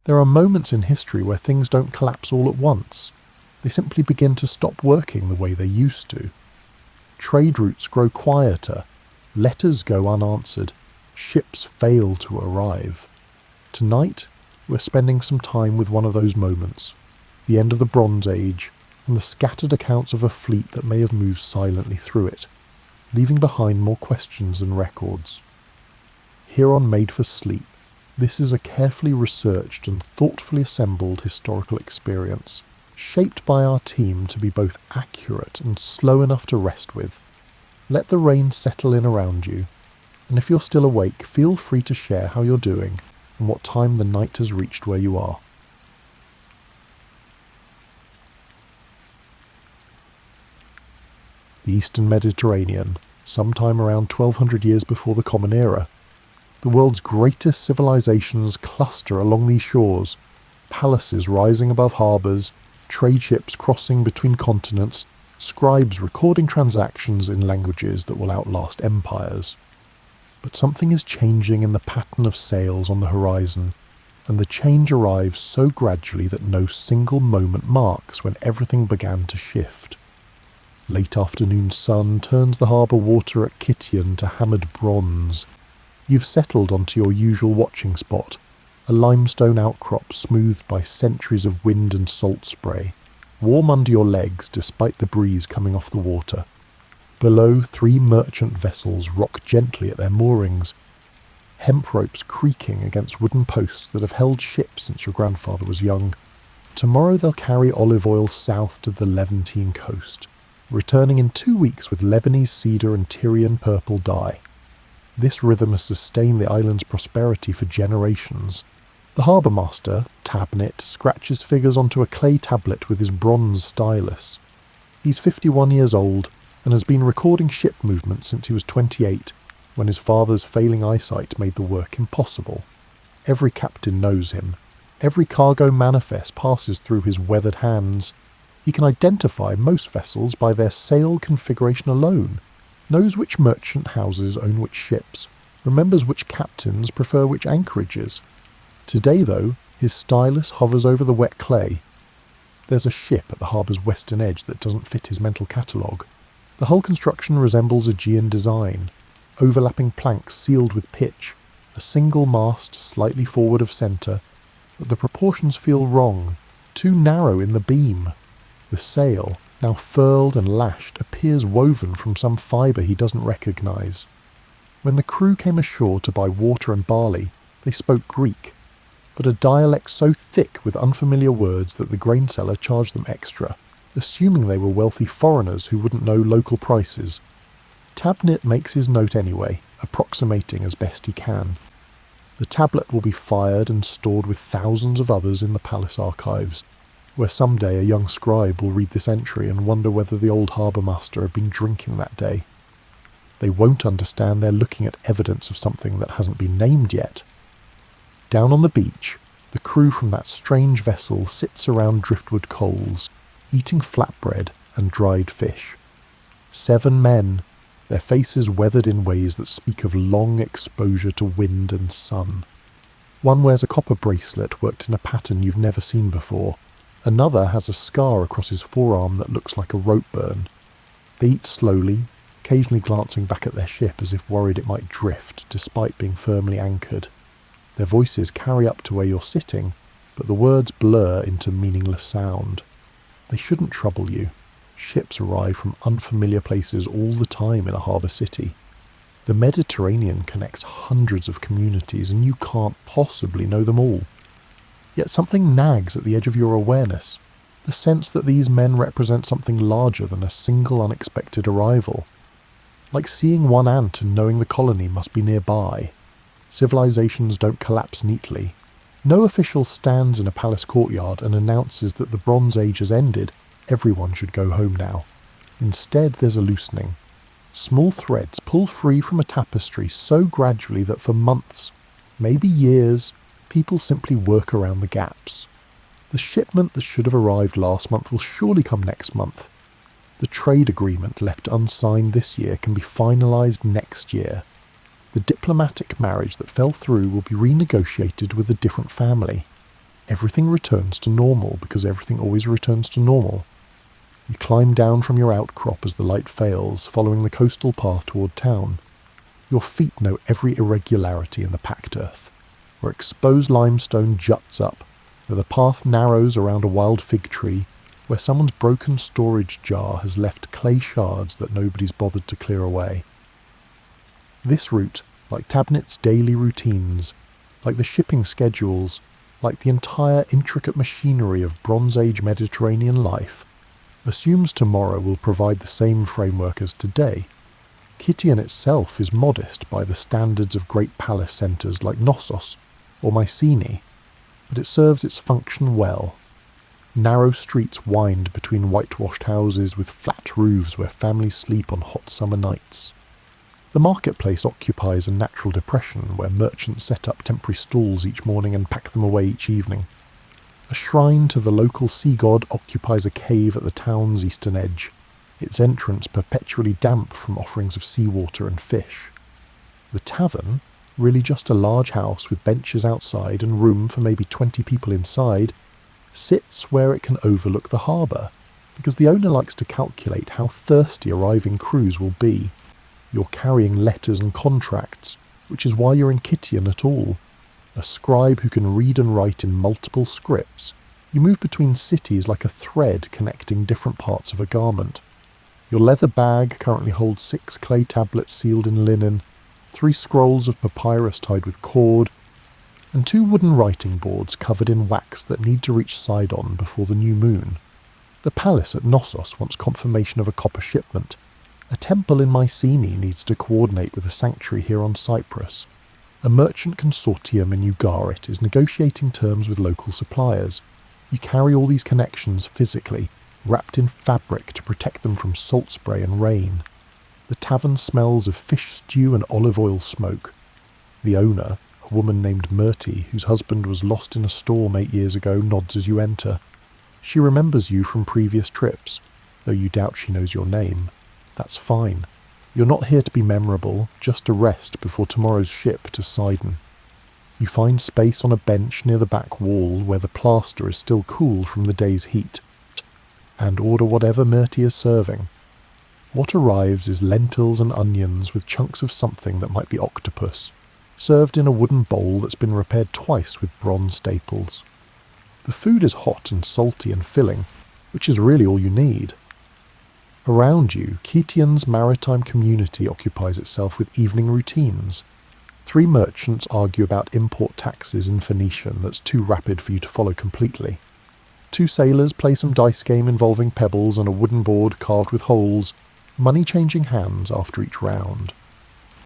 There are moments in history where things don't collapse all at once. They simply begin to stop working the way they used to. Trade routes grow quieter, letters go unanswered, ships fail to arrive. Tonight, we're spending some time with one of those moments, the end of the Bronze Age, and the scattered accounts of a fleet that may have moved silently through it, leaving behind more questions than records. Here on Made for Sleep, this is a carefully researched and thoughtfully assembled historical experience, shaped by our team to be both accurate and slow enough to rest with. Let the rain settle in around you, and if you're still awake, feel free to share how you're doing and what time the night has reached where you are. The Eastern Mediterranean, sometime around 1200 years before the Common Era. The world's greatest civilizations cluster along these shores, palaces rising above harbours, trade ships crossing between continents, scribes recording transactions in languages that will outlast empires. But something is changing in the pattern of sails on the horizon, and the change arrives so gradually that no single moment marks when everything began to shift. Late afternoon sun turns the harbour water at Kition to hammered bronze. You've settled onto your usual watching spot, a limestone outcrop smoothed by centuries of wind and salt spray, warm under your legs despite the breeze coming off the water. Below, 3 merchant vessels rock gently at their moorings, hemp ropes creaking against wooden posts that have held ships since your grandfather was young. Tomorrow they'll carry olive oil south to the Levantine coast, returning in 2 weeks with Lebanese cedar and Tyrian purple dye. This rhythm has sustained the island's prosperity for generations. The harbour master, Tabnit, scratches figures onto a clay tablet with his bronze stylus. He's 51 years old and has been recording ship movements since he was 28, when his father's failing eyesight made the work impossible. Every captain knows him. Every cargo manifest passes through his weathered hands. He can identify most vessels by their sail configuration alone, knows which merchant houses own which ships, remembers which captains prefer which anchorages. Today, though, his stylus hovers over the wet clay. There's a ship at the harbour's western edge that doesn't fit his mental catalogue. The hull construction resembles Aegean design, overlapping planks sealed with pitch, a single mast slightly forward of centre, but the proportions feel wrong, too narrow in the beam. The sail, now furled and lashed, appears woven from some fibre he doesn't recognise. When the crew came ashore to buy water and barley, they spoke Greek, but a dialect so thick with unfamiliar words that the grain seller charged them extra, assuming they were wealthy foreigners who wouldn't know local prices. Tabnit makes his note anyway, approximating as best he can. The tablet will be fired and stored with thousands of others in the palace archives, where someday a young scribe will read this entry and wonder whether the old harbour master had been drinking that day. They won't understand they're looking at evidence of something that hasn't been named yet. Down on the beach, the crew from that strange vessel sits around driftwood coals, eating flatbread and dried fish. 7 men, their faces weathered in ways that speak of long exposure to wind and sun. One wears a copper bracelet worked in a pattern you've never seen before. Another has a scar across his forearm that looks like a rope burn. They eat slowly, occasionally glancing back at their ship as if worried it might drift, despite being firmly anchored. Their voices carry up to where you're sitting, but the words blur into meaningless sound. They shouldn't trouble you. Ships arrive from unfamiliar places all the time in a harbour city. The Mediterranean connects hundreds of communities, and you can't possibly know them all. Yet something nags at the edge of your awareness, the sense that these men represent something larger than a single unexpected arrival. Like seeing one ant and knowing the colony must be nearby. Civilizations don't collapse neatly. No official stands in a palace courtyard and announces that the Bronze Age has ended, everyone should go home now. Instead, there's a loosening. Small threads pull free from a tapestry so gradually that for months, maybe years, people simply work around the gaps. The shipment that should have arrived last month will surely come next month. The trade agreement left unsigned this year can be finalised next year. The diplomatic marriage that fell through will be renegotiated with a different family. Everything returns to normal because everything always returns to normal. You climb down from your outcrop as the light fails, following the coastal path toward town. Your feet know every irregularity in the packed earth, where exposed limestone juts up, where the path narrows around a wild fig tree, where someone's broken storage jar has left clay shards that nobody's bothered to clear away. This route, like Tabnit's daily routines, like the shipping schedules, like the entire intricate machinery of Bronze Age Mediterranean life, assumes tomorrow will provide the same framework as today. Kition itself is modest by the standards of great palace centres like Knossos or Mycenae, but it serves its function well. Narrow streets wind between whitewashed houses with flat roofs where families sleep on hot summer nights. The marketplace occupies a natural depression where merchants set up temporary stalls each morning and pack them away each evening. A shrine to the local sea god occupies a cave at the town's eastern edge, its entrance perpetually damp from offerings of seawater and fish. The tavern, really just a large house with benches outside and room for maybe 20 people inside, sits where it can overlook the harbour, because the owner likes to calculate how thirsty arriving crews will be. You're carrying letters and contracts, which is why you're in Kition at all. A scribe who can read and write in multiple scripts, you move between cities like a thread connecting different parts of a garment. Your leather bag currently holds 6 clay tablets sealed in linen, 3 scrolls of papyrus tied with cord, and 2 wooden writing boards covered in wax that need to reach Sidon before the new moon. The palace at Knossos wants confirmation of a copper shipment. A temple in Mycenae needs to coordinate with a sanctuary here on Cyprus. A merchant consortium in Ugarit is negotiating terms with local suppliers. You carry all these connections physically, wrapped in fabric to protect them from salt spray and rain. The tavern smells of fish stew and olive oil smoke. The owner, a woman named Myrti, whose husband was lost in a storm 8 years ago, nods as you enter. She remembers you from previous trips, though you doubt she knows your name. That's fine. You're not here to be memorable, just to rest before tomorrow's ship to Sidon. You find space on a bench near the back wall where the plaster is still cool from the day's heat, and order whatever Myrti is serving. What arrives is lentils and onions with chunks of something that might be octopus, served in a wooden bowl that's been repaired twice with bronze staples. The food is hot and salty and filling, which is really all you need. Around you, Kition's maritime community occupies itself with evening routines. 3 merchants argue about import taxes in Phoenician that's too rapid for you to follow completely. 2 sailors play some dice game involving pebbles and a wooden board carved with holes, money changing hands after each round.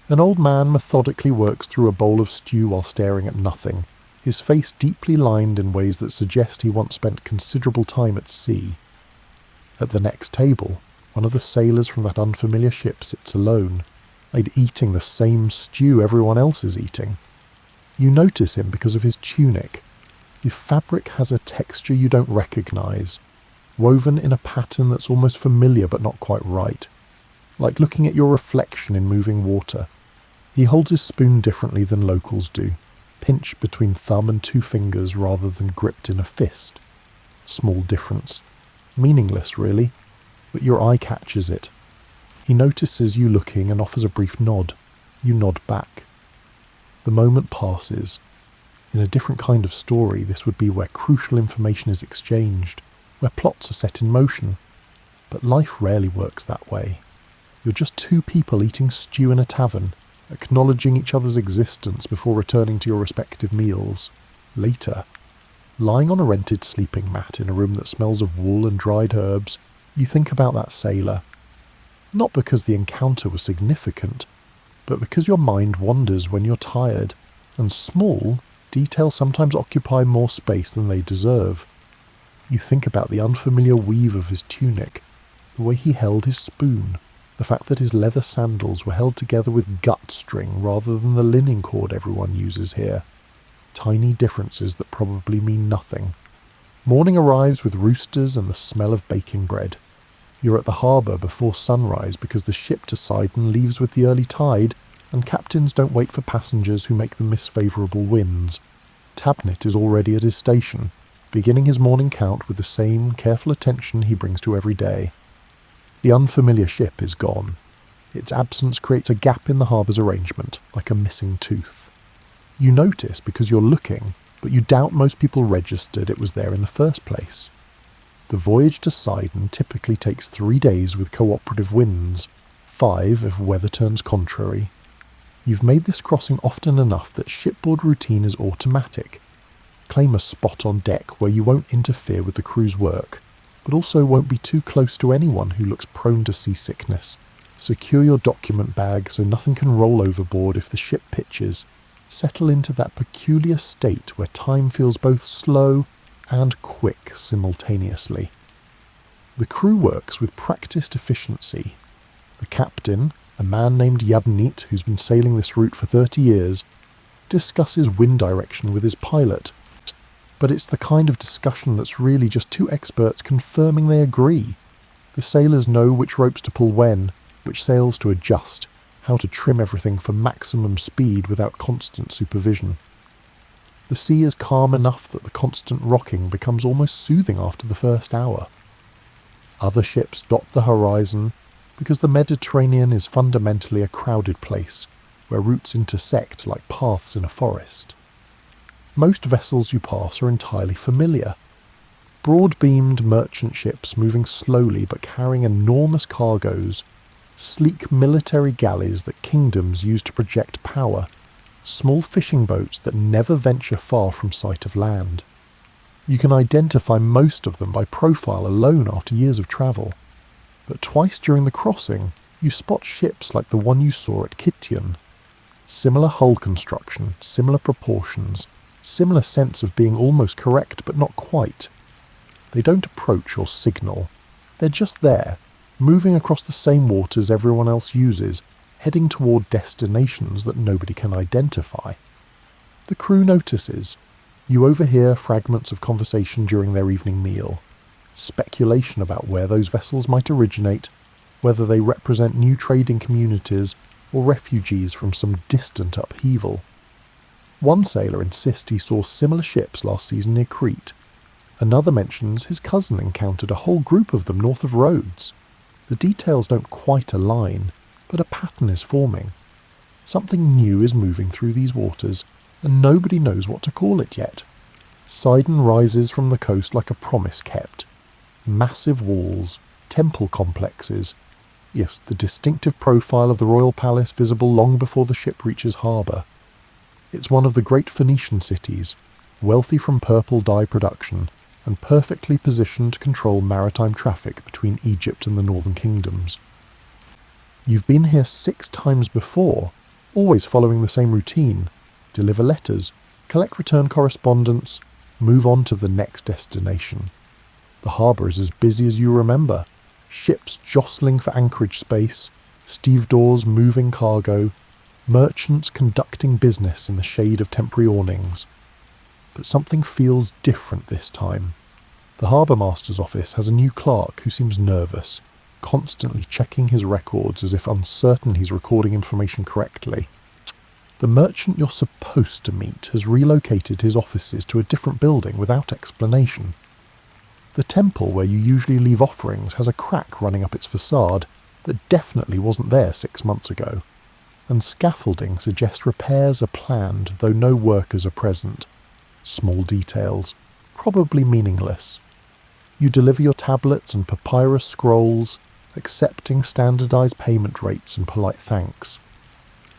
An old man methodically works through a bowl of stew while staring at nothing, his face deeply lined in ways that suggest he once spent considerable time at sea. At the next table, one of the sailors from that unfamiliar ship sits alone, like eating the same stew everyone else is eating. You notice him because of his tunic. The fabric has a texture you don't recognise, woven in a pattern that's almost familiar but not quite right, like looking at your reflection in moving water. He holds his spoon differently than locals do, pinched between thumb and 2 fingers rather than gripped in a fist. Small difference. Meaningless, really, but your eye catches it. He notices you looking and offers a brief nod. You nod back. The moment passes. In a different kind of story, this would be where crucial information is exchanged, where plots are set in motion. But life rarely works that way. You're just 2 people eating stew in a tavern, acknowledging each other's existence before returning to your respective meals. Later, lying on a rented sleeping mat in a room that smells of wool and dried herbs, you think about that sailor. Not because the encounter was significant, but because your mind wanders when you're tired, and small details sometimes occupy more space than they deserve. You think about the unfamiliar weave of his tunic, the way he held his spoon, the fact that his leather sandals were held together with gut string rather than the linen cord everyone uses here. Tiny differences that probably mean nothing. Morning arrives with roosters and the smell of baking bread. You're at the harbour before sunrise because the ship to Sidon leaves with the early tide, and captains don't wait for passengers who make them miss favourable winds. Tabnit is already at his station, beginning his morning count with the same careful attention he brings to every day. The unfamiliar ship is gone. Its absence creates a gap in the harbour's arrangement, like a missing tooth. You notice because you're looking, but you doubt most people registered it was there in the first place. The voyage to Sidon typically takes 3 days with cooperative winds, 5 if weather turns contrary. You've made this crossing often enough that shipboard routine is automatic. Claim a spot on deck where you won't interfere with the crew's work, but also won't be too close to anyone who looks prone to seasickness. Secure your document bag so nothing can roll overboard if the ship pitches. Settle into that peculiar state where time feels both slow and quick simultaneously. The crew works with practiced efficiency. The captain, a man named Yabnit who's been sailing this route for 30 years, discusses wind direction with his pilot. But it's the kind of discussion that's really just two experts confirming they agree. The sailors know which ropes to pull when, which sails to adjust, how to trim everything for maximum speed without constant supervision. The sea is calm enough that the constant rocking becomes almost soothing after the first hour. Other ships dot the horizon because the Mediterranean is fundamentally a crowded place, where routes intersect like paths in a forest. Most vessels you pass are entirely familiar. Broad-beamed merchant ships moving slowly but carrying enormous cargoes, sleek military galleys that kingdoms use to project power, small fishing boats that never venture far from sight of land. You can identify most of them by profile alone after years of travel. But twice during the crossing, you spot ships like the one you saw at Kition. Similar hull construction, similar proportions, similar sense of being almost correct but not quite. They don't approach or signal. They're just there, moving across the same waters everyone else uses, heading toward destinations that nobody can identify. The crew notices. You overhear fragments of conversation during their evening meal. Speculation about where those vessels might originate, whether they represent new trading communities or refugees from some distant upheaval. One sailor insists he saw similar ships last season near Crete. Another mentions his cousin encountered a whole group of them north of Rhodes. The details don't quite align, but a pattern is forming. Something new is moving through these waters, and nobody knows what to call it yet. Sidon rises from the coast like a promise kept. Massive walls, temple complexes. Yes, the distinctive profile of the royal palace visible long before the ship reaches harbour. It's one of the great Phoenician cities, wealthy from purple dye production, and perfectly positioned to control maritime traffic between Egypt and the northern kingdoms. You've been here 6 times before, always following the same routine. Deliver letters, collect return correspondence, move on to the next destination. The harbour is as busy as you remember. Ships jostling for anchorage space, stevedores moving cargo, merchants conducting business in the shade of temporary awnings. But something feels different this time. The harbour master's office has a new clerk who seems nervous, constantly checking his records as if uncertain he's recording information correctly. The merchant you're supposed to meet has relocated his offices to a different building without explanation. The temple where you usually leave offerings has a crack running up its facade that definitely wasn't there 6 months ago, and scaffolding suggests repairs are planned though no workers are present. Small details, probably meaningless. You deliver your tablets and papyrus scrolls, accepting standardized payment rates and polite thanks.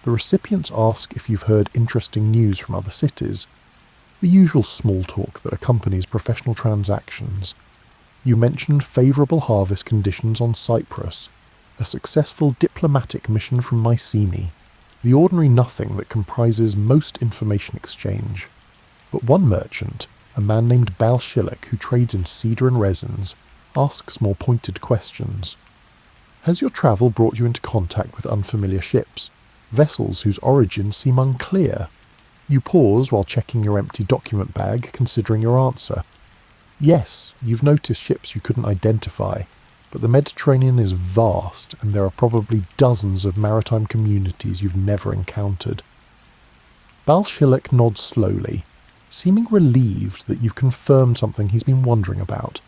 The recipients ask if you've heard interesting news from other cities, the usual small talk that accompanies professional transactions. You mentioned favourable harvest conditions on Cyprus, a successful diplomatic mission from Mycenae, the ordinary nothing that comprises most information exchange. But one merchant, a man named Balshillik who trades in cedar and resins, asks more pointed questions. Has your travel brought you into contact with unfamiliar ships, vessels whose origins seem unclear? You pause while checking your empty document bag, considering your answer. Yes, you've noticed ships you couldn't identify, but the Mediterranean is vast and there are probably dozens of maritime communities you've never encountered. Balshillik nods slowly. seeming relieved that you've confirmed something he's been wondering about.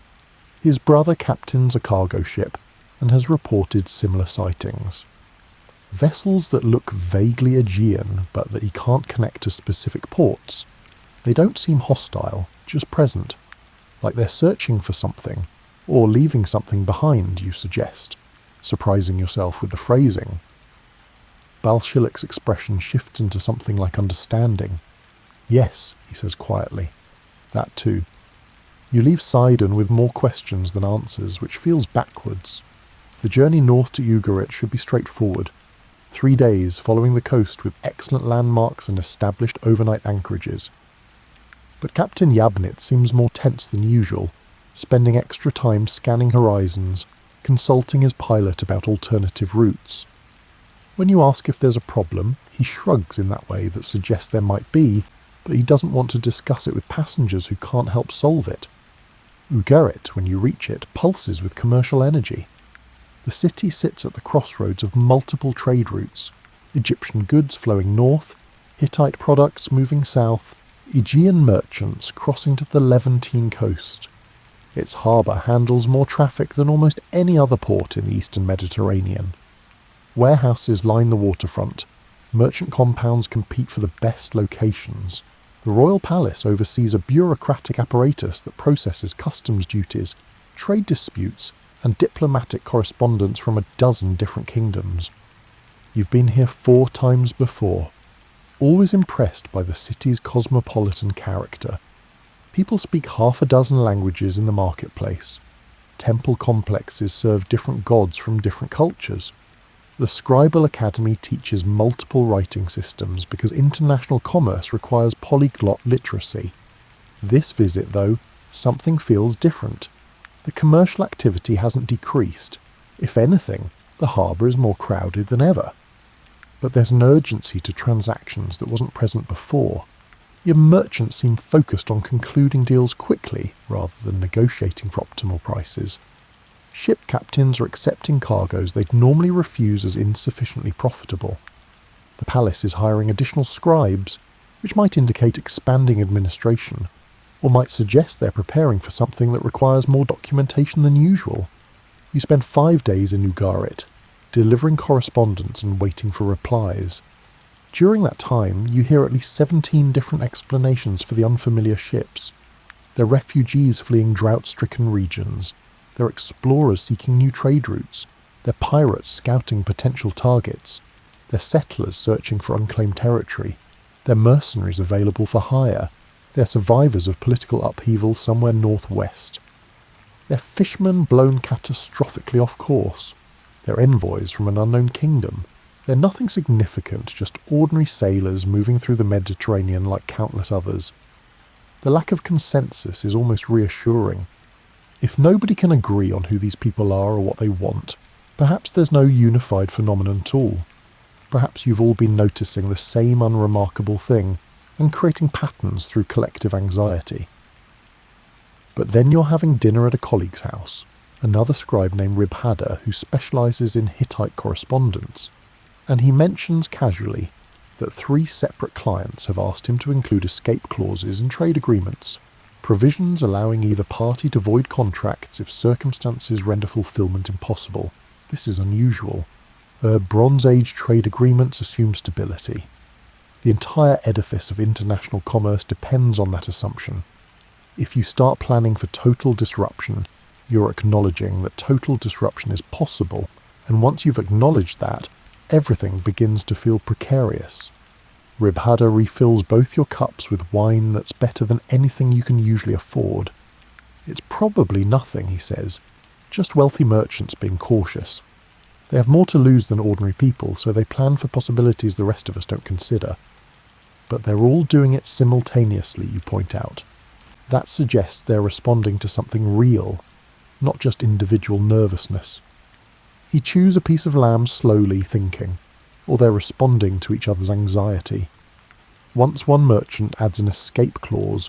His brother captains a cargo ship and has reported similar sightings. Vessels that look vaguely Aegean but that he can't connect to specific ports. They don't seem hostile, just present, like they're searching for something, or leaving something behind, you suggest, surprising yourself with the phrasing. Balshillik's expression shifts into something like understanding. Yes, he says quietly. That too. You leave Sidon with more questions than answers, which feels backwards. The journey north to Ugarit should be straightforward. 3 days following the coast with excellent landmarks and established overnight anchorages. But Captain Yabnit seems more tense than usual, spending extra time scanning horizons, consulting his pilot about alternative routes. When you ask if there's a problem, he shrugs in that way that suggests there might be, but he doesn't want to discuss it with passengers who can't help solve it. Ugarit, when you reach it, pulses with commercial energy. The city sits at the crossroads of multiple trade routes, Egyptian goods flowing north, Hittite products moving south, Aegean merchants crossing to the Levantine coast. Its harbour handles more traffic than almost any other port in the eastern Mediterranean. Warehouses line the waterfront. Merchant compounds compete for the best locations. The royal palace oversees a bureaucratic apparatus that processes customs duties, trade disputes, and diplomatic correspondence from a dozen different kingdoms. You've been here 4 times before. Always impressed by the city's cosmopolitan character. People speak 6 languages in the marketplace. Temple complexes serve different gods from different cultures. The Scribal Academy teaches multiple writing systems because international commerce requires polyglot literacy. This visit, though, something feels different. The commercial activity hasn't decreased. If anything, the harbour is more crowded than ever. But there's an urgency to transactions that wasn't present before. Your merchants seem focused on concluding deals quickly rather than negotiating for optimal prices. Ship captains are accepting cargoes they'd normally refuse as insufficiently profitable. The palace is hiring additional scribes, which might indicate expanding administration, or might suggest they're preparing for something that requires more documentation than usual. You spend 5 days in Ugarit, delivering correspondence and waiting for replies. During that time, you hear at least 17 different explanations for the unfamiliar ships. They're refugees fleeing drought-stricken regions. They're explorers seeking new trade routes. They're pirates scouting potential targets. They're settlers searching for unclaimed territory. They're mercenaries available for hire. They're survivors of political upheaval somewhere northwest. They're fishermen blown catastrophically off course. They're envoys from an unknown kingdom. They're nothing significant, just ordinary sailors moving through the Mediterranean like countless others. The lack of consensus is almost reassuring. If nobody can agree on who these people are or what they want, perhaps there's no unified phenomenon at all. Perhaps you've all been noticing the same unremarkable thing and creating patterns through collective anxiety. But then you're having dinner at a colleague's house, another scribe named Ribhada who specialises in Hittite correspondence, and he mentions casually that 3 separate clients have asked him to include escape clauses in trade agreements, provisions allowing either party to void contracts if circumstances render fulfillment impossible. This is unusual. Bronze Age trade agreements assume stability. The entire edifice of international commerce depends on that assumption. If you start planning for total disruption, you're acknowledging that total disruption is possible, and once you've acknowledged that, everything begins to feel precarious. Ribhada refills both your cups with wine that's better than anything you can usually afford. It's probably nothing, he says, just wealthy merchants being cautious. They have more to lose than ordinary people, so they plan for possibilities the rest of us don't consider. But they're all doing it simultaneously, you point out. That suggests they're responding to something real, not just individual nervousness. He chews a piece of lamb slowly, thinking, or they're responding to each other's anxiety. Once one merchant adds an escape clause,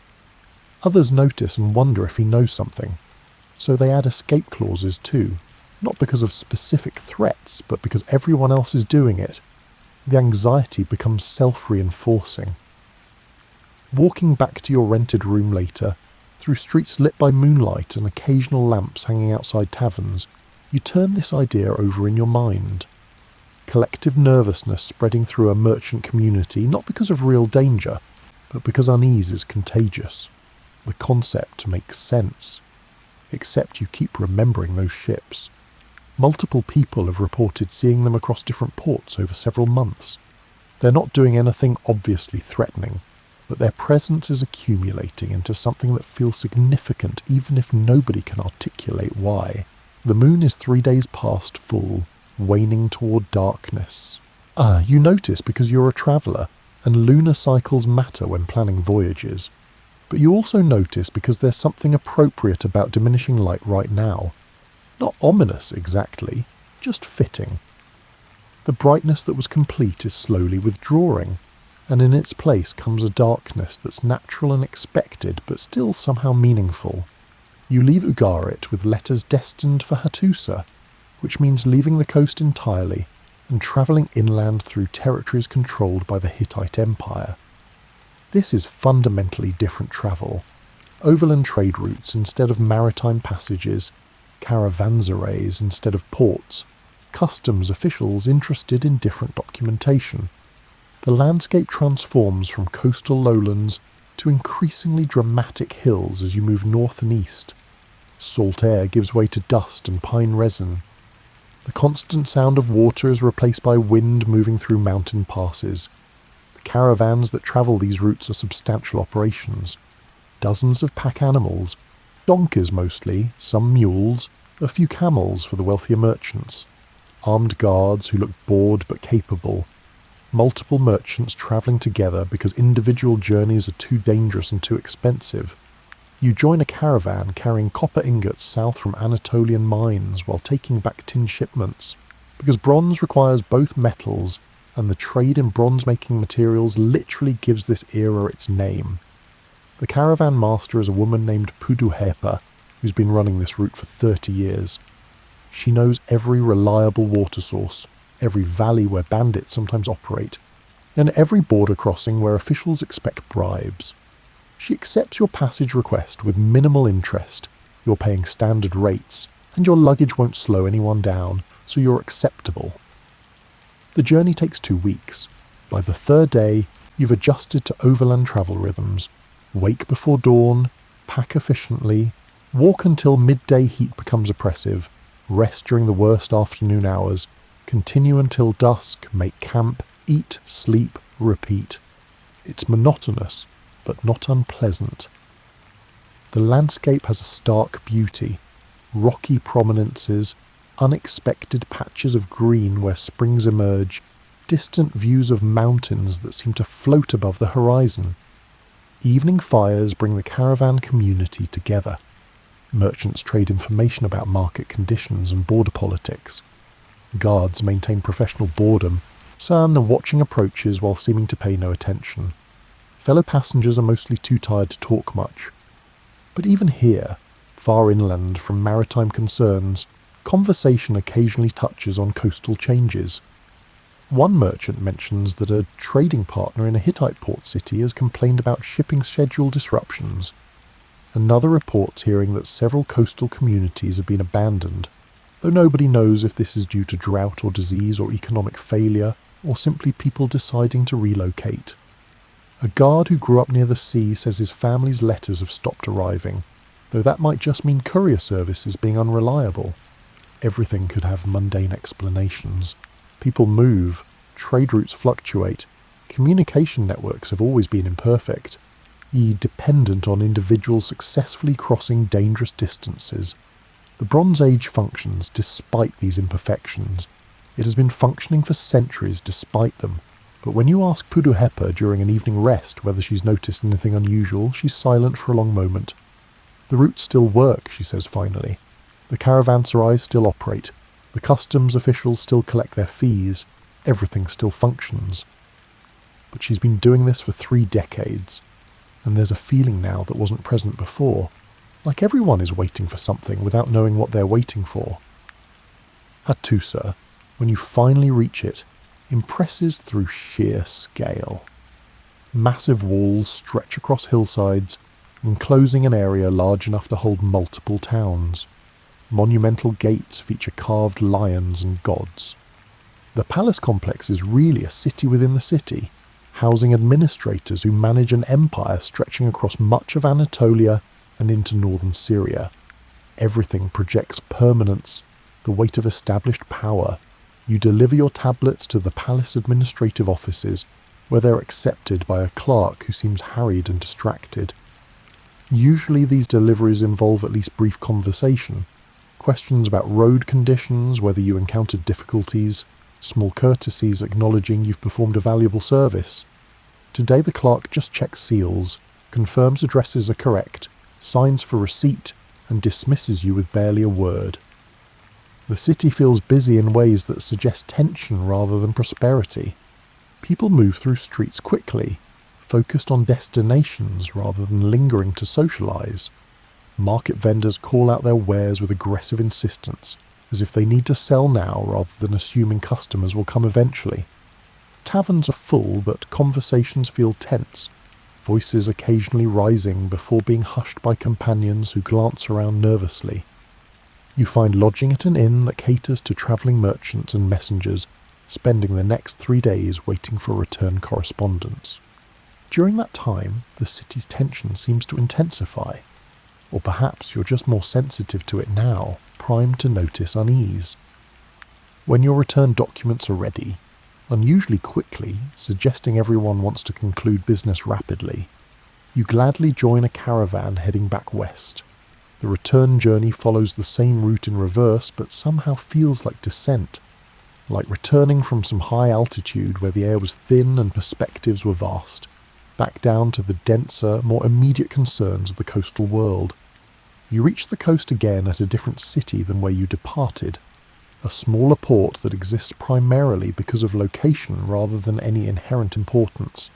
others notice and wonder if he knows something. So they add escape clauses too, not because of specific threats, but because everyone else is doing it. The anxiety becomes self-reinforcing. Walking back to your rented room later, through streets lit by moonlight and occasional lamps hanging outside taverns, you turn this idea over in your mind. Collective nervousness spreading through a merchant community, not because of real danger, but because unease is contagious. The concept makes sense. Except you keep remembering those ships. Multiple people have reported seeing them across different ports over several months. They're not doing anything obviously threatening, but their presence is accumulating into something that feels significant even if nobody can articulate why. The moon is 3 days past full, waning toward darkness. You notice because you're a traveller, and lunar cycles matter when planning voyages. But you also notice because there's something appropriate about diminishing light right now. Not ominous exactly, just fitting. The brightness that was complete is slowly withdrawing, and in its place comes a darkness that's natural and expected, but still somehow meaningful. You leave Ugarit with letters destined for Hattusa, which means leaving the coast entirely and travelling inland through territories controlled by the Hittite Empire. This is fundamentally different travel. Overland trade routes instead of maritime passages, caravanserais instead of ports, customs officials interested in different documentation. The landscape transforms from coastal lowlands to increasingly dramatic hills as you move north and east. Salt air gives way to dust and pine resin. The constant sound of water is replaced by wind moving through mountain passes. The caravans that travel these routes are substantial operations. Dozens of pack animals, donkeys mostly, some mules, a few camels for the wealthier merchants. Armed guards who look bored but capable. Multiple merchants travelling together because individual journeys are too dangerous and too expensive. You join a caravan carrying copper ingots south from Anatolian mines while taking back tin shipments, because bronze requires both metals, and the trade in bronze-making materials literally gives this era its name. The caravan master is a woman named Puduhepa, who's been running this route for 30 years. She knows every reliable water source, every valley where bandits sometimes operate, and every border crossing where officials expect bribes. She accepts your passage request with minimal interest, you're paying standard rates, and your luggage won't slow anyone down, so you're acceptable. The journey takes 2 weeks. By the 3rd day, you've adjusted to overland travel rhythms. Wake before dawn, pack efficiently, walk until midday heat becomes oppressive, rest during the worst afternoon hours, continue until dusk, make camp, eat, sleep, repeat. It's monotonous, but not unpleasant. The landscape has a stark beauty, rocky prominences, unexpected patches of green where springs emerge, distant views of mountains that seem to float above the horizon. Evening fires bring the caravan community together. Merchants trade information about market conditions and border politics. Guards maintain professional boredom, sun and watching approaches while seeming to pay no attention. Fellow passengers are mostly too tired to talk much. But even here, far inland from maritime concerns, conversation occasionally touches on coastal changes. One merchant mentions that a trading partner in a Hittite port city has complained about shipping schedule disruptions. Another reports hearing that several coastal communities have been abandoned, though nobody knows if this is due to drought or disease or economic failure, or simply people deciding to relocate. A guard who grew up near the sea says his family's letters have stopped arriving, though that might just mean courier services being unreliable. Everything could have mundane explanations. People move, trade routes fluctuate, communication networks have always been imperfect, dependent on individuals successfully crossing dangerous distances. The Bronze Age functions despite these imperfections. It has been functioning for centuries despite them. But when you ask Puduhepa during an evening rest whether she's noticed anything unusual, she's silent for a long moment. The routes still work, she says finally. The caravanserais still operate. The customs officials still collect their fees. Everything still functions. But she's been doing this for 3 decades. And there's a feeling now that wasn't present before. Like everyone is waiting for something without knowing what they're waiting for. Hattusa, when you finally reach it, impresses through sheer scale. Massive walls stretch across hillsides, enclosing an area large enough to hold multiple towns. Monumental gates feature carved lions and gods. The palace complex is really a city within the city, housing administrators who manage an empire stretching across much of Anatolia and into northern Syria. Everything projects permanence, the weight of established power. You deliver your tablets to the palace administrative offices, where they're accepted by a clerk who seems harried and distracted. Usually these deliveries involve at least brief conversation, questions about road conditions, whether you encountered difficulties, small courtesies acknowledging you've performed a valuable service. Today the clerk just checks seals, confirms addresses are correct, signs for receipt, and dismisses you with barely a word. The city feels busy in ways that suggest tension rather than prosperity. People move through streets quickly, focused on destinations rather than lingering to socialize. Market vendors call out their wares with aggressive insistence, as if they need to sell now rather than assuming customers will come eventually. Taverns are full, but conversations feel tense, voices occasionally rising before being hushed by companions who glance around nervously. You find lodging at an inn that caters to travelling merchants and messengers, spending the next 3 days waiting for return correspondence. During that time, the city's tension seems to intensify. Or perhaps you're just more sensitive to it now, primed to notice unease. When your return documents are ready, unusually quickly, suggesting everyone wants to conclude business rapidly, you gladly join a caravan heading back west. The return journey follows the same route in reverse, but somehow feels like descent, like returning from some high altitude where the air was thin and perspectives were vast, back down to the denser, more immediate concerns of the coastal world. You reach the coast again at a different city than where you departed, a smaller port that exists primarily because of location rather than any inherent importance,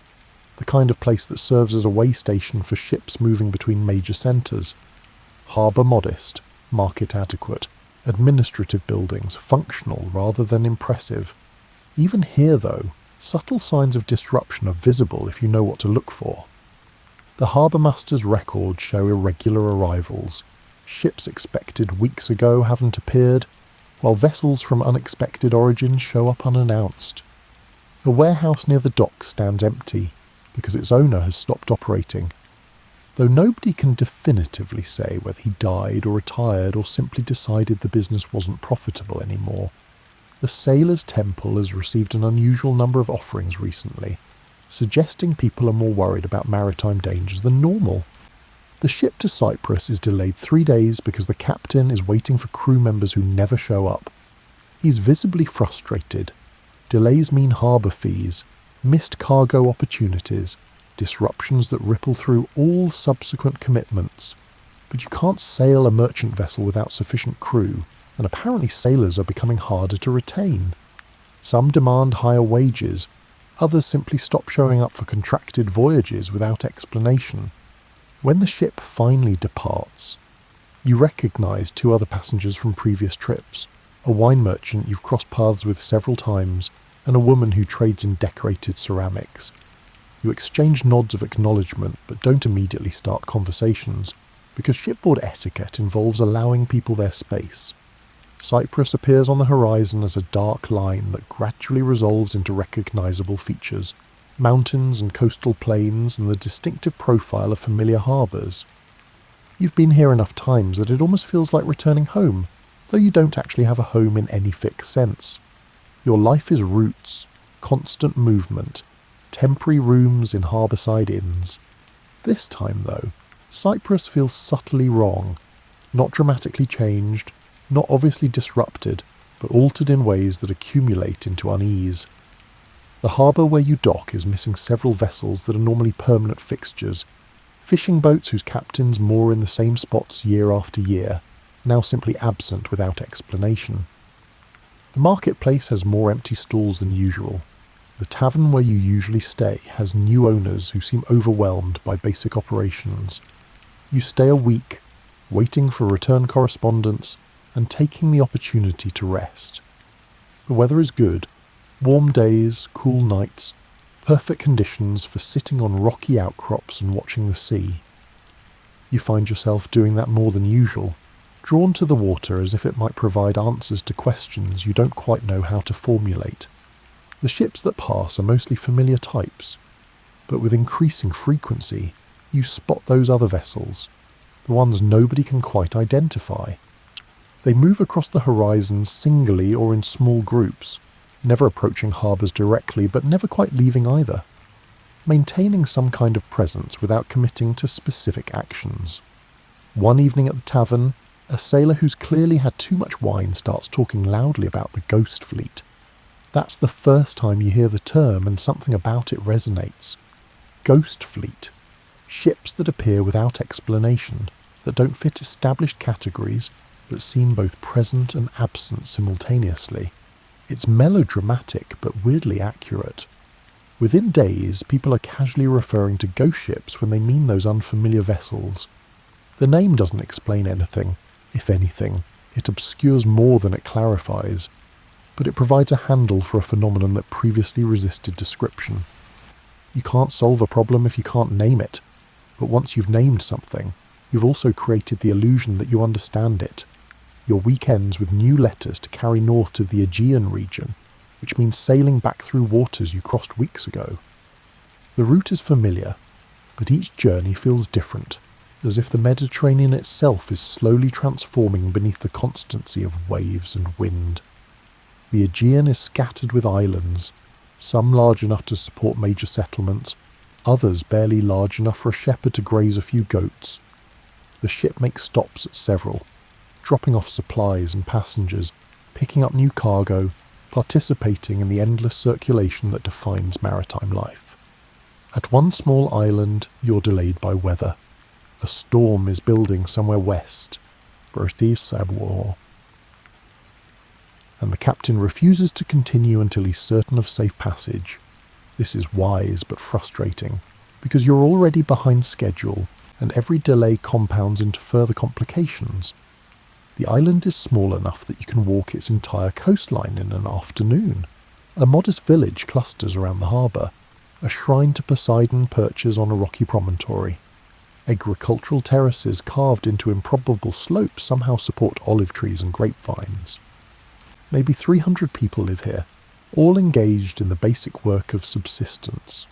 the kind of place that serves as a way station for ships moving between major centres. Harbour modest, market adequate, administrative buildings functional rather than impressive. Even here, though, subtle signs of disruption are visible if you know what to look for. The harbourmaster's records show irregular arrivals. Ships expected weeks ago haven't appeared, while vessels from unexpected origins show up unannounced. The warehouse near the dock stands empty because its owner has stopped operating, though nobody can definitively say whether he died or retired or simply decided the business wasn't profitable anymore. The Sailors' Temple has received an unusual number of offerings recently, suggesting people are more worried about maritime dangers than normal. The ship to Cyprus is delayed 3 days because the captain is waiting for crew members who never show up. He's visibly frustrated. Delays mean harbour fees, missed cargo opportunities, disruptions that ripple through all subsequent commitments. But you can't sail a merchant vessel without sufficient crew, and apparently sailors are becoming harder to retain. Some demand higher wages, others simply stop showing up for contracted voyages without explanation. When the ship finally departs, you recognise 2 other passengers from previous trips, a wine merchant you've crossed paths with several times, and a woman who trades in decorated ceramics. You exchange nods of acknowledgement, but don't immediately start conversations, because shipboard etiquette involves allowing people their space. Cyprus appears on the horizon as a dark line that gradually resolves into recognisable features, mountains and coastal plains and the distinctive profile of familiar harbours. You've been here enough times that it almost feels like returning home, though you don't actually have a home in any fixed sense. Your life is routes, constant movement, temporary rooms in harbourside inns. This time, though, Cyprus feels subtly wrong, not dramatically changed, not obviously disrupted, but altered in ways that accumulate into unease. The harbour where you dock is missing several vessels that are normally permanent fixtures, fishing boats whose captains moor in the same spots year after year, now simply absent without explanation. The marketplace has more empty stalls than usual. The tavern where you usually stay has new owners who seem overwhelmed by basic operations. You stay a week, waiting for return correspondence and taking the opportunity to rest. The weather is good, warm days, cool nights, perfect conditions for sitting on rocky outcrops and watching the sea. You find yourself doing that more than usual, drawn to the water as if it might provide answers to questions you don't quite know how to formulate. The ships that pass are mostly familiar types, but with increasing frequency, you spot those other vessels, the ones nobody can quite identify. They move across the horizon singly or in small groups, never approaching harbours directly, but never quite leaving either, maintaining some kind of presence without committing to specific actions. One evening at the tavern, a sailor who's clearly had too much wine starts talking loudly about the ghost fleet. That's the first time you hear the term, and something about it resonates. Ghost fleet. Ships that appear without explanation, that don't fit established categories, but seem both present and absent simultaneously. It's melodramatic, but weirdly accurate. Within days, people are casually referring to ghost ships when they mean those unfamiliar vessels. The name doesn't explain anything. If anything, it obscures more than it clarifies, but it provides a handle for a phenomenon that previously resisted description. You can't solve a problem if you can't name it, but once you've named something, you've also created the illusion that you understand it. Your week ends with new letters to carry north to the Aegean region, which means sailing back through waters you crossed weeks ago. The route is familiar, but each journey feels different, as if the Mediterranean itself is slowly transforming beneath the constancy of waves and wind. The Aegean is scattered with islands, some large enough to support major settlements, others barely large enough for a shepherd to graze a few goats. The ship makes stops at several, dropping off supplies and passengers, picking up new cargo, participating in the endless circulation that defines maritime life. At one small island, you're delayed by weather. A storm is building somewhere west, Bertie Sabour, and the captain refuses to continue until he's certain of safe passage. This is wise but frustrating, because you're already behind schedule, and every delay compounds into further complications. The island is small enough that you can walk its entire coastline in an afternoon. A modest village clusters around the harbour. A shrine to Poseidon perches on a rocky promontory. Agricultural terraces carved into improbable slopes somehow support olive trees and grapevines. Maybe 300 people live here, all engaged in the basic work of subsistence.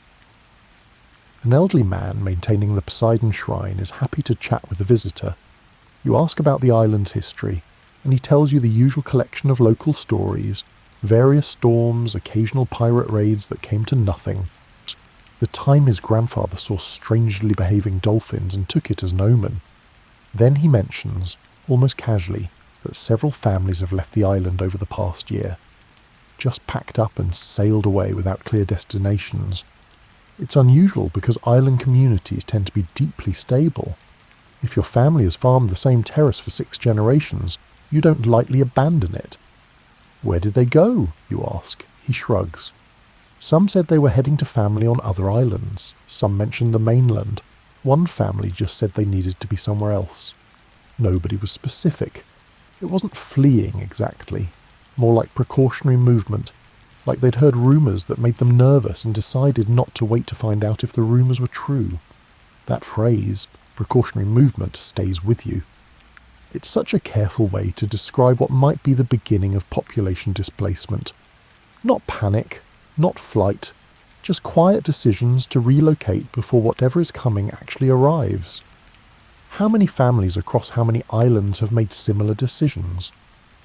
An elderly man maintaining the Poseidon shrine is happy to chat with the visitor. You ask about the island's history, and he tells you the usual collection of local stories, various storms, occasional pirate raids that came to nothing, the time his grandfather saw strangely behaving dolphins and took it as an omen. Then he mentions, almost casually, that several families have left the island over the past year, just packed up and sailed away without clear destinations. It's unusual because island communities tend to be deeply stable. If your family has farmed the same terrace for 6 generations, you don't lightly abandon it. Where did they go, you ask? He shrugs. Some said they were heading to family on other islands. Some mentioned the mainland. One family just said they needed to be somewhere else. Nobody was specific. It wasn't fleeing exactly, more like precautionary movement, like they'd heard rumours that made them nervous and decided not to wait to find out if the rumours were true. That phrase, precautionary movement, stays with you. It's such a careful way to describe what might be the beginning of population displacement. Not panic, not flight, just quiet decisions to relocate before whatever is coming actually arrives. How many families across how many islands have made similar decisions?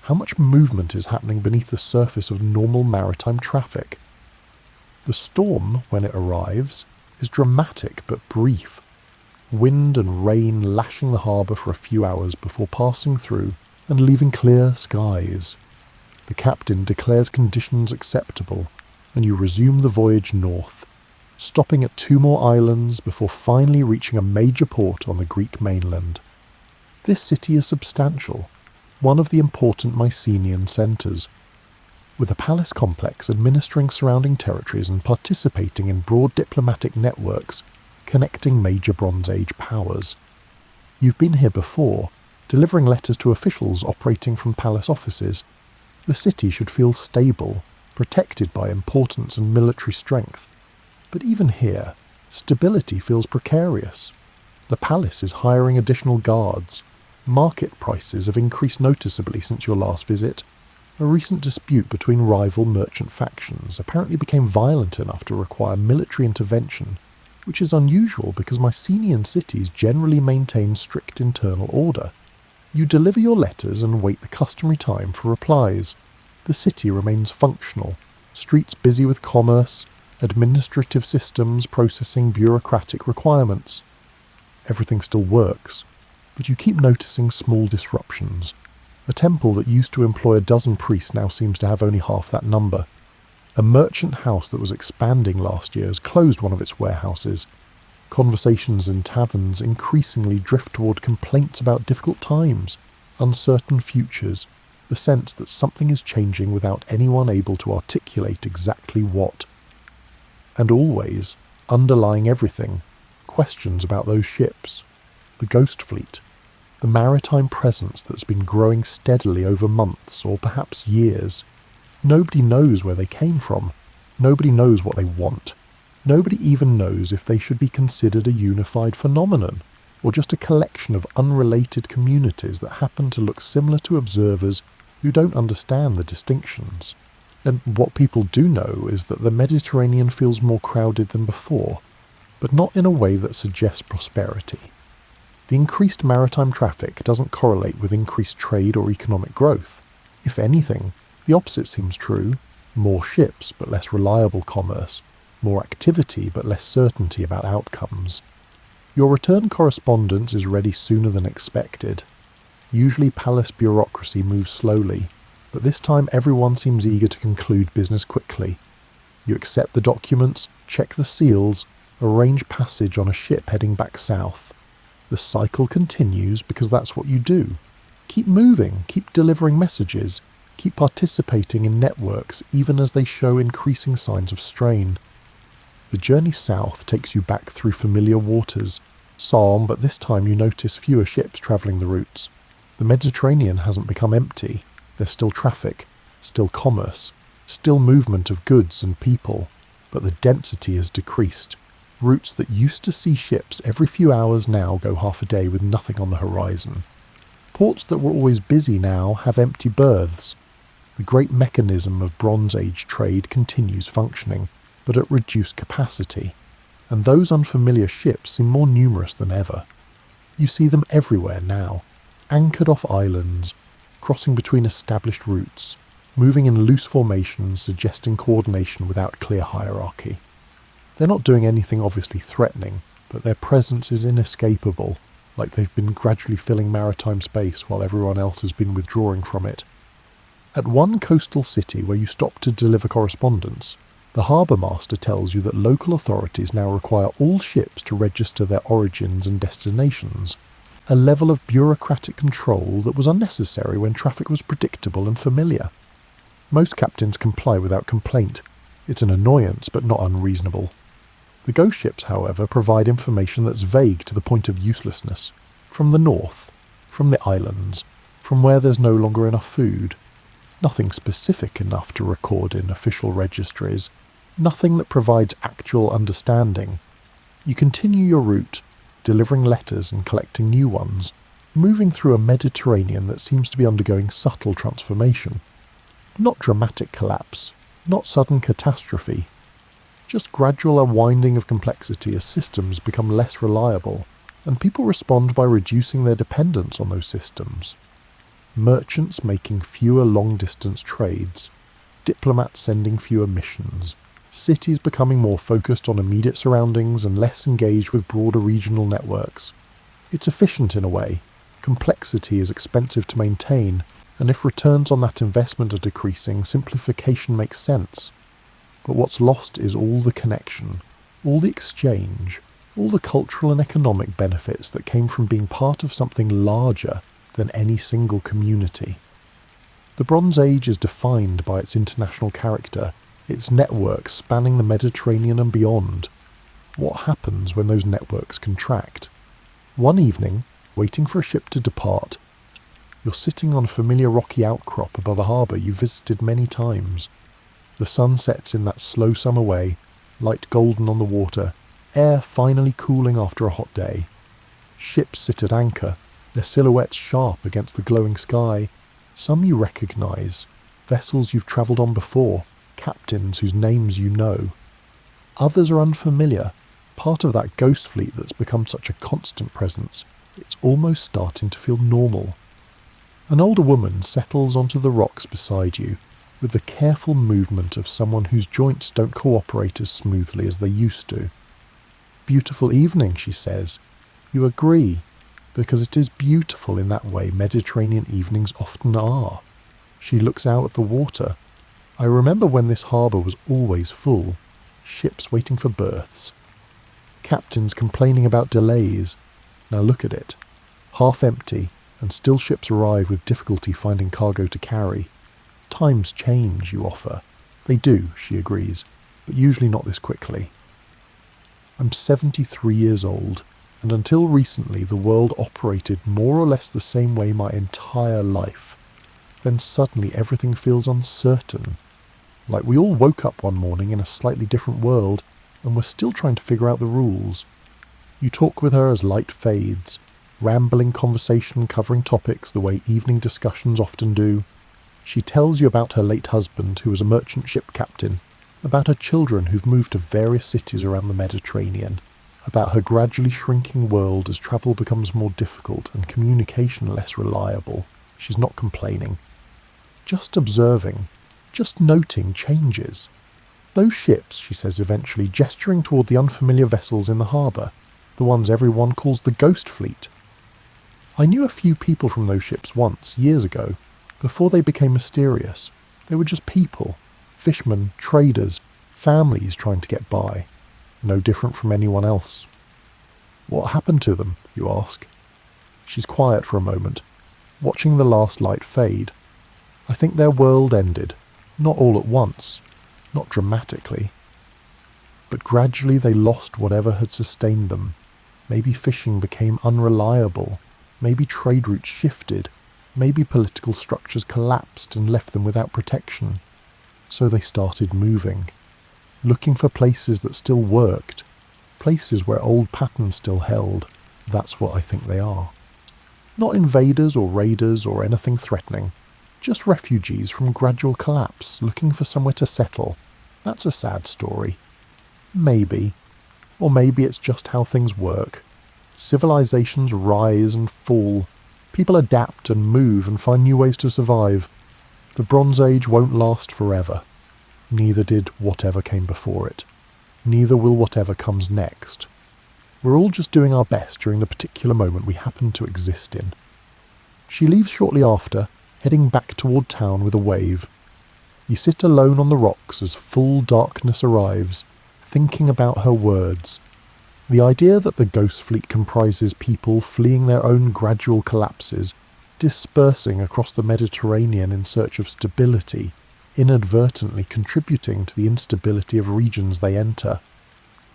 How much movement is happening beneath the surface of normal maritime traffic? The storm, when it arrives, is dramatic but brief. Wind and rain lashing the harbour for a few hours before passing through and leaving clear skies. The captain declares conditions acceptable, and you resume the voyage north, stopping at 2 more islands before finally reaching a major port on the Greek mainland. This city is substantial, one of the important Mycenaean centres, with a palace complex administering surrounding territories and participating in broad diplomatic networks connecting major Bronze Age powers. You've been here before, delivering letters to officials operating from palace offices. The city should feel stable, protected by importance and military strength. But even here, stability feels precarious. The palace is hiring additional guards. Market prices have increased noticeably since your last visit. A recent dispute between rival merchant factions apparently became violent enough to require military intervention, which is unusual because Mycenaean cities generally maintain strict internal order. You deliver your letters and wait the customary time for replies. The city remains functional, streets busy with commerce, administrative systems processing bureaucratic requirements. Everything still works, but you keep noticing small disruptions. A temple that used to employ a dozen priests now seems to have only half that number. A merchant house that was expanding last year has closed one of its warehouses. Conversations in taverns increasingly drift toward complaints about difficult times, uncertain futures, the sense that something is changing without anyone able to articulate exactly what. And always, underlying everything, questions about those ships, the ghost fleet, the maritime presence that's been growing steadily over months or perhaps years. Nobody knows where they came from. Nobody knows what they want. Nobody even knows if they should be considered a unified phenomenon, or just a collection of unrelated communities that happen to look similar to observers who don't understand the distinctions. And what people do know is that the Mediterranean feels more crowded than before, but not in a way that suggests prosperity. The increased maritime traffic doesn't correlate with increased trade or economic growth. If anything, the opposite seems true: more ships but less reliable commerce, more activity but less certainty about outcomes. Your return correspondence is ready sooner than expected. Usually palace bureaucracy moves slowly, but this time everyone seems eager to conclude business quickly. You accept the documents, check the seals, arrange passage on a ship heading back south. The cycle continues because that's what you do. Keep moving, keep delivering messages, keep participating in networks even as they show increasing signs of strain. The journey south takes you back through familiar waters. Calm, but this time you notice fewer ships travelling the routes. The Mediterranean hasn't become empty. There's still traffic, still commerce, still movement of goods and people, but the density has decreased. Routes that used to see ships every few hours now go half a day with nothing on the horizon. Ports that were always busy now have empty berths. The great mechanism of Bronze Age trade continues functioning, but at reduced capacity, and those unfamiliar ships seem more numerous than ever. You see them everywhere now, anchored off islands, crossing between established routes, moving in loose formations suggesting coordination without clear hierarchy. They're not doing anything obviously threatening, but their presence is inescapable, like they've been gradually filling maritime space while everyone else has been withdrawing from it. At one coastal city where you stop to deliver correspondence, the harbour master tells you that local authorities now require all ships to register their origins and destinations, a level of bureaucratic control that was unnecessary when traffic was predictable and familiar. Most captains comply without complaint. It's an annoyance, but not unreasonable. The ghost ships, however, provide information that's vague to the point of uselessness. From the north, from the islands, from where there's no longer enough food. Nothing specific enough to record in official registries. Nothing that provides actual understanding. You continue your route, delivering letters and collecting new ones, moving through a Mediterranean that seems to be undergoing subtle transformation. Not dramatic collapse, not sudden catastrophe, just gradual unwinding of complexity as systems become less reliable, and people respond by reducing their dependence on those systems. Merchants making fewer long-distance trades, diplomats sending fewer missions, cities becoming more focused on immediate surroundings and less engaged with broader regional networks. It's efficient in a way. Complexity is expensive to maintain, and if returns on that investment are decreasing, simplification makes sense. But what's lost is all the connection, all the exchange, all the cultural and economic benefits that came from being part of something larger than any single community. The Bronze Age is defined by its international character, its networks spanning the Mediterranean and beyond. What happens when those networks contract? One evening, waiting for a ship to depart, you're sitting on a familiar rocky outcrop above a harbour you've visited many times. The sun sets in that slow summer way, light golden on the water, air finally cooling after a hot day. Ships sit at anchor, their silhouettes sharp against the glowing sky. Some you recognise, vessels you've travelled on before, captains whose names you know. Others are unfamiliar, part of that ghost fleet that's become such a constant presence. It's almost starting to feel normal. An older woman settles onto the rocks beside you, with the careful movement of someone whose joints don't cooperate as smoothly as they used to. "Beautiful evening," she says. You agree, because it is beautiful in that way Mediterranean evenings often are. She looks out at the water. I remember when this harbour was always full, ships waiting for berths. Captains complaining about delays. Now look at it. Half empty, and still ships arrive with difficulty finding cargo to carry. Times change, you offer. They do, she agrees, but usually not this quickly. I'm 73 years old, and until recently the world operated more or less the same way my entire life. Then suddenly everything feels uncertain. Like we all woke up one morning in a slightly different world, and we're still trying to figure out the rules. You talk with her as light fades, rambling conversation covering topics the way evening discussions often do. She tells you about her late husband, who was a merchant ship captain, about her children who've moved to various cities around the Mediterranean, about her gradually shrinking world as travel becomes more difficult and communication less reliable. She's not complaining. Just observing, just noting changes. Those ships, she says eventually, gesturing toward the unfamiliar vessels in the harbour, the ones everyone calls the ghost fleet. I knew a few people from those ships once, years ago, before they became mysterious. They were just people, fishermen, traders, families trying to get by. No different from anyone else. What happened to them, you ask? She's quiet for a moment, watching the last light fade. I think their world ended, not all at once, not dramatically. But gradually they lost whatever had sustained them. Maybe fishing became unreliable, maybe trade routes shifted, maybe political structures collapsed and left them without protection. So they started moving, looking for places that still worked, places where old patterns still held. That's what I think they are. Not invaders or raiders or anything threatening, just refugees from gradual collapse looking for somewhere to settle. That's a sad story. Maybe. Or maybe it's just how things work. Civilizations rise and fall. People adapt and move and find new ways to survive. The Bronze Age won't last forever. Neither did whatever came before it. Neither will whatever comes next. We're all just doing our best during the particular moment we happen to exist in. She leaves shortly after, heading back toward town with a wave. You sit alone on the rocks as full darkness arrives, thinking about her words. The idea that the ghost fleet comprises people fleeing their own gradual collapses, dispersing across the Mediterranean in search of stability, inadvertently contributing to the instability of regions they enter.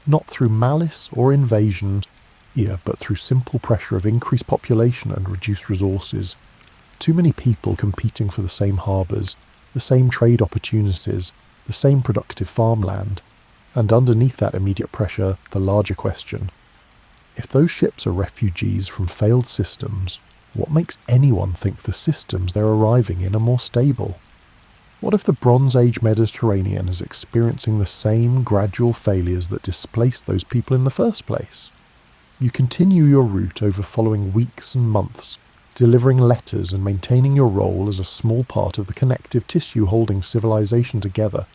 Not through malice or invasion, but through simple pressure of increased population and reduced resources. Too many people competing for the same harbours, the same trade opportunities, the same productive farmland. And underneath that immediate pressure, the larger question. If those ships are refugees from failed systems, what makes anyone think the systems they're arriving in are more stable? What if the Bronze Age Mediterranean is experiencing the same gradual failures that displaced those people in the first place? You continue your route over following weeks and months, delivering letters and maintaining your role as a small part of the connective tissue holding civilization together.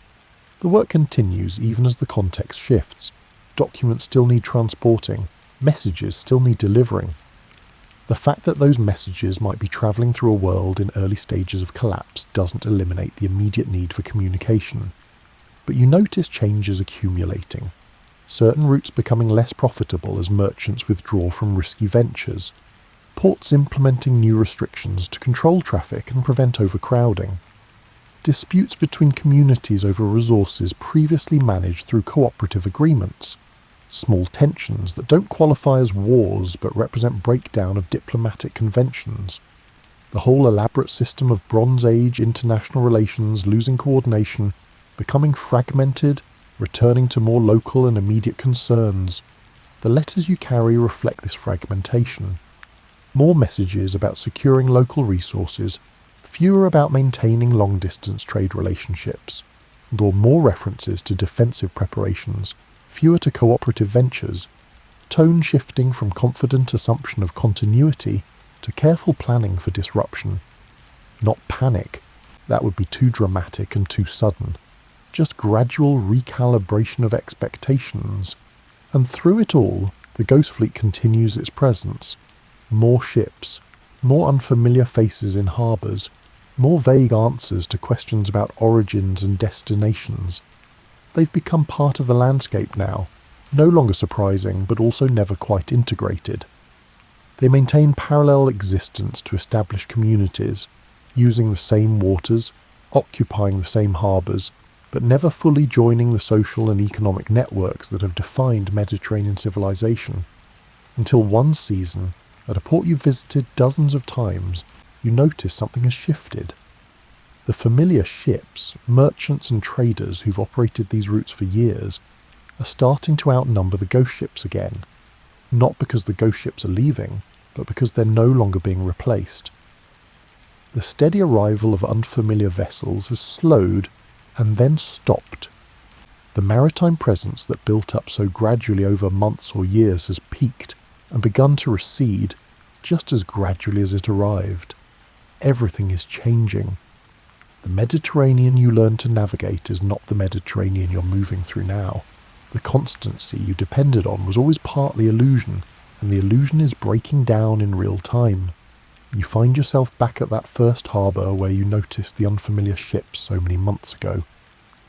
The work continues even as the context shifts. Documents still need transporting, messages still need delivering. The fact that those messages might be travelling through a world in early stages of collapse doesn't eliminate the immediate need for communication. But you notice changes accumulating. Certain routes becoming less profitable as merchants withdraw from risky ventures. Ports implementing new restrictions to control traffic and prevent overcrowding. Disputes between communities over resources previously managed through cooperative agreements. Small tensions that don't qualify as wars but represent breakdown of diplomatic conventions. The whole elaborate system of Bronze Age international relations losing coordination, becoming fragmented, returning to more local and immediate concerns. The letters you carry reflect this fragmentation. More messages about securing local resources, fewer about maintaining long-distance trade relationships, or more references to defensive preparations, fewer to cooperative ventures, tone shifting from confident assumption of continuity to careful planning for disruption. Not panic, that would be too dramatic and too sudden. Just gradual recalibration of expectations. And through it all, the Ghost Fleet continues its presence. More ships, more unfamiliar faces in harbours, more vague answers to questions about origins and destinations. They've become part of the landscape now, no longer surprising but also never quite integrated. They maintain parallel existence to established communities, using the same waters, occupying the same harbours, but never fully joining the social and economic networks that have defined Mediterranean civilization. Until one season, at a port you've visited dozens of times, you notice something has shifted. The familiar ships, merchants and traders who've operated these routes for years, are starting to outnumber the ghost ships again. Not because the ghost ships are leaving, but because they're no longer being replaced. The steady arrival of unfamiliar vessels has slowed and then stopped. The maritime presence that built up so gradually over months or years has peaked and begun to recede just as gradually as it arrived. Everything is changing. The Mediterranean you learned to navigate is not the Mediterranean you're moving through now. The constancy you depended on was always partly illusion, and the illusion is breaking down in real time. You find yourself back at that first harbour where you noticed the unfamiliar ships so many months ago.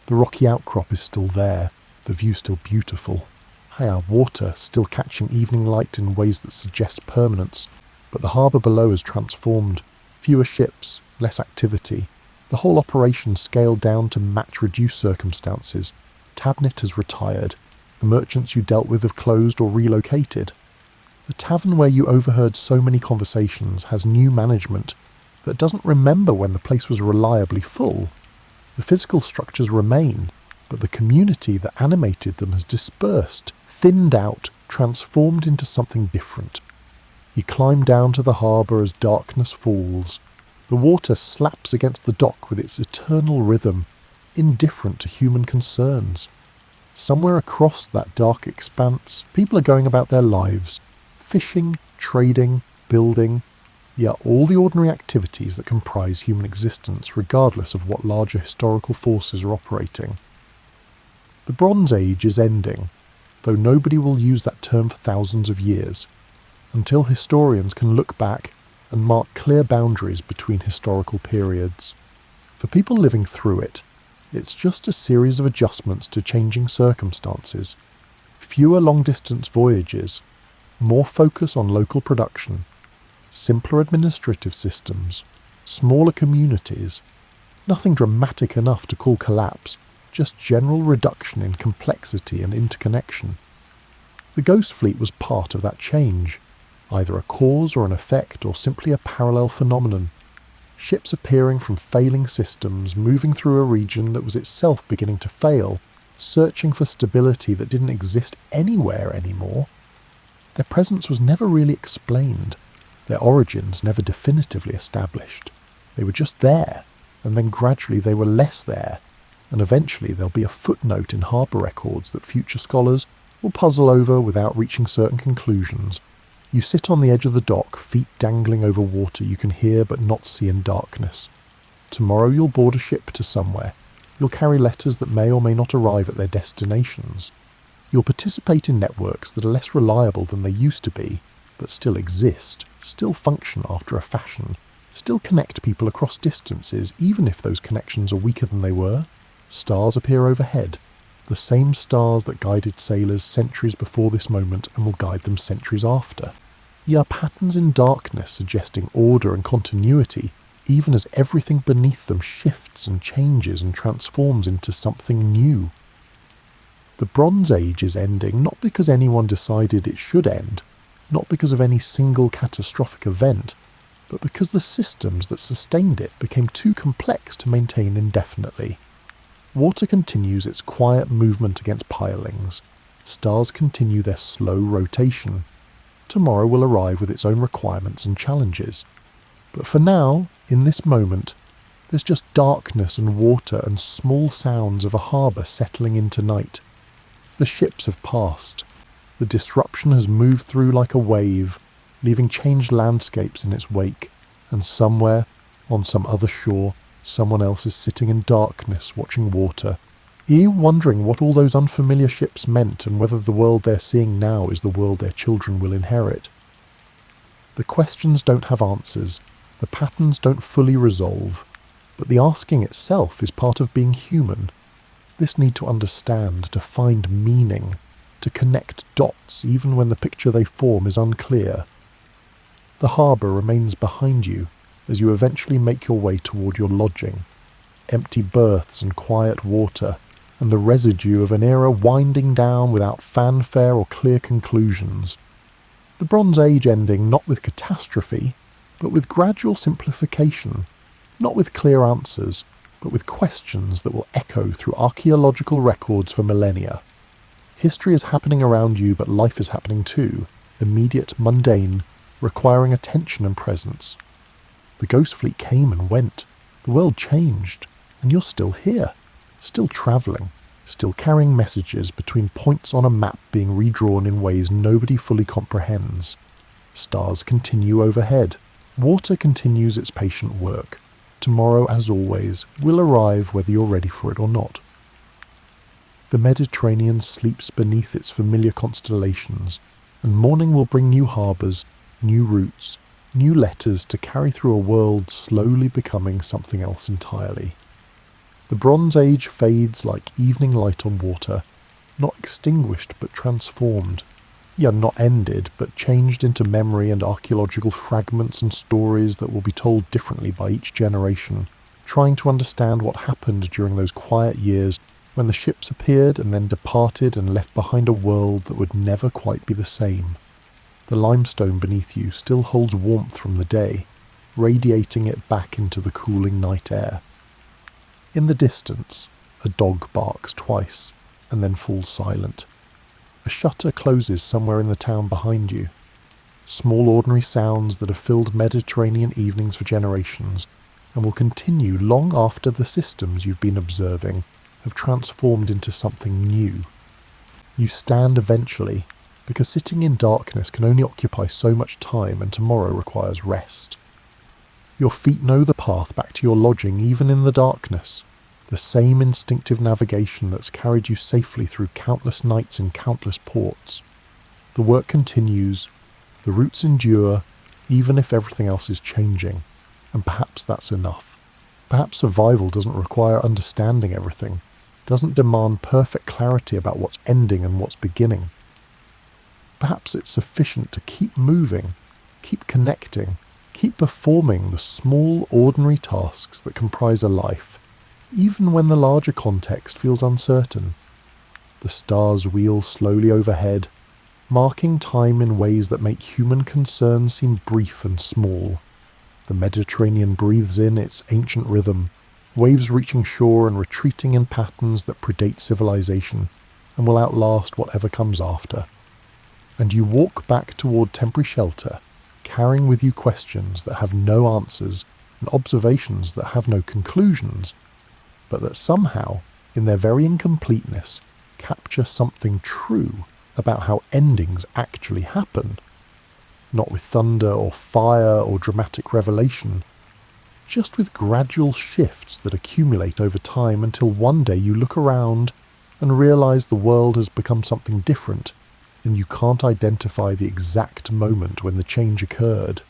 The rocky outcrop is still there, the view still beautiful. Higher water still catching evening light in ways that suggest permanence, but the harbour below has transformed. Fewer ships, less activity. The whole operation scaled down to match reduced circumstances. Tabnet has retired. The merchants you dealt with have closed or relocated. The tavern where you overheard so many conversations has new management that doesn't remember when the place was reliably full. The physical structures remain, but the community that animated them has dispersed, thinned out, transformed into something different. You climb down to the harbour as darkness falls. The water slaps against the dock with its eternal rhythm, indifferent to human concerns. Somewhere across that dark expanse, people are going about their lives, fishing, trading, building, all the ordinary activities that comprise human existence, regardless of what larger historical forces are operating. The Bronze Age is ending, though nobody will use that term for thousands of years, until historians can look back and mark clear boundaries between historical periods. For people living through it, it's just a series of adjustments to changing circumstances. Fewer long-distance voyages, more focus on local production, simpler administrative systems, smaller communities. Nothing dramatic enough to call collapse, just general reduction in complexity and interconnection. The Ghost Fleet was part of that change, either a cause or an effect or simply a parallel phenomenon. Ships appearing from failing systems, moving through a region that was itself beginning to fail, searching for stability that didn't exist anywhere anymore. Their presence was never really explained, their origins never definitively established. They were just there, and then gradually they were less there, and eventually there'll be a footnote in harbour records that future scholars will puzzle over without reaching certain conclusions. You sit on the edge of the dock, feet dangling over water you can hear but not see in darkness. Tomorrow you'll board a ship to somewhere. You'll carry letters that may or may not arrive at their destinations. You'll participate in networks that are less reliable than they used to be, but still exist, still function after a fashion, still connect people across distances even if those connections are weaker than they were. Stars appear overhead, the same stars that guided sailors centuries before this moment and will guide them centuries after. Patterns in darkness suggesting order and continuity, even as everything beneath them shifts and changes and transforms into something new. The Bronze Age is ending not because anyone decided it should end, not because of any single catastrophic event, but because the systems that sustained it became too complex to maintain indefinitely. Water continues its quiet movement against pilings. Stars continue their slow rotation. Tomorrow will arrive with its own requirements and challenges. But for now, in this moment, there's just darkness and water and small sounds of a harbour settling into night. The ships have passed. The disruption has moved through like a wave, leaving changed landscapes in its wake, and somewhere, on some other shore, someone else is sitting in darkness watching water. Are you wondering what all those unfamiliar ships meant and whether the world they're seeing now is the world their children will inherit? The questions don't have answers, the patterns don't fully resolve, but the asking itself is part of being human. This need to understand, to find meaning, to connect dots even when the picture they form is unclear. The harbour remains behind you as you eventually make your way toward your lodging. Empty berths and quiet water, and the residue of an era winding down without fanfare or clear conclusions. The Bronze Age ending not with catastrophe, but with gradual simplification, not with clear answers, but with questions that will echo through archaeological records for millennia. History is happening around you, but life is happening too, immediate, mundane, requiring attention and presence. The ghost fleet came and went, the world changed, and you're still here, still travelling, still carrying messages between points on a map being redrawn in ways nobody fully comprehends. Stars continue overhead, water continues its patient work. Tomorrow, as always, will arrive whether you're ready for it or not. The Mediterranean sleeps beneath its familiar constellations, and morning will bring new harbours, new routes, new letters to carry through a world slowly becoming something else entirely. The Bronze Age fades like evening light on water, not extinguished but transformed. Yeah, not ended, but changed into memory and archaeological fragments and stories that will be told differently by each generation, trying to understand what happened during those quiet years when the ships appeared and then departed and left behind a world that would never quite be the same. The limestone beneath you still holds warmth from the day, radiating it back into the cooling night air. In the distance, a dog barks twice, and then falls silent. A shutter closes somewhere in the town behind you. Small ordinary sounds that have filled Mediterranean evenings for generations, and will continue long after the systems you've been observing have transformed into something new. You stand eventually, because sitting in darkness can only occupy so much time and tomorrow requires rest. Your feet know the path back to your lodging even in the darkness, the same instinctive navigation that's carried you safely through countless nights in countless ports. The work continues, the routes endure, even if everything else is changing, and perhaps that's enough. Perhaps survival doesn't require understanding everything, doesn't demand perfect clarity about what's ending and what's beginning. Perhaps it's sufficient to keep moving, keep connecting, keep performing the small, ordinary tasks that comprise a life, even when the larger context feels uncertain. The stars wheel slowly overhead, marking time in ways that make human concerns seem brief and small. The Mediterranean breathes in its ancient rhythm, waves reaching shore and retreating in patterns that predate civilization and will outlast whatever comes after. And you walk back toward temporary shelter, carrying with you questions that have no answers and observations that have no conclusions, but that somehow, in their very incompleteness, capture something true about how endings actually happen. Not with thunder or fire or dramatic revelation, just with gradual shifts that accumulate over time until one day you look around and realize the world has become something different, and you can't identify the exact moment when the change occurred.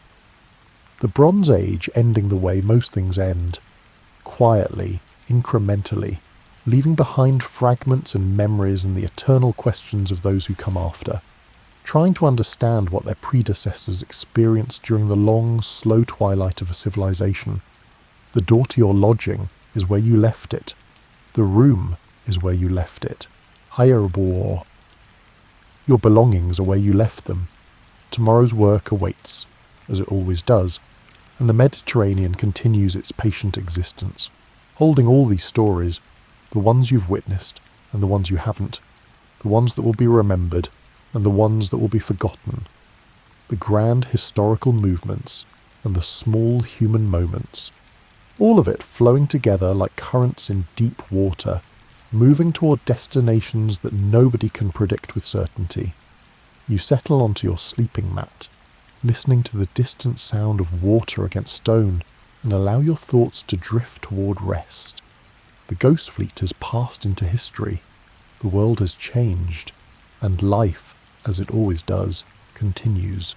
The Bronze Age ending the way most things end, quietly, incrementally, leaving behind fragments and memories and the eternal questions of those who come after, trying to understand what their predecessors experienced during the long, slow twilight of a civilization. The door to your lodging is where you left it. The room is where you left it. Hayarbor. Your belongings are where you left them. Tomorrow's work awaits, as it always does, and the Mediterranean continues its patient existence, holding all these stories, the ones you've witnessed and the ones you haven't, the ones that will be remembered and the ones that will be forgotten, the grand historical movements and the small human moments, all of it flowing together like currents in deep water, moving toward destinations that nobody can predict with certainty. You settle onto your sleeping mat, listening to the distant sound of water against stone, and allow your thoughts to drift toward rest. The ghost fleet has passed into history, the world has changed, and life, as it always does, continues.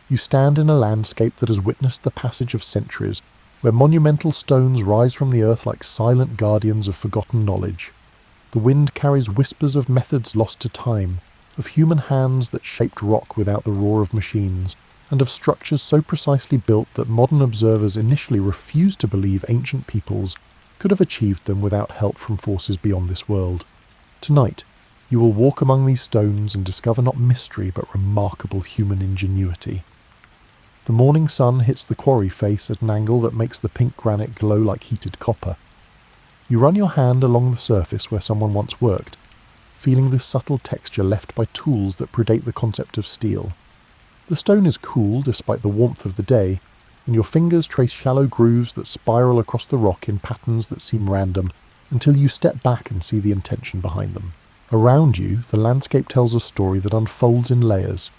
You stand in a landscape that has witnessed the passage of centuries, where monumental stones rise from the earth like silent guardians of forgotten knowledge. The wind carries whispers of methods lost to time, of human hands that shaped rock without the roar of machines, and of structures so precisely built that modern observers initially refused to believe ancient peoples could have achieved them without help from forces beyond this world. Tonight, you will walk among these stones and discover not mystery but remarkable human ingenuity. The morning sun hits the quarry face at an angle that makes the pink granite glow like heated copper. You run your hand along the surface where someone once worked, feeling the subtle texture left by tools that predate the concept of steel. The stone is cool despite the warmth of the day, and your fingers trace shallow grooves that spiral across the rock in patterns that seem random until you step back and see the intention behind them. Around you, the landscape tells a story that unfolds in layers.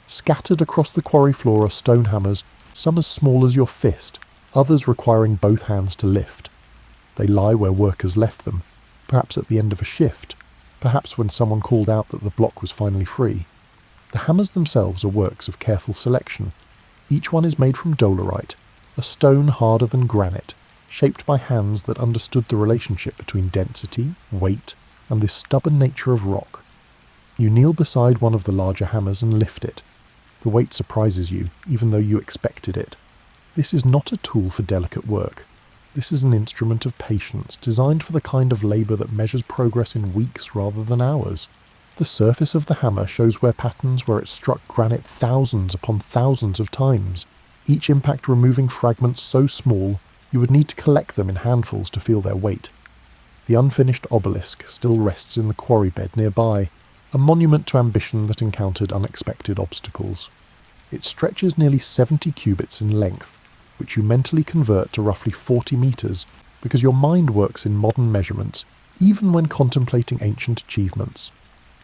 Scattered across the quarry floor are stone hammers, some as small as your fist, others requiring both hands to lift. They lie where workers left them, perhaps at the end of a shift, perhaps when someone called out that the block was finally free. The hammers themselves are works of careful selection. Each one is made from dolerite, a stone harder than granite, shaped by hands that understood the relationship between density, weight, and this stubborn nature of rock. You kneel beside one of the larger hammers and lift it. The weight surprises you, even though you expected it. This is not a tool for delicate work. This is an instrument of patience, designed for the kind of labour that measures progress in weeks rather than hours. The surface of the hammer shows patterns where it struck granite thousands upon thousands of times, each impact removing fragments so small you would need to collect them in handfuls to feel their weight. The unfinished obelisk still rests in the quarry bed nearby, a monument to ambition that encountered unexpected obstacles. It stretches nearly 70 cubits in length, which you mentally convert to roughly 40 metres, because your mind works in modern measurements, even when contemplating ancient achievements.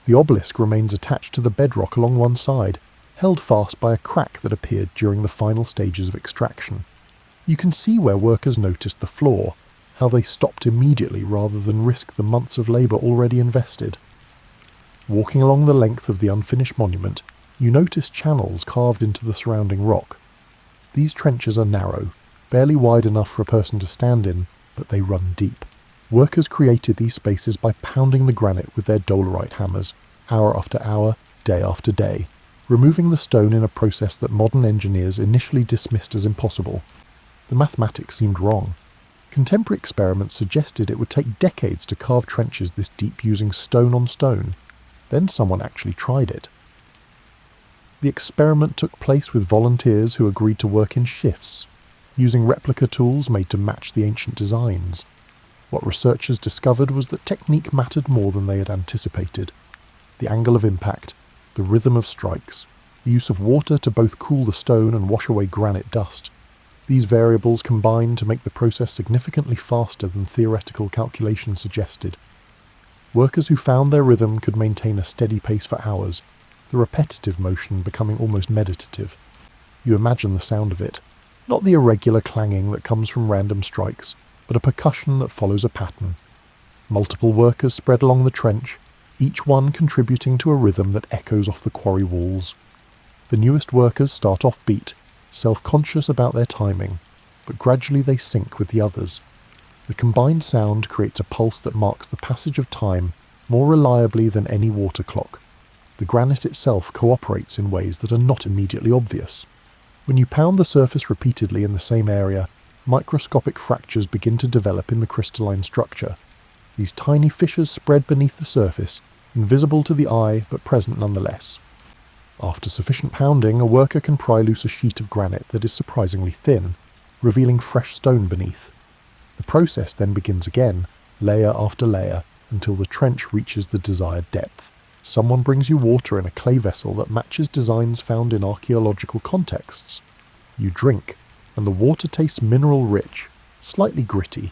The obelisk remains attached to the bedrock along one side, held fast by a crack that appeared during the final stages of extraction. You can see where workers noticed the flaw, how they stopped immediately rather than risk the months of labour already invested. Walking along the length of the unfinished monument, you notice channels carved into the surrounding rock. These trenches are narrow, barely wide enough for a person to stand in, but they run deep. Workers created these spaces by pounding the granite with their dolerite hammers, hour after hour, day after day, removing the stone in a process that modern engineers initially dismissed as impossible. The mathematics seemed wrong. Contemporary experiments suggested it would take decades to carve trenches this deep using stone on stone. Then someone actually tried it. The experiment took place with volunteers who agreed to work in shifts, using replica tools made to match the ancient designs. What researchers discovered was that technique mattered more than they had anticipated. The angle of impact, the rhythm of strikes, the use of water to both cool the stone and wash away granite dust. These variables combined to make the process significantly faster than theoretical calculations suggested. Workers who found their rhythm could maintain a steady pace for hours, the repetitive motion becoming almost meditative. You imagine the sound of it, not the irregular clanging that comes from random strikes, but a percussion that follows a pattern. Multiple workers spread along the trench, each one contributing to a rhythm that echoes off the quarry walls. The newest workers start off beat, self-conscious about their timing, but gradually they sync with the others. The combined sound creates a pulse that marks the passage of time more reliably than any water clock. The granite itself cooperates in ways that are not immediately obvious. When you pound the surface repeatedly in the same area, microscopic fractures begin to develop in the crystalline structure. These tiny fissures spread beneath the surface, invisible to the eye but present nonetheless. After sufficient pounding, a worker can pry loose a sheet of granite that is surprisingly thin, revealing fresh stone beneath. The process then begins again, layer after layer, until the trench reaches the desired depth. Someone brings you water in a clay vessel that matches designs found in archaeological contexts. You drink, and the water tastes mineral-rich, slightly gritty,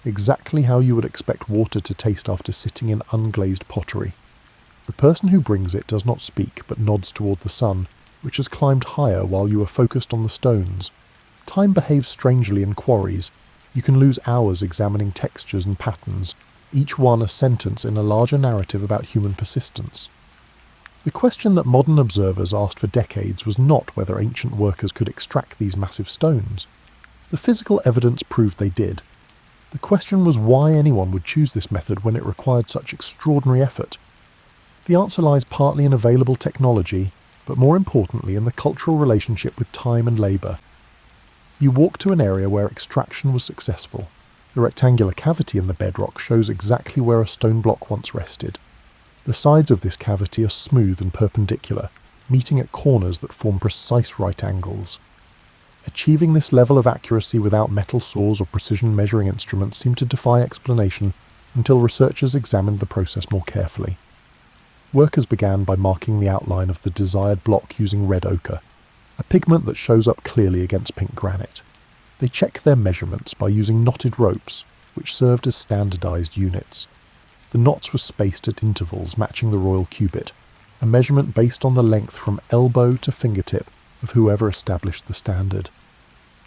exactly how you would expect water to taste after sitting in unglazed pottery. The person who brings it does not speak, but nods toward the sun, which has climbed higher while you are focused on the stones. Time behaves strangely in quarries. You can lose hours examining textures and patterns, each one a sentence in a larger narrative about human persistence. The question that modern observers asked for decades was not whether ancient workers could extract these massive stones. The physical evidence proved they did. The question was why anyone would choose this method when it required such extraordinary effort. The answer lies partly in available technology, but more importantly in the cultural relationship with time and labour. You walk to an area where extraction was successful. The rectangular cavity in the bedrock shows exactly where a stone block once rested. The sides of this cavity are smooth and perpendicular, meeting at corners that form precise right angles. Achieving this level of accuracy without metal saws or precision measuring instruments seemed to defy explanation until researchers examined the process more carefully. Workers began by marking the outline of the desired block using red ochre, a pigment that shows up clearly against pink granite. They checked their measurements by using knotted ropes, which served as standardized units. The knots were spaced at intervals matching the royal cubit, a measurement based on the length from elbow to fingertip of whoever established the standard.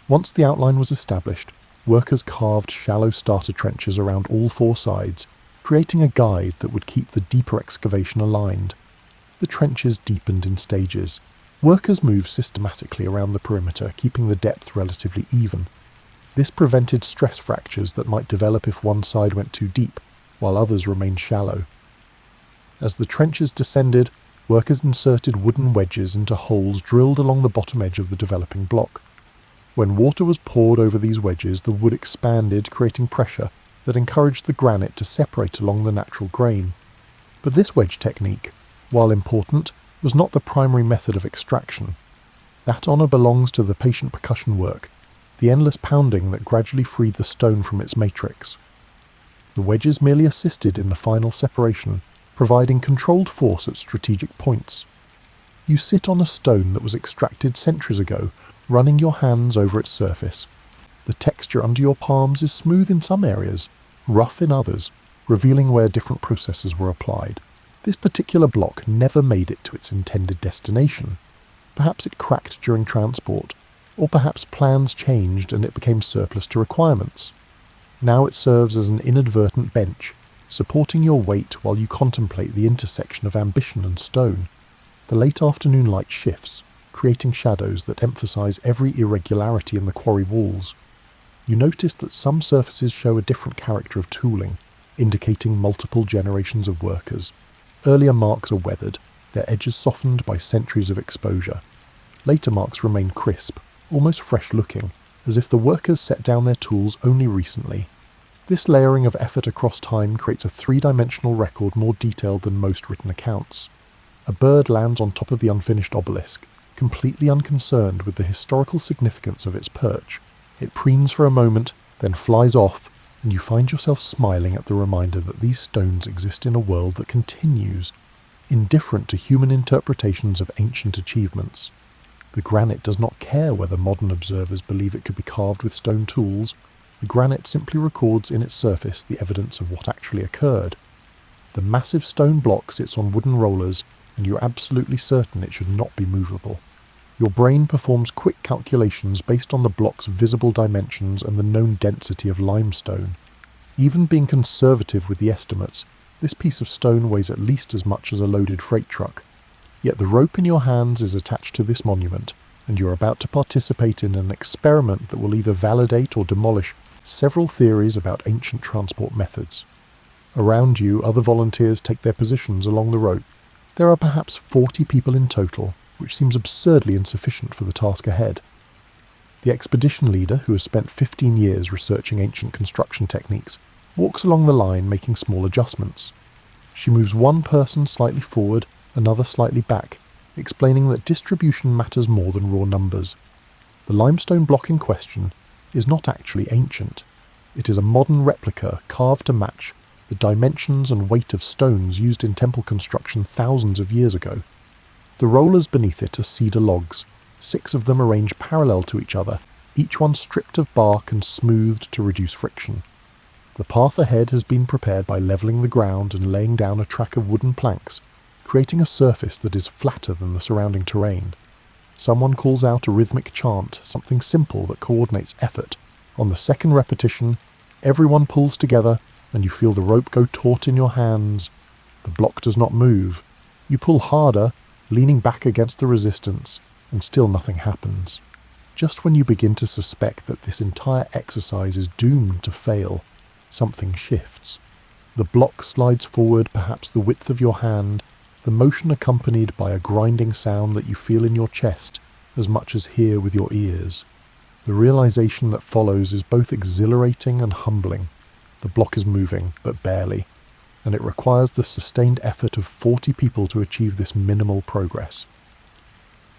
Once the outline was established, workers carved shallow starter trenches around all four sides, creating a guide that would keep the deeper excavation aligned. The trenches deepened in stages. Workers moved systematically around the perimeter, keeping the depth relatively even. This prevented stress fractures that might develop if one side went too deep, while others remained shallow. As the trenches descended, workers inserted wooden wedges into holes drilled along the bottom edge of the developing block. When water was poured over these wedges, the wood expanded, creating pressure that encouraged the granite to separate along the natural grain. But this wedge technique, while important, was not the primary method of extraction. That honour belongs to the patient percussion work, the endless pounding that gradually freed the stone from its matrix. The wedges merely assisted in the final separation, providing controlled force at strategic points. You sit on a stone that was extracted centuries ago, running your hands over its surface. The texture under your palms is smooth in some areas, rough in others, revealing where different processes were applied. This particular block never made it to its intended destination. Perhaps it cracked during transport, or perhaps plans changed and it became surplus to requirements. Now it serves as an inadvertent bench, supporting your weight while you contemplate the intersection of ambition and stone. The late afternoon light shifts, creating shadows that emphasize every irregularity in the quarry walls. You notice that some surfaces show a different character of tooling, indicating multiple generations of workers. Earlier marks are weathered, their edges softened by centuries of exposure. Later marks remain crisp, almost fresh-looking, as if the workers set down their tools only recently. This layering of effort across time creates a three-dimensional record more detailed than most written accounts. A bird lands on top of the unfinished obelisk, completely unconcerned with the historical significance of its perch. It preens for a moment, then flies off, and you find yourself smiling at the reminder that these stones exist in a world that continues, indifferent to human interpretations of ancient achievements. The granite does not care whether modern observers believe it could be carved with stone tools. The granite simply records in its surface the evidence of what actually occurred. The massive stone block sits on wooden rollers, and you're absolutely certain it should not be movable. Your brain performs quick calculations based on the block's visible dimensions and the known density of limestone. Even being conservative with the estimates, this piece of stone weighs at least as much as a loaded freight truck. Yet the rope in your hands is attached to this monument, and you're about to participate in an experiment that will either validate or demolish several theories about ancient transport methods. Around you, other volunteers take their positions along the rope. There are perhaps 40 people in total, which seems absurdly insufficient for the task ahead. The expedition leader, who has spent 15 years researching ancient construction techniques, walks along the line making small adjustments. She moves one person slightly forward, another slightly back, explaining that distribution matters more than raw numbers. The limestone block in question is not actually ancient. It is a modern replica carved to match the dimensions and weight of stones used in temple construction thousands of years ago. The rollers beneath it are cedar logs, 6 of them arranged parallel to each other, each one stripped of bark and smoothed to reduce friction. The path ahead has been prepared by levelling the ground and laying down a track of wooden planks, creating a surface that is flatter than the surrounding terrain. Someone calls out a rhythmic chant, something simple that coordinates effort. On the second repetition, everyone pulls together and you feel the rope go taut in your hands. The block does not move. You pull harder, leaning back against the resistance, and still nothing happens. Just when you begin to suspect that this entire exercise is doomed to fail, something shifts. The block slides forward perhaps the width of your hand, the motion accompanied by a grinding sound that you feel in your chest as much as hear with your ears. The realization that follows is both exhilarating and humbling. The block is moving, but barely, and it requires the sustained effort of 40 people to achieve this minimal progress.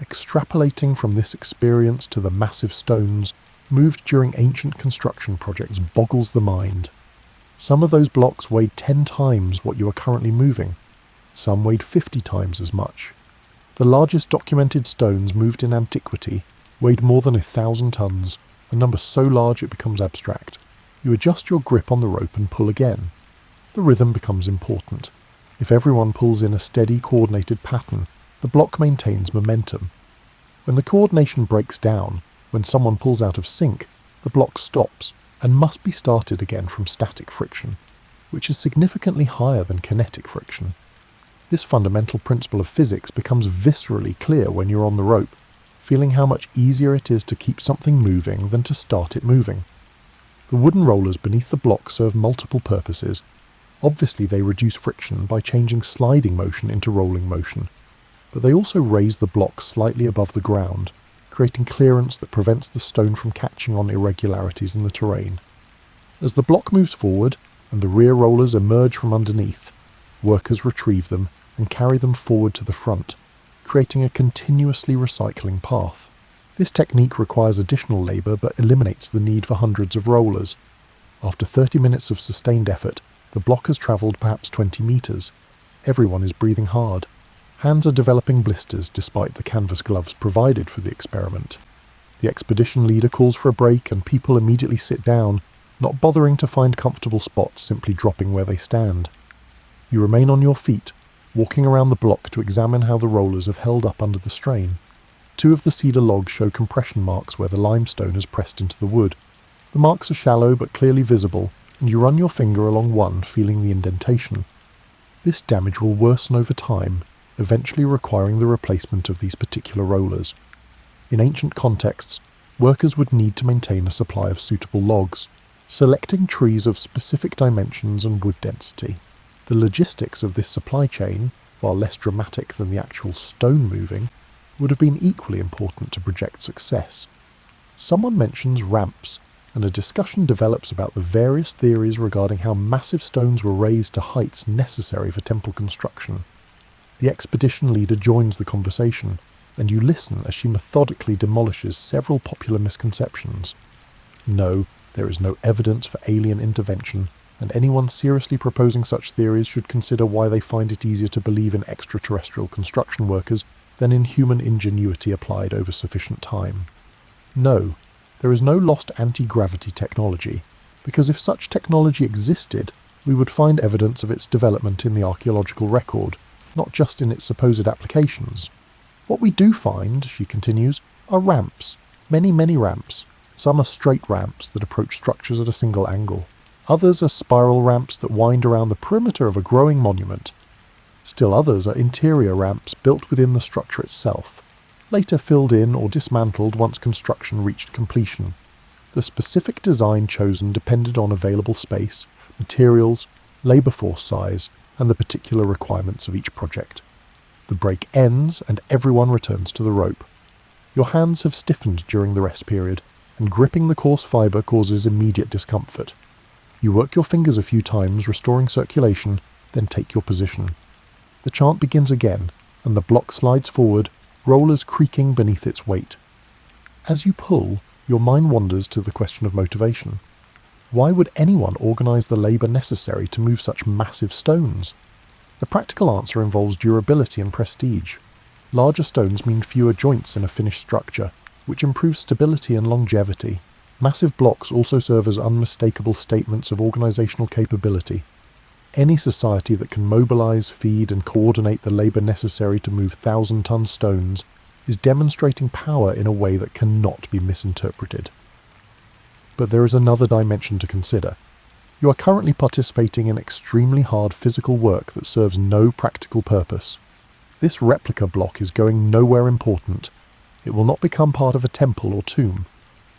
Extrapolating from this experience to the massive stones moved during ancient construction projects boggles the mind. Some of those blocks weighed 10 times what you are currently moving. Some weighed 50 times as much. The largest documented stones moved in antiquity weighed more than 1,000 tons, a number so large it becomes abstract. You adjust your grip on the rope and pull again. The rhythm becomes important. If everyone pulls in a steady, coordinated pattern, the block maintains momentum. When the coordination breaks down, when someone pulls out of sync, the block stops and must be started again from static friction, which is significantly higher than kinetic friction. This fundamental principle of physics becomes viscerally clear when you're on the rope, feeling how much easier it is to keep something moving than to start it moving. The wooden rollers beneath the block serve multiple purposes. Obviously they reduce friction by changing sliding motion into rolling motion, but they also raise the block slightly above the ground, creating clearance that prevents the stone from catching on irregularities in the terrain. As the block moves forward and the rear rollers emerge from underneath, workers retrieve them and carry them forward to the front, creating a continuously recycling path. This technique requires additional labour but eliminates the need for hundreds of rollers. After 30 minutes of sustained effort, the block has travelled perhaps 20 metres. Everyone is breathing hard. Hands are developing blisters despite the canvas gloves provided for the experiment. The expedition leader calls for a break and people immediately sit down, not bothering to find comfortable spots, simply dropping where they stand. You remain on your feet, walking around the block to examine how the rollers have held up under the strain. 2 of the cedar logs show compression marks where the limestone has pressed into the wood. The marks are shallow but clearly visible, and you run your finger along one, feeling the indentation. This damage will worsen over time, eventually requiring the replacement of these particular rollers. In ancient contexts, workers would need to maintain a supply of suitable logs, selecting trees of specific dimensions and wood density. The logistics of this supply chain, while less dramatic than the actual stone moving, would have been equally important to project success. Someone mentions ramps, and a discussion develops about the various theories regarding how massive stones were raised to heights necessary for temple construction. The expedition leader joins the conversation, and you listen as she methodically demolishes several popular misconceptions. No, there is no evidence for alien intervention, and anyone seriously proposing such theories should consider why they find it easier to believe in extraterrestrial construction workers than in human ingenuity applied over sufficient time. No, there is no lost anti-gravity technology, because if such technology existed, we would find evidence of its development in the archaeological record, not just in its supposed applications. What we do find, she continues, are ramps, many ramps. Some are straight ramps that approach structures at a single angle. Others are spiral ramps that wind around the perimeter of a growing monument. Still others are interior ramps built within the structure itself, later filled in or dismantled once construction reached completion. The specific design chosen depended on available space, materials, labour force size, and the particular requirements of each project. The break ends and everyone returns to the rope. Your hands have stiffened during the rest period, and gripping the coarse fibre causes immediate discomfort. You work your fingers a few times, restoring circulation, then take your position. The chant begins again, and the block slides forward, rollers creaking beneath its weight. As you pull, your mind wanders to the question of motivation. Why would anyone organise the labour necessary to move such massive stones? The practical answer involves durability and prestige. Larger stones mean fewer joints in a finished structure, which improves stability and longevity. Massive blocks also serve as unmistakable statements of organisational capability. Any society that can mobilise, feed and coordinate the labour necessary to move 1,000-ton stones is demonstrating power in a way that cannot be misinterpreted. But there is another dimension to consider. You are currently participating in extremely hard physical work that serves no practical purpose. This replica block is going nowhere important. It will not become part of a temple or tomb.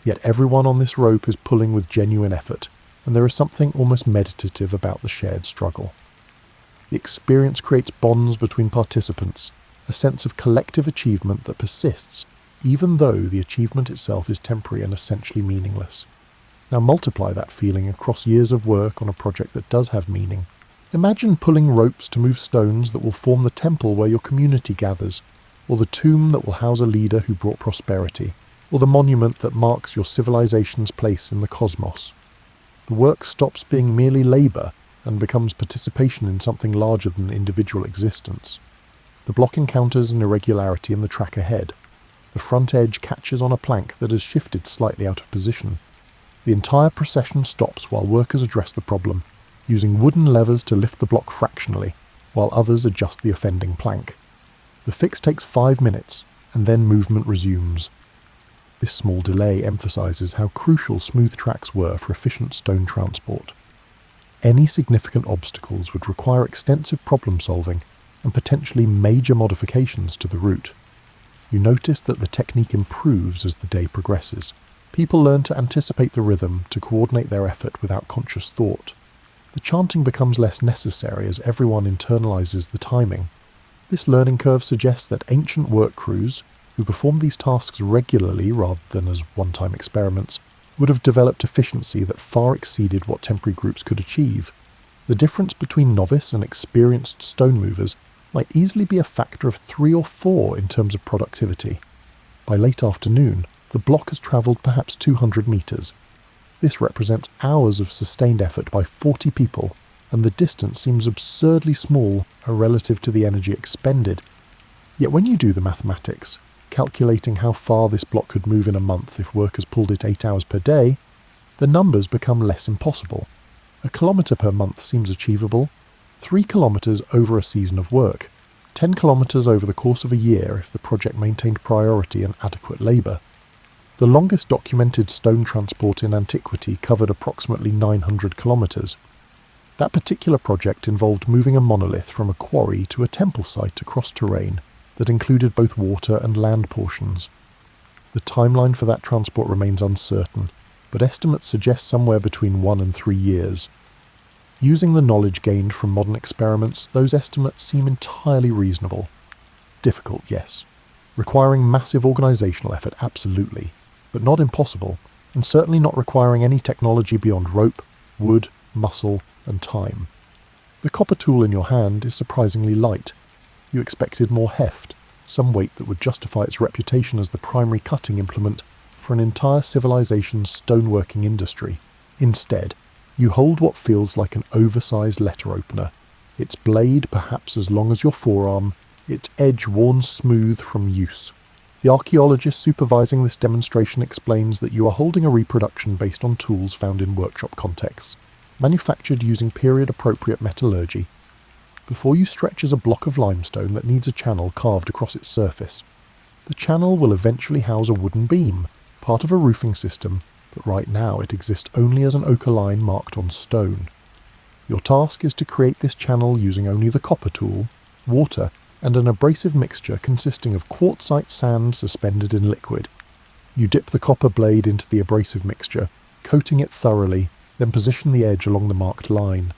Yet everyone on this rope is pulling with genuine effort, and there is something almost meditative about the shared struggle. The experience creates bonds between participants, a sense of collective achievement that persists, even though the achievement itself is temporary and essentially meaningless. Now multiply that feeling across years of work on a project that does have meaning. Imagine pulling ropes to move stones that will form the temple where your community gathers, or the tomb that will house a leader who brought prosperity, or the monument that marks your civilization's place in the cosmos. The work stops being merely labour and becomes participation in something larger than individual existence. The block encounters an irregularity in the track ahead. The front edge catches on a plank that has shifted slightly out of position. The entire procession stops while workers address the problem, using wooden levers to lift the block fractionally, while others adjust the offending plank. The fix takes 5 minutes, and then movement resumes. This small delay emphasises how crucial smooth tracks were for efficient stone transport. Any significant obstacles would require extensive problem solving and potentially major modifications to the route. You notice that the technique improves as the day progresses. People learn to anticipate the rhythm, to coordinate their effort without conscious thought. The chanting becomes less necessary as everyone internalises the timing. This learning curve suggests that ancient work crews, who performed these tasks regularly rather than as one-time experiments, would have developed efficiency that far exceeded what temporary groups could achieve. The difference between novice and experienced stone movers might easily be a factor of 3 or 4 in terms of productivity. By late afternoon, the block has travelled perhaps 200 metres. This represents hours of sustained effort by 40 people, and the distance seems absurdly small relative to the energy expended. Yet when you do the mathematics, calculating how far this block could move in a month if workers pulled it 8 hours per day, the numbers become less impossible. A kilometre per month seems achievable, 3 kilometres over a season of work, 10 kilometres over the course of a year if the project maintained priority and adequate labour. The longest documented stone transport in antiquity covered approximately 900 kilometres. That particular project involved moving a monolith from a quarry to a temple site across terrain that included both water and land portions. The timeline for that transport remains uncertain, but estimates suggest somewhere between 1 and 3 years. Using the knowledge gained from modern experiments, those estimates seem entirely reasonable. Difficult, yes. Requiring massive organisational effort, absolutely, but not impossible, and certainly not requiring any technology beyond rope, wood, muscle, and time. The copper tool in your hand is surprisingly light. You expected more heft, some weight that would justify its reputation as the primary cutting implement for an entire civilization's stoneworking industry. Instead, you hold what feels like an oversized letter opener, its blade perhaps as long as your forearm, its edge worn smooth from use. The archaeologist supervising this demonstration explains that you are holding a reproduction based on tools found in workshop contexts, manufactured using period-appropriate metallurgy. Before you stretches a block of limestone that needs a channel carved across its surface. The channel will eventually house a wooden beam, part of a roofing system, but right now it exists only as an ochre line marked on stone. Your task is to create this channel using only the copper tool, water, and an abrasive mixture consisting of quartzite sand suspended in liquid. You dip the copper blade into the abrasive mixture, coating it thoroughly, then position the edge along the marked line.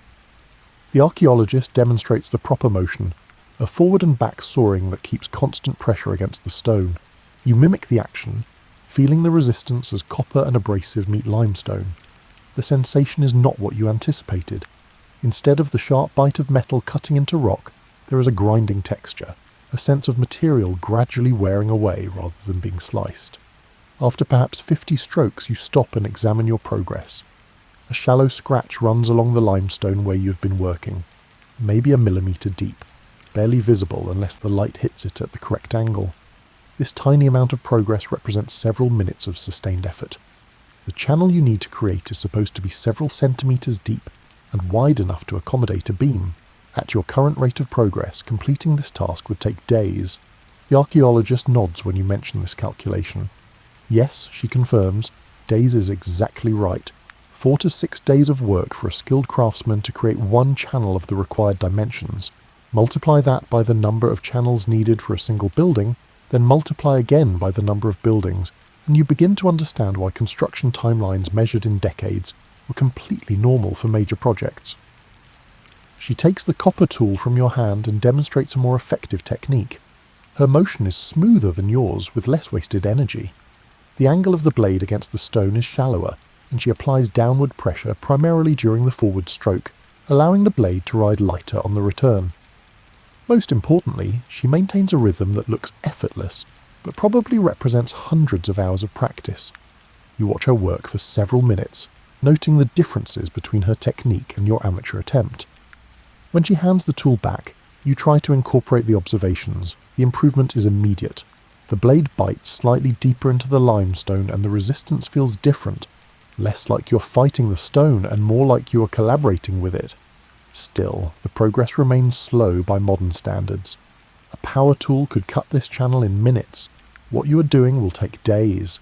The archaeologist demonstrates the proper motion, a forward and back sawing that keeps constant pressure against the stone. You mimic the action, feeling the resistance as copper and abrasive meet limestone. The sensation is not what you anticipated. Instead of the sharp bite of metal cutting into rock, there is a grinding texture, a sense of material gradually wearing away rather than being sliced. After perhaps 50 strokes, you stop and examine your progress. A shallow scratch runs along the limestone where you have been working, maybe a millimetre deep, barely visible unless the light hits it at the correct angle. This tiny amount of progress represents several minutes of sustained effort. The channel you need to create is supposed to be several centimetres deep and wide enough to accommodate a beam. At your current rate of progress, completing this task would take days. The archaeologist nods when you mention this calculation. Yes, she confirms, days is exactly right. 4 to 6 days of work for a skilled craftsman to create one channel of the required dimensions. Multiply that by the number of channels needed for a single building, then multiply again by the number of buildings, and you begin to understand why construction timelines measured in decades were completely normal for major projects. She takes the copper tool from your hand and demonstrates a more effective technique. Her motion is smoother than yours, with less wasted energy. The angle of the blade against the stone is shallower, and she applies downward pressure primarily during the forward stroke, allowing the blade to ride lighter on the return. Most importantly, she maintains a rhythm that looks effortless, but probably represents hundreds of hours of practice. You watch her work for several minutes, noting the differences between her technique and your amateur attempt. When she hands the tool back, you try to incorporate the observations. The improvement is immediate. The blade bites slightly deeper into the limestone and the resistance feels different, less like you're fighting the stone and more like you are collaborating with it. Still, the progress remains slow by modern standards. A power tool could cut this channel in minutes. What you are doing will take days.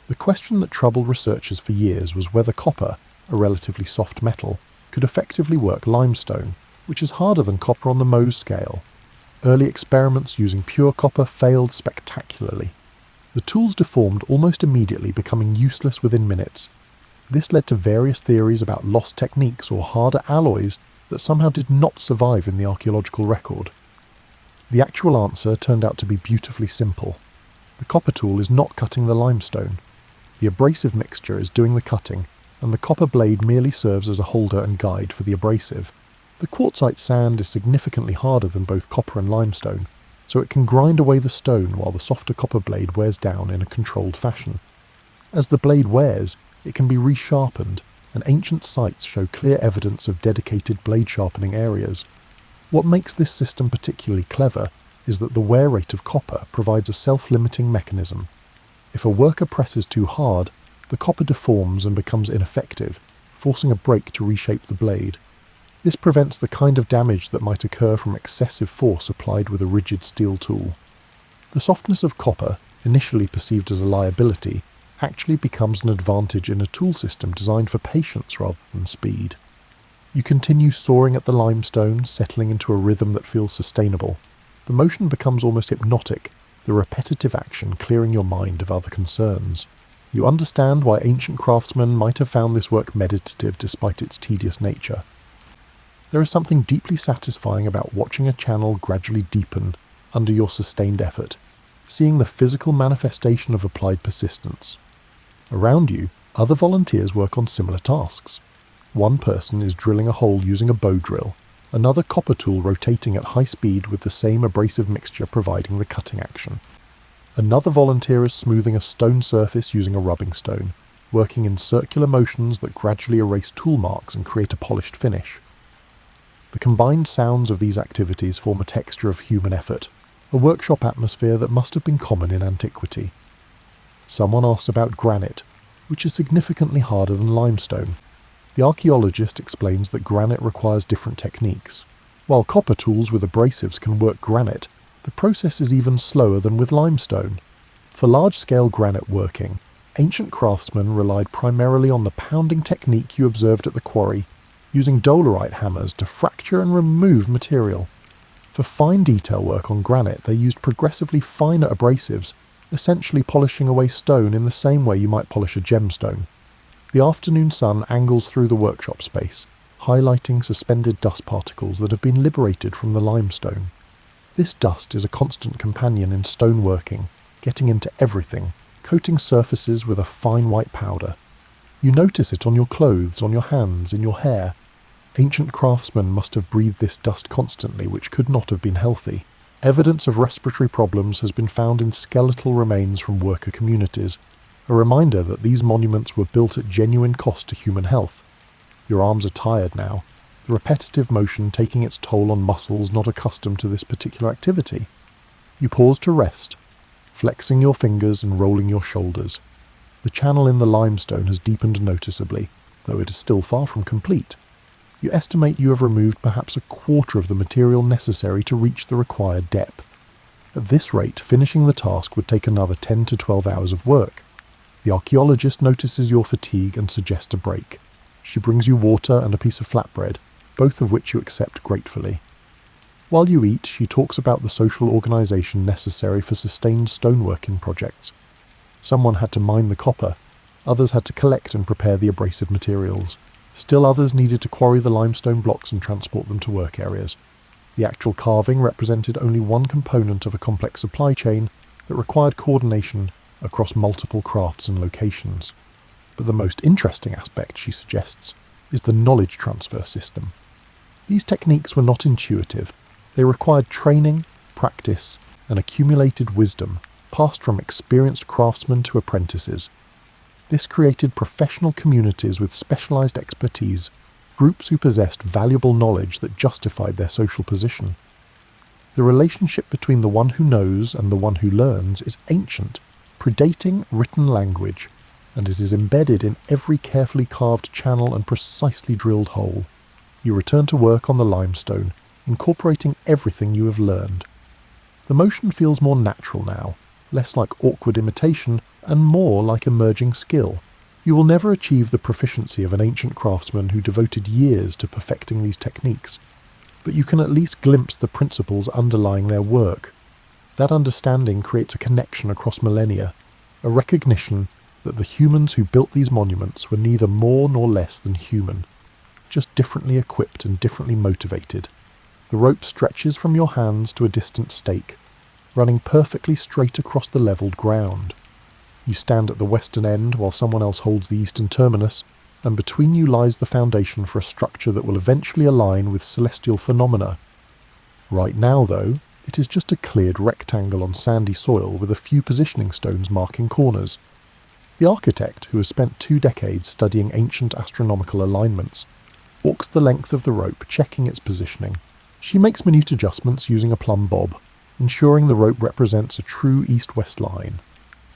The question that troubled researchers for years was whether copper, a relatively soft metal, could effectively work limestone, which is harder than copper on the Mohs scale. Early experiments using pure copper failed spectacularly. The tools deformed almost immediately, becoming useless within minutes. This led to various theories about lost techniques or harder alloys that somehow did not survive in the archaeological record. The actual answer turned out to be beautifully simple. The copper tool is not cutting the limestone. The abrasive mixture is doing the cutting, and the copper blade merely serves as a holder and guide for the abrasive. The quartzite sand is significantly harder than both copper and limestone, so it can grind away the stone while the softer copper blade wears down in a controlled fashion. As the blade wears, it can be resharpened, and ancient sites show clear evidence of dedicated blade sharpening areas. What makes this system particularly clever is that the wear rate of copper provides a self-limiting mechanism. If a worker presses too hard, the copper deforms and becomes ineffective, forcing a break to reshape the blade. This prevents the kind of damage that might occur from excessive force applied with a rigid steel tool. The softness of copper, initially perceived as a liability, actually becomes an advantage in a tool system designed for patience rather than speed. You continue sawing at the limestone, settling into a rhythm that feels sustainable. The motion becomes almost hypnotic, the repetitive action clearing your mind of other concerns. You understand why ancient craftsmen might have found this work meditative despite its tedious nature. There is something deeply satisfying about watching a channel gradually deepen under your sustained effort, seeing the physical manifestation of applied persistence. Around you, other volunteers work on similar tasks. One person is drilling a hole using a bow drill, another copper tool rotating at high speed with the same abrasive mixture providing the cutting action. Another volunteer is smoothing a stone surface using a rubbing stone, working in circular motions that gradually erase tool marks and create a polished finish. The combined sounds of these activities form a texture of human effort, a workshop atmosphere that must have been common in antiquity. Someone asks about granite, which is significantly harder than limestone. The archaeologist explains that granite requires different techniques. While copper tools with abrasives can work granite, the process is even slower than with limestone. For large-scale granite working, ancient craftsmen relied primarily on the pounding technique you observed at the quarry, using dolerite hammers to fracture and remove material. For fine detail work on granite, they used progressively finer abrasives, essentially polishing away stone in the same way you might polish a gemstone. The afternoon sun angles through the workshop space, highlighting suspended dust particles that have been liberated from the limestone. This dust is a constant companion in stoneworking, getting into everything, coating surfaces with a fine white powder. You notice it on your clothes, on your hands, in your hair. Ancient craftsmen must have breathed this dust constantly, which could not have been healthy. Evidence of respiratory problems has been found in skeletal remains from worker communities, a reminder that these monuments were built at genuine cost to human health. Your arms are tired now, the repetitive motion taking its toll on muscles not accustomed to this particular activity. You pause to rest, flexing your fingers and rolling your shoulders. The channel in the limestone has deepened noticeably, though it is still far from complete. You estimate you have removed perhaps a quarter of the material necessary to reach the required depth. At this rate, finishing the task would take another 10 to 12 hours of work. The archaeologist notices your fatigue and suggests a break. She brings you water and a piece of flatbread, both of which you accept gratefully. While you eat, she talks about the social organisation necessary for sustained stoneworking projects. Someone had to mine the copper, others had to collect and prepare the abrasive materials. Still others needed to quarry the limestone blocks and transport them to work areas. The actual carving represented only one component of a complex supply chain that required coordination across multiple crafts and locations. But the most interesting aspect, she suggests, is the knowledge transfer system. These techniques were not intuitive. They required training, practice, and accumulated wisdom, passed from experienced craftsmen to apprentices. This created professional communities with specialized expertise, groups who possessed valuable knowledge that justified their social position. The relationship between the one who knows and the one who learns is ancient, predating written language, and it is embedded in every carefully carved channel and precisely drilled hole. You return to work on the limestone, incorporating everything you have learned. The motion feels more natural now, less like awkward imitation and more like emerging skill. You will never achieve the proficiency of an ancient craftsman who devoted years to perfecting these techniques, but you can at least glimpse the principles underlying their work. That understanding creates a connection across millennia, a recognition that the humans who built these monuments were neither more nor less than human, just differently equipped and differently motivated. The rope stretches from your hands to a distant stake, running perfectly straight across the levelled ground. You stand at the western end while someone else holds the eastern terminus, and between you lies the foundation for a structure that will eventually align with celestial phenomena. Right now, though, it is just a cleared rectangle on sandy soil with a few positioning stones marking corners. The architect, who has spent 2 decades studying ancient astronomical alignments, walks the length of the rope, checking its positioning. She makes minute adjustments using a plumb bob, ensuring the rope represents a true east-west line.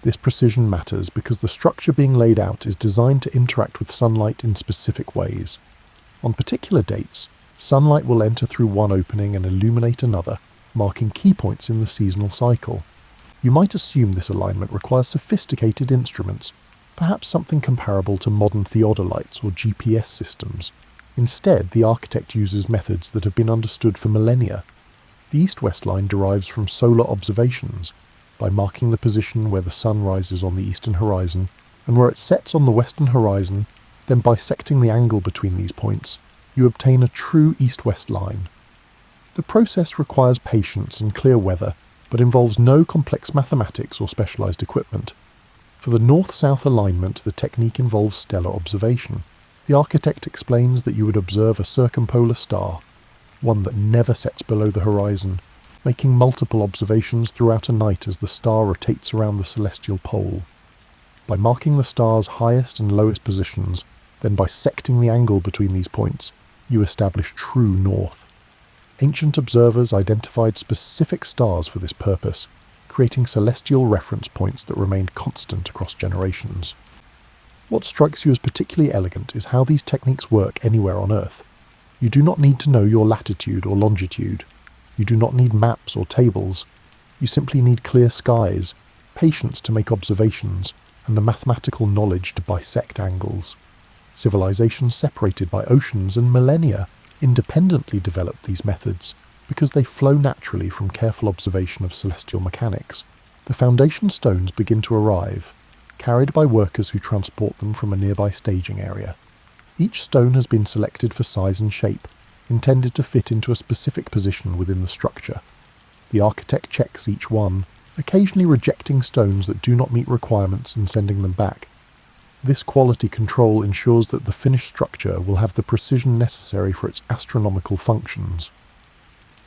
This precision matters because the structure being laid out is designed to interact with sunlight in specific ways. On particular dates, sunlight will enter through one opening and illuminate another, marking key points in the seasonal cycle. You might assume this alignment requires sophisticated instruments, perhaps something comparable to modern theodolites or GPS systems. Instead, the architect uses methods that have been understood for millennia. The east-west line derives from solar observations, by marking the position where the sun rises on the eastern horizon and where it sets on the western horizon, then bisecting the angle between these points, you obtain a true east-west line. The process requires patience and clear weather, but involves no complex mathematics or specialized equipment. For the north-south alignment, the technique involves stellar observation. The architect explains that you would observe a circumpolar star, one that never sets below the horizon, making multiple observations throughout a night as the star rotates around the celestial pole. By marking the star's highest and lowest positions, then bisecting the angle between these points, you establish true north. Ancient observers identified specific stars for this purpose, creating celestial reference points that remained constant across generations. What strikes you as particularly elegant is how these techniques work anywhere on Earth. You do not need to know your latitude or longitude. You do not need maps or tables. You simply need clear skies, patience to make observations, and the mathematical knowledge to bisect angles. Civilizations separated by oceans and millennia independently developed these methods because they flow naturally from careful observation of celestial mechanics. The foundation stones begin to arrive, carried by workers who transport them from a nearby staging area. Each stone has been selected for size and shape, intended to fit into a specific position within the structure. The architect checks each one, occasionally rejecting stones that do not meet requirements and sending them back. This quality control ensures that the finished structure will have the precision necessary for its astronomical functions.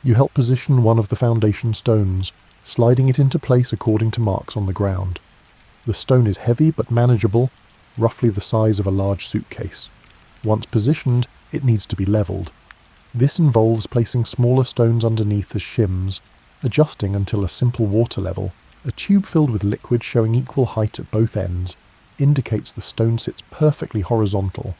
You help position one of the foundation stones, sliding it into place according to marks on the ground. The stone is heavy but manageable, roughly the size of a large suitcase. Once positioned, it needs to be levelled. This involves placing smaller stones underneath as shims, adjusting until a simple water level, a tube filled with liquid showing equal height at both ends, indicates the stone sits perfectly horizontal.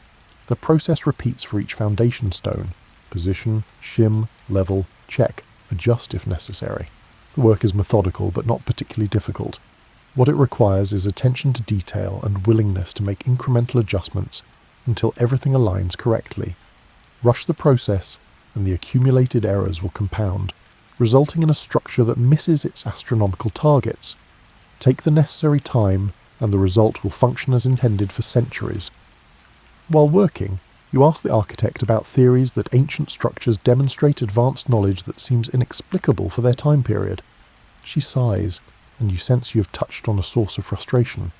The process repeats for each foundation stone. Position, shim, level, check, adjust if necessary. The work is methodical but not particularly difficult. What it requires is attention to detail and willingness to make incremental adjustments until everything aligns correctly. Rush the process, and the accumulated errors will compound, resulting in a structure that misses its astronomical targets. Take the necessary time, and the result will function as intended for centuries. While working, you ask the architect about theories that ancient structures demonstrate advanced knowledge that seems inexplicable for their time period. She sighs, and you sense you have touched on a source of frustration.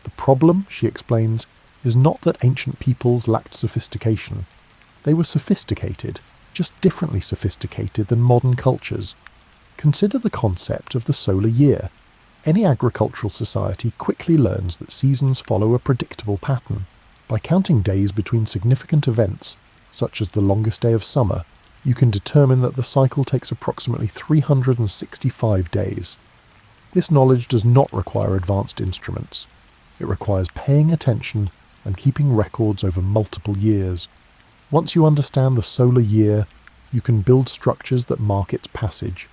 The problem, she explains, is not that ancient peoples lacked sophistication. They were sophisticated, just differently sophisticated than modern cultures. Consider the concept of the solar year. Any agricultural society quickly learns that seasons follow a predictable pattern. By counting days between significant events, such as the longest day of summer, you can determine that the cycle takes approximately 365 days. This knowledge does not require advanced instruments. It requires paying attention and keeping records over multiple years. Once you understand the solar year, you can build structures that mark its passage.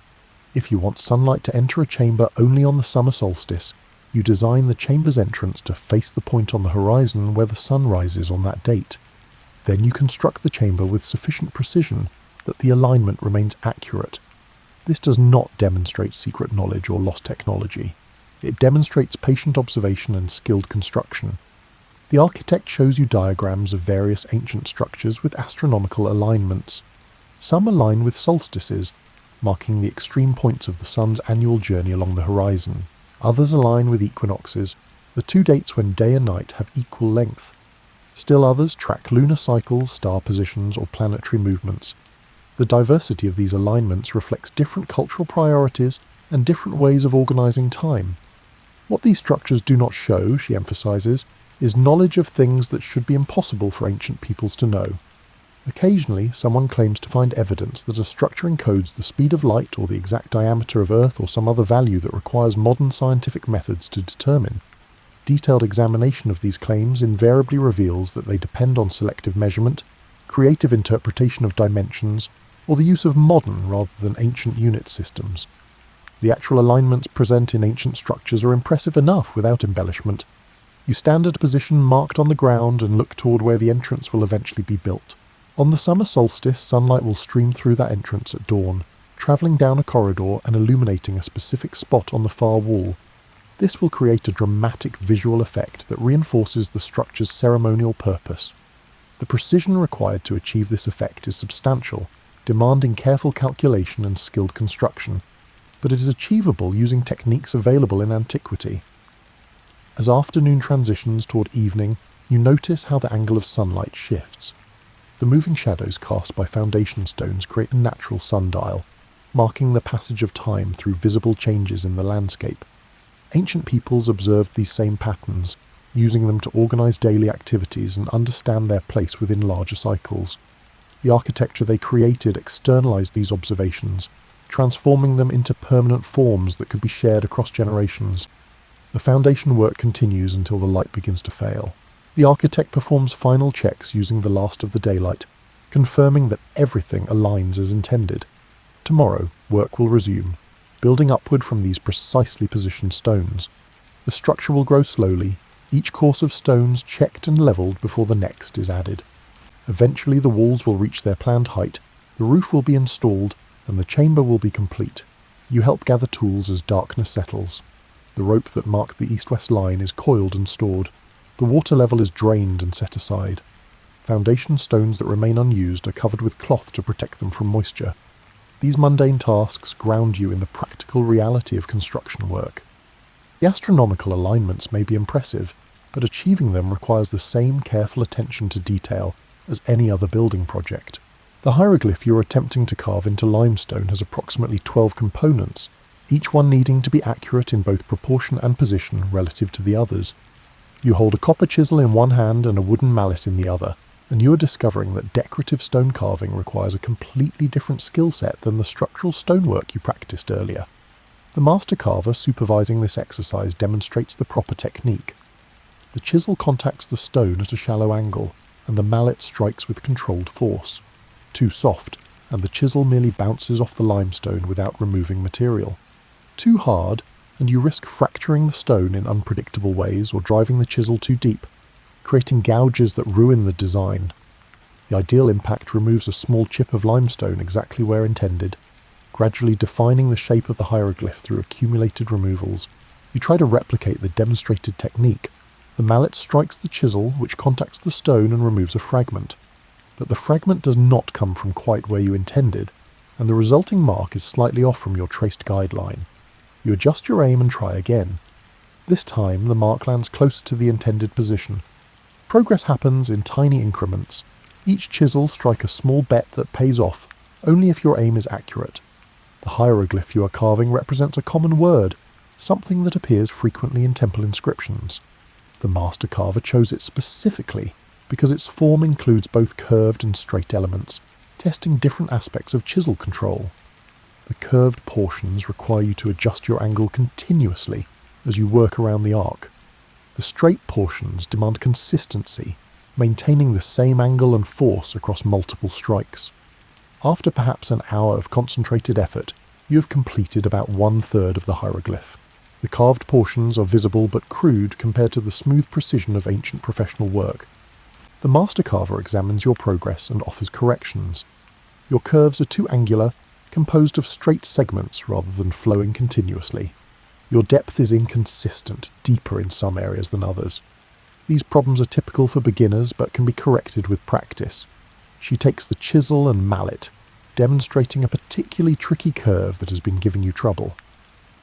If you want sunlight to enter a chamber only on the summer solstice, you design the chamber's entrance to face the point on the horizon where the sun rises on that date. Then you construct the chamber with sufficient precision that the alignment remains accurate. This does not demonstrate secret knowledge or lost technology. It demonstrates patient observation and skilled construction. The architect shows you diagrams of various ancient structures with astronomical alignments. Some align with solstices, marking the extreme points of the sun's annual journey along the horizon. Others align with equinoxes, the two dates when day and night have equal length. Still others track lunar cycles, star positions, or planetary movements. The diversity of these alignments reflects different cultural priorities and different ways of organizing time. What these structures do not show, she emphasizes, is knowledge of things that should be impossible for ancient peoples to know. Occasionally, someone claims to find evidence that a structure encodes the speed of light or the exact diameter of Earth or some other value that requires modern scientific methods to determine. Detailed examination of these claims invariably reveals that they depend on selective measurement, creative interpretation of dimensions, or the use of modern rather than ancient unit systems. The actual alignments present in ancient structures are impressive enough without embellishment. You stand at a position marked on the ground and look toward where the entrance will eventually be built. On the summer solstice, sunlight will stream through that entrance at dawn, travelling down a corridor and illuminating a specific spot on the far wall. This will create a dramatic visual effect that reinforces the structure's ceremonial purpose. The precision required to achieve this effect is substantial, demanding careful calculation and skilled construction, but it is achievable using techniques available in antiquity. As afternoon transitions toward evening, you notice how the angle of sunlight shifts. The moving shadows cast by foundation stones create a natural sundial, marking the passage of time through visible changes in the landscape. Ancient peoples observed these same patterns, using them to organize daily activities and understand their place within larger cycles. The architecture they created externalized these observations, transforming them into permanent forms that could be shared across generations. The foundation work continues until the light begins to fail. The architect performs final checks using the last of the daylight, confirming that everything aligns as intended. Tomorrow, work will resume, building upward from these precisely positioned stones. The structure will grow slowly, each course of stones checked and levelled before the next is added. Eventually the walls will reach their planned height, the roof will be installed, and the chamber will be complete. You help gather tools as darkness settles. The rope that marked the east-west line is coiled and stored. The water level is drained and set aside. Foundation stones that remain unused are covered with cloth to protect them from moisture. These mundane tasks ground you in the practical reality of construction work. The astronomical alignments may be impressive, but achieving them requires the same careful attention to detail as any other building project. The hieroglyph you're attempting to carve into limestone has approximately 12 components, each one needing to be accurate in both proportion and position relative to the others. You hold a copper chisel in one hand and a wooden mallet in the other, and you are discovering that decorative stone carving requires a completely different skill set than the structural stonework you practiced earlier. The master carver supervising this exercise demonstrates the proper technique. The chisel contacts the stone at a shallow angle, and the mallet strikes with controlled force. Too soft, and the chisel merely bounces off the limestone without removing material. Too hard, and you risk fracturing the stone in unpredictable ways or driving the chisel too deep, creating gouges that ruin the design. The ideal impact removes a small chip of limestone exactly where intended, gradually defining the shape of the hieroglyph through accumulated removals. You try to replicate the demonstrated technique. The mallet strikes the chisel, which contacts the stone and removes a fragment. But the fragment does not come from quite where you intended, and the resulting mark is slightly off from your traced guideline. You adjust your aim and try again. This time, the mark lands closer to the intended position. Progress happens in tiny increments. Each chisel strikes a small bet that pays off, only if your aim is accurate. The hieroglyph you are carving represents a common word, something that appears frequently in temple inscriptions. The master carver chose it specifically because its form includes both curved and straight elements, testing different aspects of chisel control. The curved portions require you to adjust your angle continuously as you work around the arc. The straight portions demand consistency, maintaining the same angle and force across multiple strikes. After perhaps an hour of concentrated effort, you have completed about 1/3 of the hieroglyph. The carved portions are visible but crude compared to the smooth precision of ancient professional work. The master carver examines your progress and offers corrections. Your curves are too angular, composed of straight segments rather than flowing continuously. Your depth is inconsistent, deeper in some areas than others. These problems are typical for beginners but can be corrected with practice. She takes the chisel and mallet, demonstrating a particularly tricky curve that has been giving you trouble.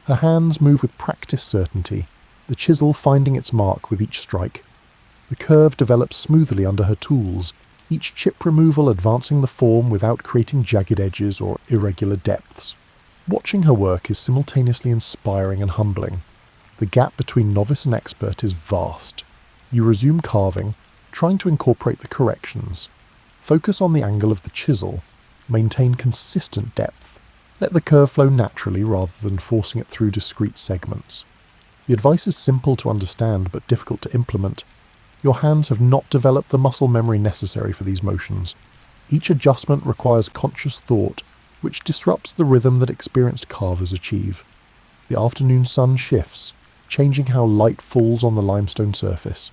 Her hands move with practice certainty, the chisel finding its mark with each strike. The curve develops smoothly under her tools, each chip removal advancing the form without creating jagged edges or irregular depths. Watching her work is simultaneously inspiring and humbling. The gap between novice and expert is vast. You resume carving, trying to incorporate the corrections. Focus on the angle of the chisel. Maintain consistent depth. Let the curve flow naturally rather than forcing it through discrete segments. The advice is simple to understand but difficult to implement. Your hands have not developed the muscle memory necessary for these motions. Each adjustment requires conscious thought, which disrupts the rhythm that experienced carvers achieve. The afternoon sun shifts, changing how light falls on the limestone surface.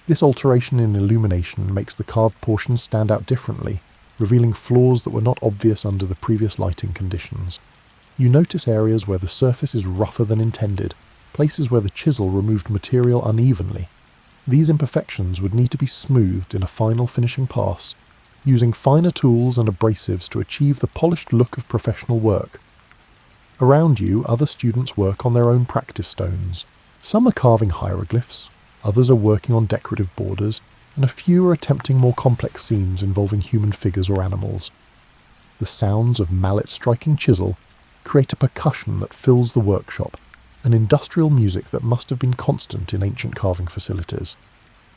This alteration in illumination makes the carved portions stand out differently, revealing flaws that were not obvious under the previous lighting conditions. You notice areas where the surface is rougher than intended, places where the chisel removed material unevenly. These imperfections would need to be smoothed in a final finishing pass, using finer tools and abrasives to achieve the polished look of professional work. Around you, other students work on their own practice stones. Some are carving hieroglyphs, others are working on decorative borders, and a few are attempting more complex scenes involving human figures or animals. The sounds of mallet striking chisel create a percussion that fills the workshop, an industrial music that must have been constant in ancient carving facilities.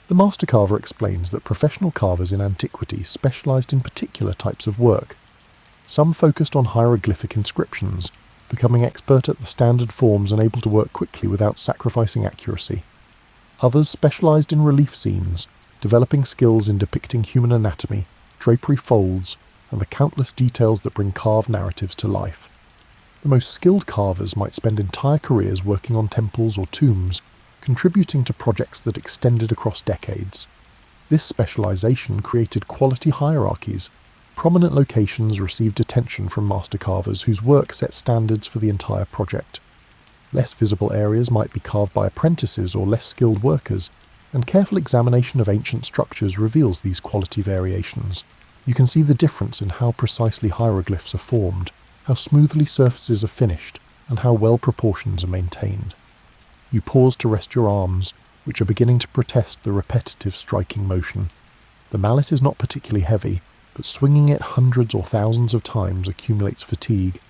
The master carver explains that professional carvers in antiquity specialized in particular types of work. Some focused on hieroglyphic inscriptions, becoming expert at the standard forms and able to work quickly without sacrificing accuracy. Others specialized in relief scenes, developing skills in depicting human anatomy, drapery folds, and the countless details that bring carved narratives to life. The most skilled carvers might spend entire careers working on temples or tombs, contributing to projects that extended across decades. This specialization created quality hierarchies. Prominent locations received attention from master carvers whose work set standards for the entire project. Less visible areas might be carved by apprentices or less skilled workers, and careful examination of ancient structures reveals these quality variations. You can see the difference in how precisely hieroglyphs are formed, how smoothly surfaces are finished, and how well proportions are maintained. You pause to rest your arms, which are beginning to protest the repetitive striking motion. The mallet is not particularly heavy, but swinging it hundreds or thousands of times accumulates fatigue.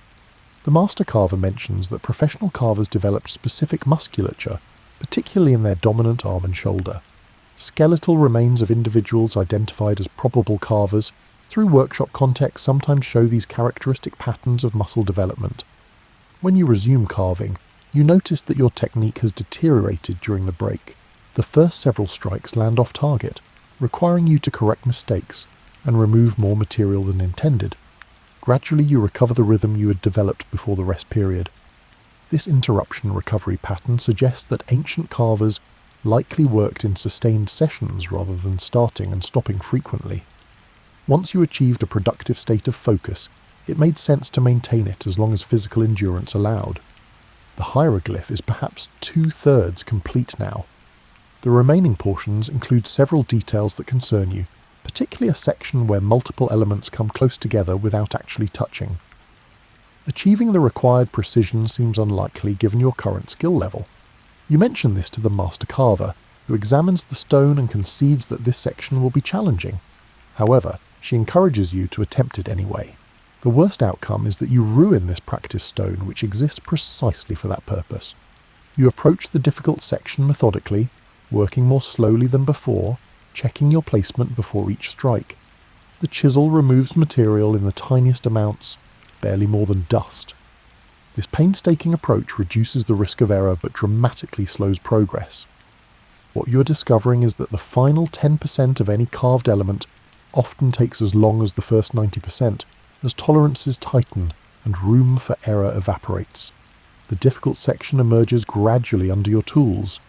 The master carver mentions that professional carvers developed specific musculature, particularly in their dominant arm and shoulder. Skeletal remains of individuals identified as probable carvers through workshop contexts sometimes show these characteristic patterns of muscle development. When you resume carving, you notice that your technique has deteriorated during the break. The first several strikes land off target, requiring you to correct mistakes and remove more material than intended. Gradually you recover the rhythm you had developed before the rest period. This interruption recovery pattern suggests that ancient carvers likely worked in sustained sessions rather than starting and stopping frequently. Once you achieved a productive state of focus, it made sense to maintain it as long as physical endurance allowed. The hieroglyph is perhaps 2/3 complete now. The remaining portions include several details that concern you, particularly a section where multiple elements come close together without actually touching. Achieving the required precision seems unlikely given your current skill level. You mention this to the master carver, who examines the stone and concedes that this section will be challenging. However, she encourages you to attempt it anyway. The worst outcome is that you ruin this practice stone, which exists precisely for that purpose. You approach the difficult section methodically, working more slowly than before, checking your placement before each strike. The chisel removes material in the tiniest amounts, barely more than dust. This painstaking approach reduces the risk of error but dramatically slows progress. What you are discovering is that the final 10% of any carved element often takes as long as the first 90%, as tolerances tighten and room for error evaporates. The difficult section emerges gradually under your tools.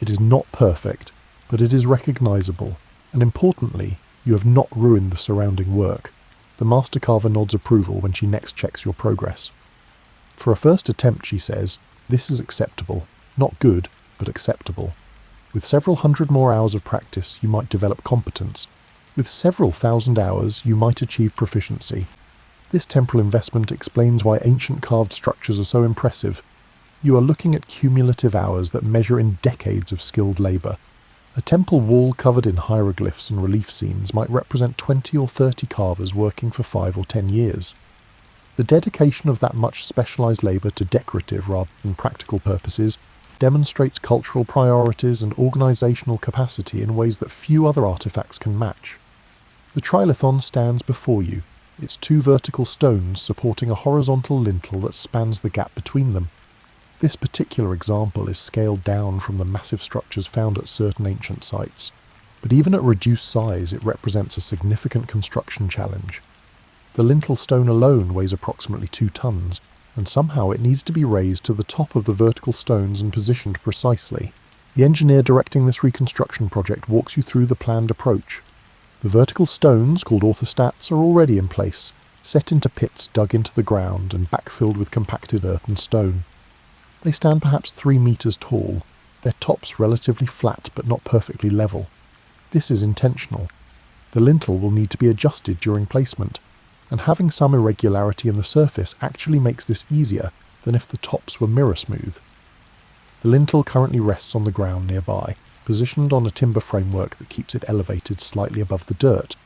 It is not perfect, but it is recognizable, and importantly, you have not ruined the surrounding work. The master carver nods approval when she next checks your progress. For a first attempt, she says, this is acceptable. Not good, but acceptable. With several hundred more hours of practice, you might develop competence. With several thousand hours, you might achieve proficiency. This temporal investment explains why ancient carved structures are so impressive. You are looking at cumulative hours that measure in decades of skilled labour. A temple wall covered in hieroglyphs and relief scenes might represent 20 or 30 carvers working for 5 or 10 years. The dedication of that much specialised labour to decorative rather than practical purposes demonstrates cultural priorities and organisational capacity in ways that few other artefacts can match. The trilithon stands before you, its 2 vertical stones supporting a horizontal lintel that spans the gap between them. This particular example is scaled down from the massive structures found at certain ancient sites, but even at reduced size it represents a significant construction challenge. The lintel stone alone weighs approximately 2 tons, and somehow it needs to be raised to the top of the vertical stones and positioned precisely. The engineer directing this reconstruction project walks you through the planned approach. The vertical stones, called orthostats, are already in place, set into pits dug into the ground and backfilled with compacted earth and stone. They stand perhaps 3 meters tall, their tops relatively flat but not perfectly level. This is intentional. The lintel will need to be adjusted during placement, and having some irregularity in the surface actually makes this easier than if the tops were mirror smooth. The lintel currently rests on the ground nearby, positioned on a timber framework that keeps it elevated slightly above the dirt.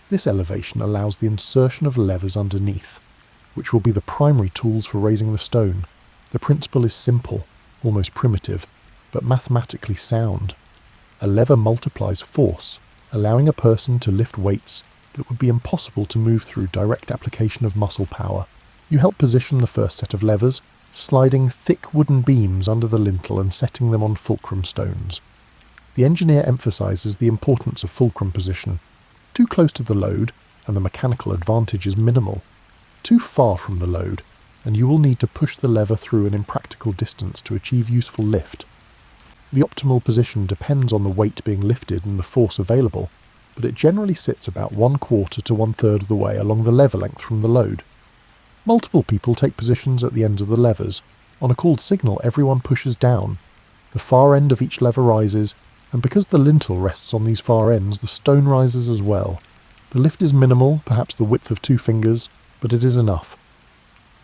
This elevation allows the insertion of levers underneath, which will be the primary tools for raising the stone. The principle is simple, almost primitive, but mathematically sound. A lever multiplies force, allowing a person to lift weights that would be impossible to move through direct application of muscle power. You help position the first set of levers, sliding thick wooden beams under the lintel and setting them on fulcrum stones. The engineer emphasises the importance of fulcrum position. Too close to the load, and the mechanical advantage is minimal. Too far from the load, and you will need to push the lever through an impractical distance to achieve useful lift. The optimal position depends on the weight being lifted and the force available, but it generally sits about 1/4 to 1/3 of the way along the lever length from the load. Multiple people take positions at the ends of the levers. On a called signal, everyone pushes down. The far end of each lever rises, and because the lintel rests on these far ends, the stone rises as well. The lift is minimal, perhaps the width of 2 fingers, but it is enough.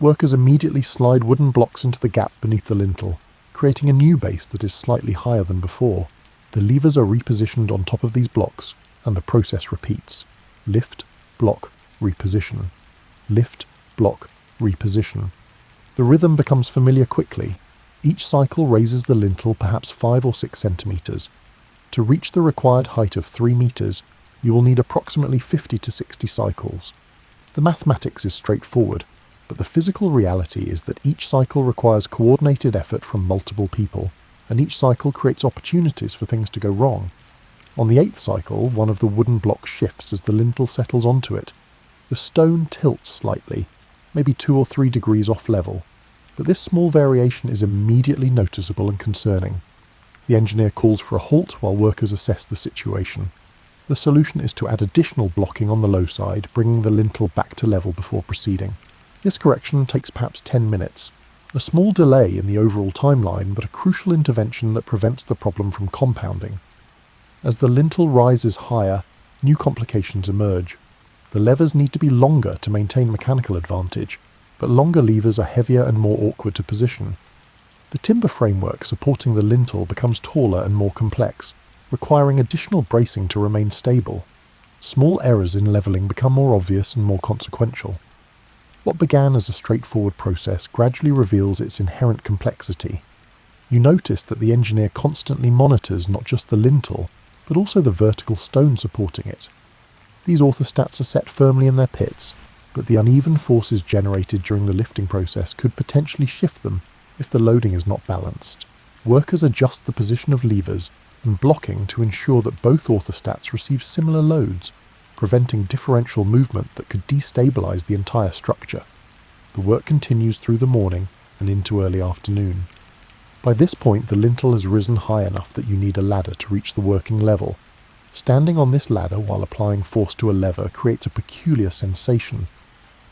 Workers immediately slide wooden blocks into the gap beneath the lintel, creating a new base that is slightly higher than before. The levers are repositioned on top of these blocks, and the process repeats. Lift, block, reposition. Lift, block, reposition. The rhythm becomes familiar quickly. Each cycle raises the lintel perhaps 5 or 6 centimetres. To reach the required height of 3 metres, you will need approximately 50 to 60 cycles. The mathematics is straightforward, but the physical reality is that each cycle requires coordinated effort from multiple people, and each cycle creates opportunities for things to go wrong. On the 8th cycle, one of the wooden blocks shifts as the lintel settles onto it. The stone tilts slightly, maybe 2 or 3 degrees off level, but this small variation is immediately noticeable and concerning. The engineer calls for a halt while workers assess the situation. The solution is to add additional blocking on the low side, bringing the lintel back to level before proceeding. This correction takes perhaps 10 minutes. A small delay in the overall timeline, but a crucial intervention that prevents the problem from compounding. As the lintel rises higher, new complications emerge. The levers need to be longer to maintain mechanical advantage, but longer levers are heavier and more awkward to position. The timber framework supporting the lintel becomes taller and more complex, requiring additional bracing to remain stable. Small errors in levelling become more obvious and more consequential. What began as a straightforward process gradually reveals its inherent complexity. You notice that the engineer constantly monitors not just the lintel, but also the vertical stone supporting it. These orthostats are set firmly in their pits, but the uneven forces generated during the lifting process could potentially shift them if the loading is not balanced. Workers adjust the position of levers and blocking to ensure that both orthostats receive similar loads, preventing differential movement that could destabilize the entire structure. The work continues through the morning and into early afternoon. By this point, the lintel has risen high enough that you need a ladder to reach the working level. Standing on this ladder while applying force to a lever creates a peculiar sensation.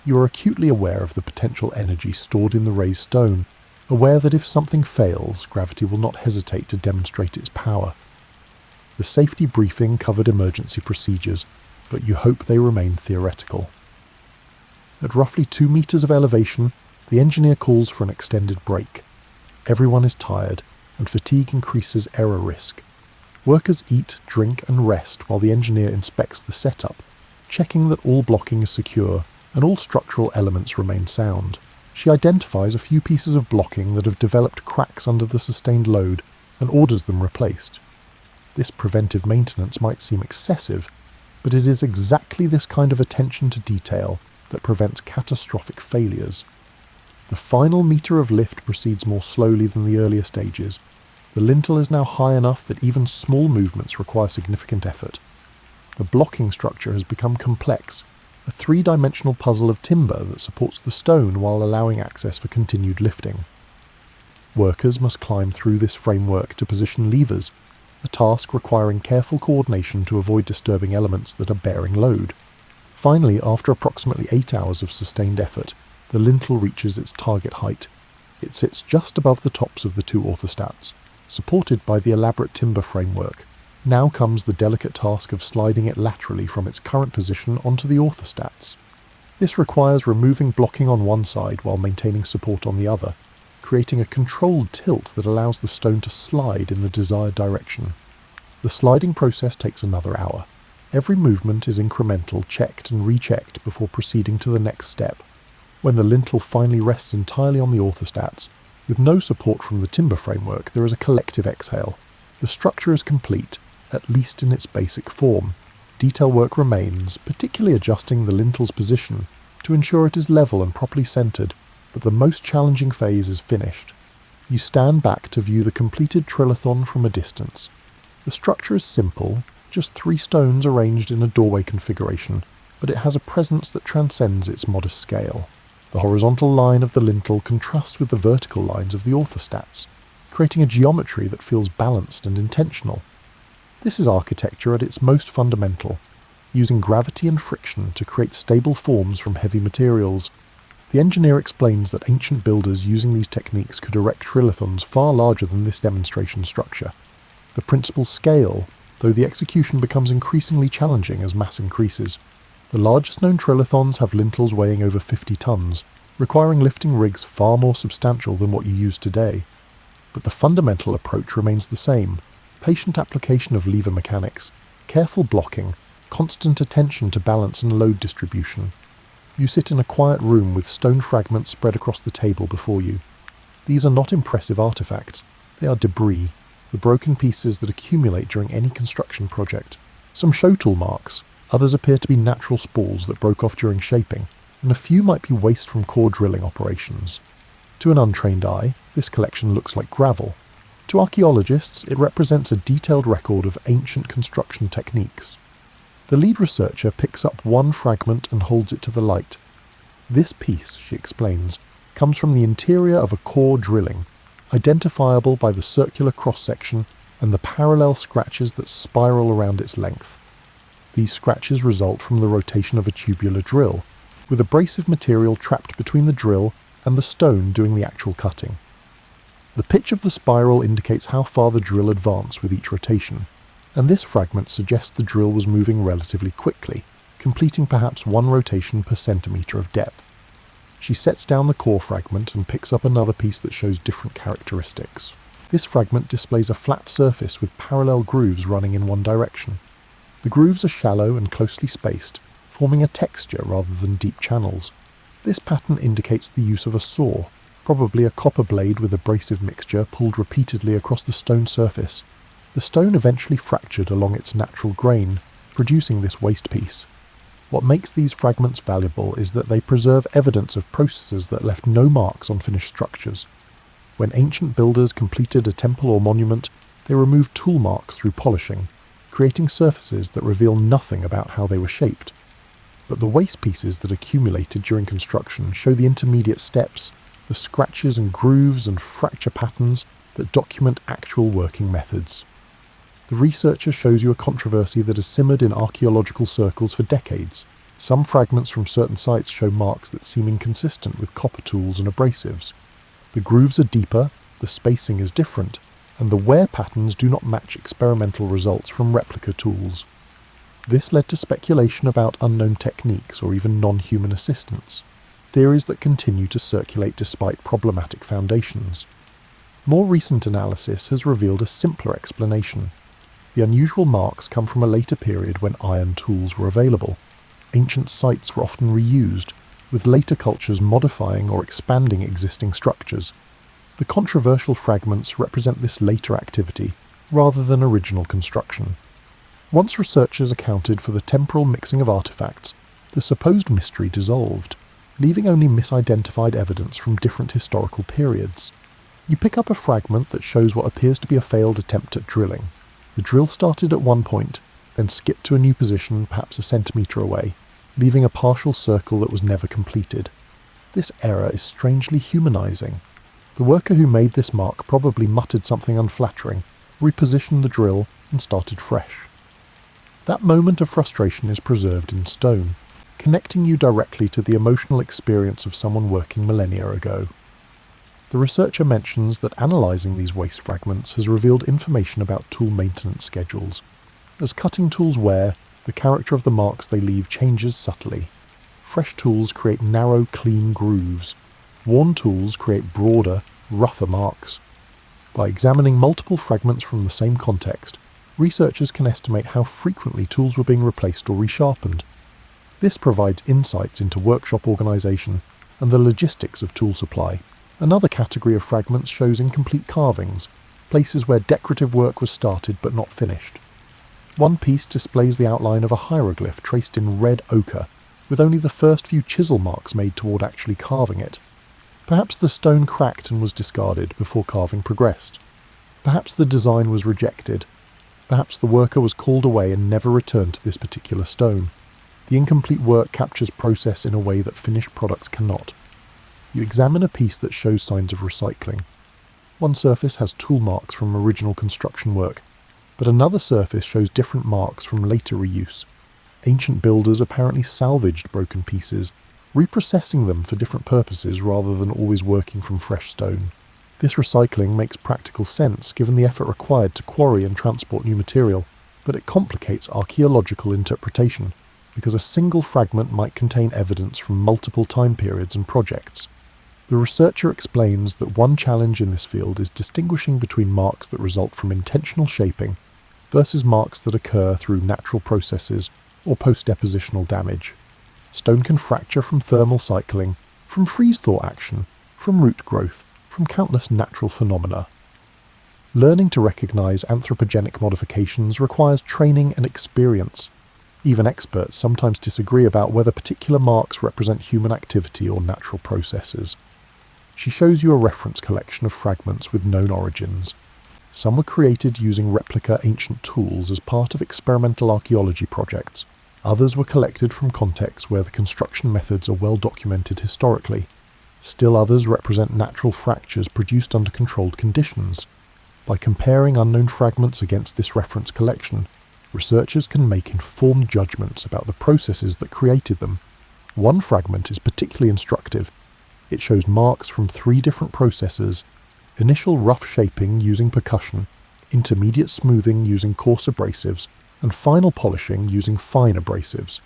You are acutely aware of the potential energy stored in the raised stone, aware that if something fails, gravity will not hesitate to demonstrate its power. The safety briefing covered emergency procedures, but you hope they remain theoretical. At roughly 2 meters of elevation, the engineer calls for an extended break. Everyone is tired, and fatigue increases error risk. Workers eat, drink, and rest while the engineer inspects the setup, checking that all blocking is secure and all structural elements remain sound. She identifies a few pieces of blocking that have developed cracks under the sustained load and orders them replaced. This preventive maintenance might seem excessive, but it is exactly this kind of attention to detail that prevents catastrophic failures. The final meter of lift proceeds more slowly than the earlier stages. The lintel is now high enough that even small movements require significant effort. The blocking structure has become complex, a 3-dimensional puzzle of timber that supports the stone while allowing access for continued lifting. Workers must climb through this framework to position levers, a task requiring careful coordination to avoid disturbing elements that are bearing load. Finally, after approximately 8 hours of sustained effort, the lintel reaches its target height. It sits just above the tops of the 2 orthostats, supported by the elaborate timber framework. Now comes the delicate task of sliding it laterally from its current position onto the orthostats. This requires removing blocking on one side while maintaining support on the other, creating a controlled tilt that allows the stone to slide in the desired direction. The sliding process takes another hour. Every movement is incremental, checked and rechecked before proceeding to the next step. When the lintel finally rests entirely on the orthostats, with no support from the timber framework, there is a collective exhale. The structure is complete, at least in its basic form. Detail work remains, particularly adjusting the lintel's position to ensure it is level and properly centred, but the most challenging phase is finished. You stand back to view the completed trilithon from a distance. The structure is simple, just 3 stones arranged in a doorway configuration, but it has a presence that transcends its modest scale. The horizontal line of the lintel contrasts with the vertical lines of the orthostats, creating a geometry that feels balanced and intentional. This is architecture at its most fundamental, using gravity and friction to create stable forms from heavy materials. The engineer explains that ancient builders using these techniques could erect trilithons far larger than this demonstration structure. The principles scale, though the execution becomes increasingly challenging as mass increases. The largest known trilithons have lintels weighing over 50 tons, requiring lifting rigs far more substantial than what you use today. But the fundamental approach remains the same: patient application of lever mechanics, careful blocking, constant attention to balance and load distribution. You sit in a quiet room with stone fragments spread across the table before you. These are not impressive artifacts, they are debris, the broken pieces that accumulate during any construction project. Some show tool marks, others appear to be natural spalls that broke off during shaping, and a few might be waste from core drilling operations. To an untrained eye, this collection looks like gravel. To archaeologists, it represents a detailed record of ancient construction techniques. The lead researcher picks up one fragment and holds it to the light. This piece, she explains, comes from the interior of a core drilling, identifiable by the circular cross-section and the parallel scratches that spiral around its length. These scratches result from the rotation of a tubular drill, with abrasive material trapped between the drill and the stone doing the actual cutting. The pitch of the spiral indicates how far the drill advanced with each rotation, and this fragment suggests the drill was moving relatively quickly, completing perhaps one rotation per centimetre of depth. She sets down the core fragment and picks up another piece that shows different characteristics. This fragment displays a flat surface with parallel grooves running in one direction. The grooves are shallow and closely spaced, forming a texture rather than deep channels. This pattern indicates the use of a saw, probably a copper blade with abrasive mixture pulled repeatedly across the stone surface. The stone eventually fractured along its natural grain, producing this waste piece. What makes these fragments valuable is that they preserve evidence of processes that left no marks on finished structures. When ancient builders completed a temple or monument, they removed tool marks through polishing, creating surfaces that reveal nothing about how they were shaped. But the waste pieces that accumulated during construction show the intermediate steps, the scratches and grooves and fracture patterns that document actual working methods. The researcher shows you a controversy that has simmered in archaeological circles for decades. Some fragments from certain sites show marks that seem inconsistent with copper tools and abrasives. The grooves are deeper, the spacing is different, and the wear patterns do not match experimental results from replica tools. This led to speculation about unknown techniques or even non-human assistance, theories that continue to circulate despite problematic foundations. More recent analysis has revealed a simpler explanation. The unusual marks come from a later period when iron tools were available. Ancient sites were often reused, with later cultures modifying or expanding existing structures. The controversial fragments represent this later activity, rather than original construction. Once researchers accounted for the temporal mixing of artifacts, the supposed mystery dissolved, leaving only misidentified evidence from different historical periods. You pick up a fragment that shows what appears to be a failed attempt at drilling. The drill started at one point, then skipped to a new position perhaps a centimetre away, leaving a partial circle that was never completed. This error is strangely humanising. The worker who made this mark probably muttered something unflattering, repositioned the drill, and started fresh. That moment of frustration is preserved in stone, connecting you directly to the emotional experience of someone working millennia ago. The researcher mentions that analysing these waste fragments has revealed information about tool maintenance schedules. As cutting tools wear, the character of the marks they leave changes subtly. Fresh tools create narrow, clean grooves. Worn tools create broader, rougher marks. By examining multiple fragments from the same context, researchers can estimate how frequently tools were being replaced or resharpened. This provides insights into workshop organisation and the logistics of tool supply. Another category of fragments shows incomplete carvings, places where decorative work was started but not finished. One piece displays the outline of a hieroglyph traced in red ochre, with only the first few chisel marks made toward actually carving it. Perhaps the stone cracked and was discarded before carving progressed. Perhaps the design was rejected. Perhaps the worker was called away and never returned to this particular stone. The incomplete work captures process in a way that finished products cannot. You examine a piece that shows signs of recycling. One surface has tool marks from original construction work, but another surface shows different marks from later reuse. Ancient builders apparently salvaged broken pieces, reprocessing them for different purposes rather than always working from fresh stone. This recycling makes practical sense given the effort required to quarry and transport new material, but it complicates archaeological interpretation, because a single fragment might contain evidence from multiple time periods and projects. The researcher explains that one challenge in this field is distinguishing between marks that result from intentional shaping versus marks that occur through natural processes or post-depositional damage. Stone can fracture from thermal cycling, from freeze-thaw action, from root growth, from countless natural phenomena. Learning to recognise anthropogenic modifications requires training and experience. Even experts sometimes disagree about whether particular marks represent human activity or natural processes. She shows you a reference collection of fragments with known origins. Some were created using replica ancient tools as part of experimental archaeology projects. Others were collected from contexts where the construction methods are well documented historically. Still others represent natural fractures produced under controlled conditions. By comparing unknown fragments against this reference collection, researchers can make informed judgments about the processes that created them. One fragment is particularly instructive. It shows marks from 3 different processes: initial rough shaping using percussion, intermediate smoothing using coarse abrasives, and final polishing using fine abrasives.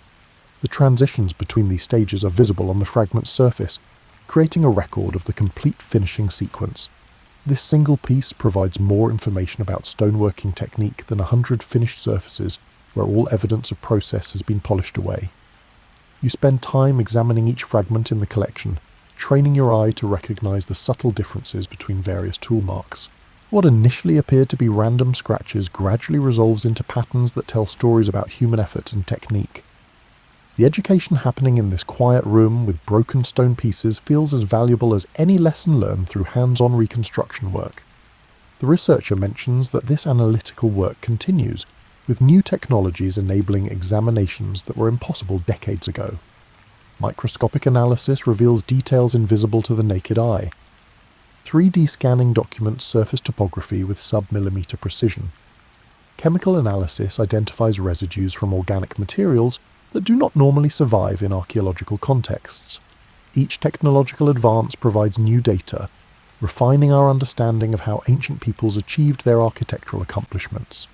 The transitions between these stages are visible on the fragment's surface, creating a record of the complete finishing sequence. This single piece provides more information about stoneworking technique than 100 finished surfaces where all evidence of process has been polished away. You spend time examining each fragment in the collection, training your eye to recognize the subtle differences between various tool marks. What initially appeared to be random scratches gradually resolves into patterns that tell stories about human effort and technique. The education happening in this quiet room with broken stone pieces feels as valuable as any lesson learned through hands-on reconstruction work. The researcher mentions that this analytical work continues, with new technologies enabling examinations that were impossible decades ago. Microscopic analysis reveals details invisible to the naked eye. 3D scanning documents surface topography with sub-millimeter precision. Chemical analysis identifies residues from organic materials that do not normally survive in archaeological contexts. Each technological advance provides new data, refining our understanding of how ancient peoples achieved their architectural accomplishments.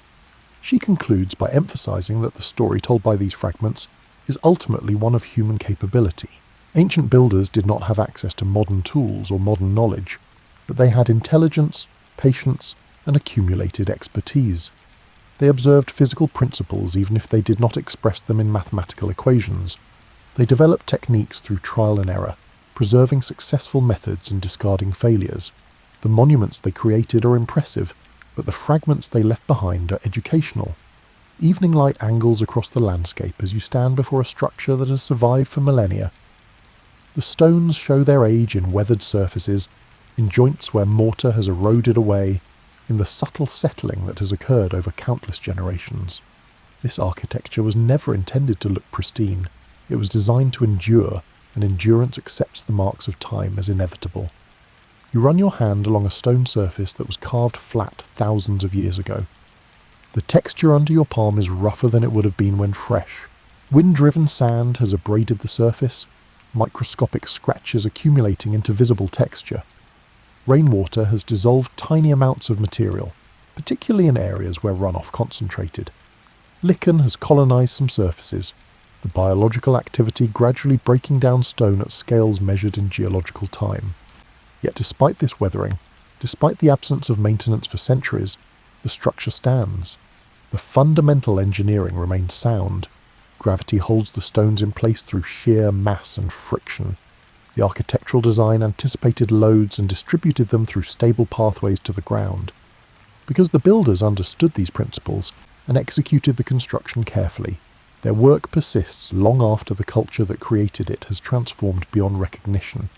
She concludes by emphasizing that the story told by these fragments is ultimately one of human capability. Ancient builders did not have access to modern tools or modern knowledge, but they had intelligence, patience, and accumulated expertise. They observed physical principles even if they did not express them in mathematical equations. They developed techniques through trial and error, preserving successful methods and discarding failures. The monuments they created are impressive, but the fragments they left behind are educational. Evening light angles across the landscape as you stand before a structure that has survived for millennia. The stones show their age in weathered surfaces, in joints where mortar has eroded away, in the subtle settling that has occurred over countless generations. This architecture was never intended to look pristine. It was designed to endure, and endurance accepts the marks of time as inevitable. You run your hand along a stone surface that was carved flat thousands of years ago. The texture under your palm is rougher than it would have been when fresh. Wind-driven sand has abraded the surface, microscopic scratches accumulating into visible texture. Rainwater has dissolved tiny amounts of material, particularly in areas where runoff concentrated. Lichen has colonized some surfaces, the biological activity gradually breaking down stone at scales measured in geological time. Yet despite this weathering, despite the absence of maintenance for centuries, the structure stands. The fundamental engineering remains sound. Gravity holds the stones in place through sheer mass and friction. The architectural design anticipated loads and distributed them through stable pathways to the ground. Because the builders understood these principles and executed the construction carefully, their work persists long after the culture that created it has transformed beyond recognition.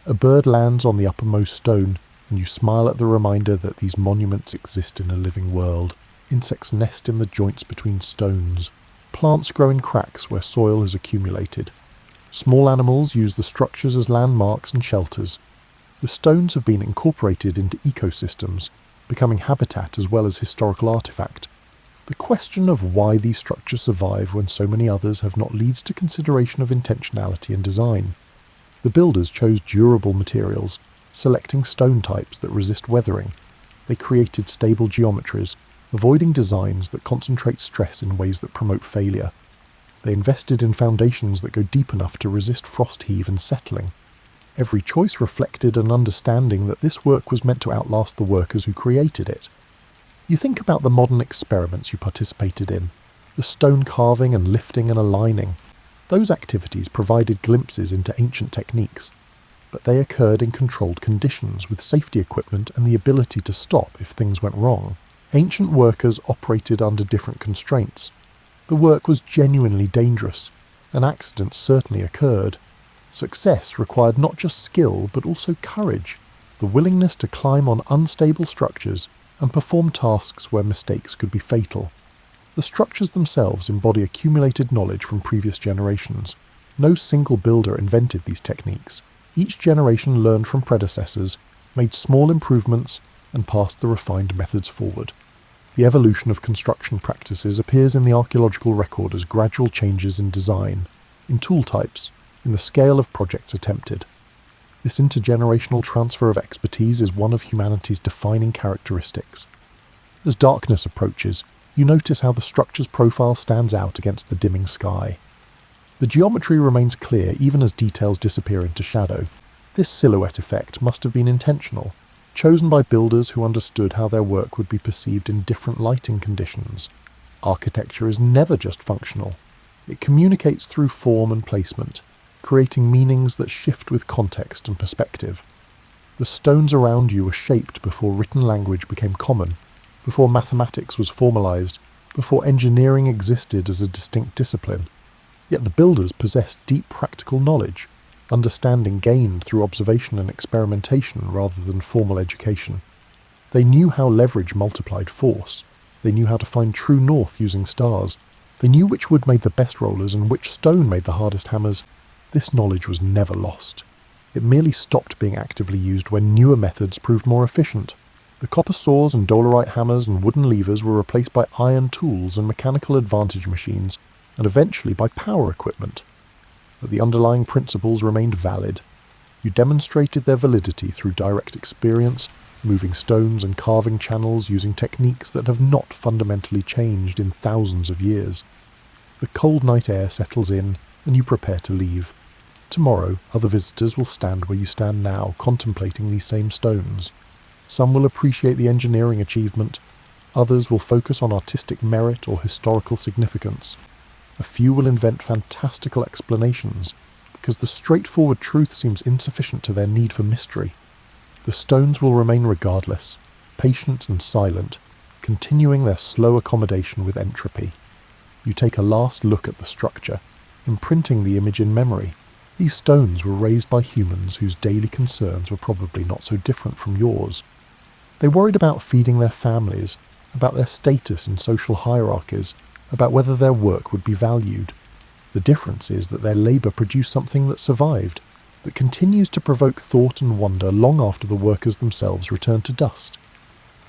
A bird lands on the uppermost stone, and you smile at the reminder that these monuments exist in a living world. Insects nest in the joints between stones. Plants grow in cracks where soil has accumulated. Small animals use the structures as landmarks and shelters. The stones have been incorporated into ecosystems, becoming habitat as well as historical artifact. The question of why these structures survive when so many others have not leads to consideration of intentionality and design. The builders chose durable materials, selecting stone types that resist weathering. They created stable geometries, avoiding designs that concentrate stress in ways that promote failure. They invested in foundations that go deep enough to resist frost heave and settling. Every choice reflected an understanding that this work was meant to outlast the workers who created it. You think about the modern experiments you participated in, the stone carving and lifting and aligning. Those activities provided glimpses into ancient techniques, but they occurred in controlled conditions with safety equipment and the ability to stop if things went wrong. Ancient workers operated under different constraints. The work was genuinely dangerous, and accidents certainly occurred. Success required not just skill but also courage, the willingness to climb on unstable structures and perform tasks where mistakes could be fatal. The structures themselves embody accumulated knowledge from previous generations. No single builder invented these techniques. Each generation learned from predecessors, made small improvements, and passed the refined methods forward. The evolution of construction practices appears in the archaeological record as gradual changes in design, in tool types, in the scale of projects attempted. This intergenerational transfer of expertise is one of humanity's defining characteristics. As darkness approaches, you notice how the structure's profile stands out against the dimming sky. The geometry remains clear even as details disappear into shadow. This silhouette effect must have been intentional, chosen by builders who understood how their work would be perceived in different lighting conditions. Architecture is never just functional. It communicates through form and placement, creating meanings that shift with context and perspective. The stones around you were shaped before written language became common, before mathematics was formalized, before engineering existed as a distinct discipline. Yet the builders possessed deep practical knowledge, understanding gained through observation and experimentation rather than formal education. They knew how leverage multiplied force. They knew how to find true north using stars. They knew which wood made the best rollers and which stone made the hardest hammers. This knowledge was never lost. It merely stopped being actively used when newer methods proved more efficient. The copper saws and dolerite hammers and wooden levers were replaced by iron tools and mechanical advantage machines, and eventually by power equipment. But the underlying principles remained valid. You demonstrated their validity through direct experience, moving stones and carving channels using techniques that have not fundamentally changed in thousands of years. The cold night air settles in, and you prepare to leave. Tomorrow, other visitors will stand where you stand now, contemplating these same stones. Some will appreciate the engineering achievement, others will focus on artistic merit or historical significance. A few will invent fantastical explanations, because the straightforward truth seems insufficient to their need for mystery. The stones will remain regardless, patient and silent, continuing their slow accommodation with entropy. You take a last look at the structure, imprinting the image in memory. These stones were raised by humans whose daily concerns were probably not so different from yours. They worried about feeding their families, about their status in social hierarchies, about whether their work would be valued. The difference is that their labour produced something that survived, that continues to provoke thought and wonder long after the workers themselves return to dust.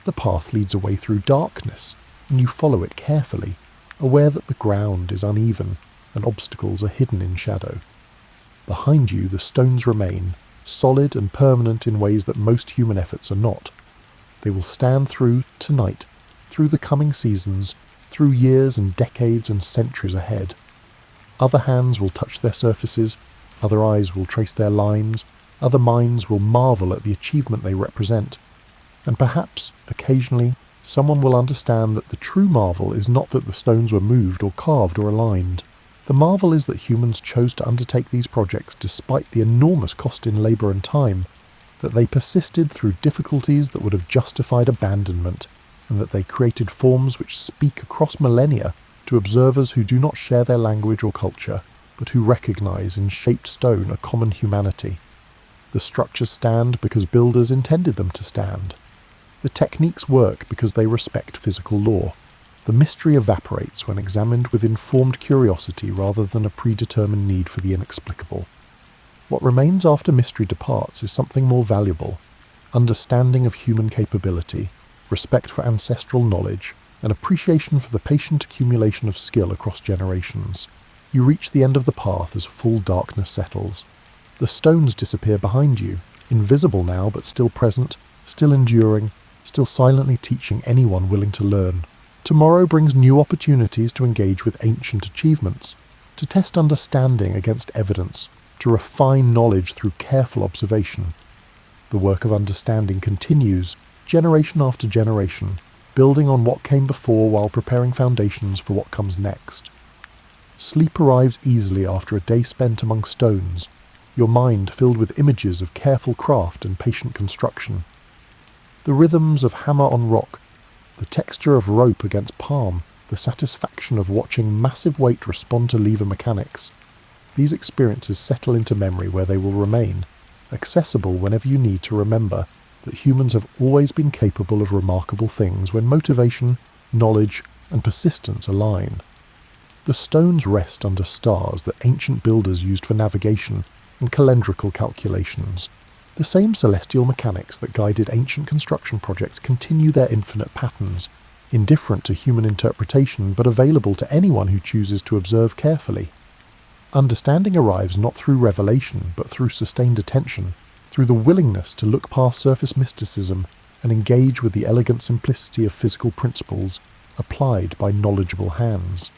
The path leads away through darkness, and you follow it carefully, aware that the ground is uneven and obstacles are hidden in shadow. Behind you the stones remain, solid and permanent in ways that most human efforts are not. They will stand through tonight, through the coming seasons, through years and decades and centuries ahead. Other hands will touch their surfaces, other eyes will trace their lines, other minds will marvel at the achievement they represent. And perhaps, occasionally, someone will understand that the true marvel is not that the stones were moved or carved or aligned. The marvel is that humans chose to undertake these projects despite the enormous cost in labour and time, that they persisted through difficulties that would have justified abandonment, and that they created forms which speak across millennia to observers who do not share their language or culture, but who recognise in shaped stone a common humanity. The structures stand because builders intended them to stand. The techniques work because they respect physical law. The mystery evaporates when examined with informed curiosity rather than a predetermined need for the inexplicable. What remains after mystery departs is something more valuable: understanding of human capability, respect for ancestral knowledge, and appreciation for the patient accumulation of skill across generations. You reach the end of the path as full darkness settles. The stones disappear behind you, invisible now but still present, still enduring, still silently teaching anyone willing to learn. Tomorrow brings new opportunities to engage with ancient achievements, to test understanding against evidence, to refine knowledge through careful observation. The work of understanding continues, generation after generation, building on what came before while preparing foundations for what comes next. Sleep arrives easily after a day spent among stones, your mind filled with images of careful craft and patient construction. The rhythms of hammer on rock, the texture of rope against palm, the satisfaction of watching massive weight respond to lever mechanics. These experiences settle into memory where they will remain, accessible whenever you need to remember that humans have always been capable of remarkable things when motivation, knowledge, and persistence align. The stones rest under stars that ancient builders used for navigation and calendrical calculations. The same celestial mechanics that guided ancient construction projects continue their infinite patterns, indifferent to human interpretation but available to anyone who chooses to observe carefully. Understanding arrives not through revelation but through sustained attention, through the willingness to look past surface mysticism and engage with the elegant simplicity of physical principles applied by knowledgeable hands.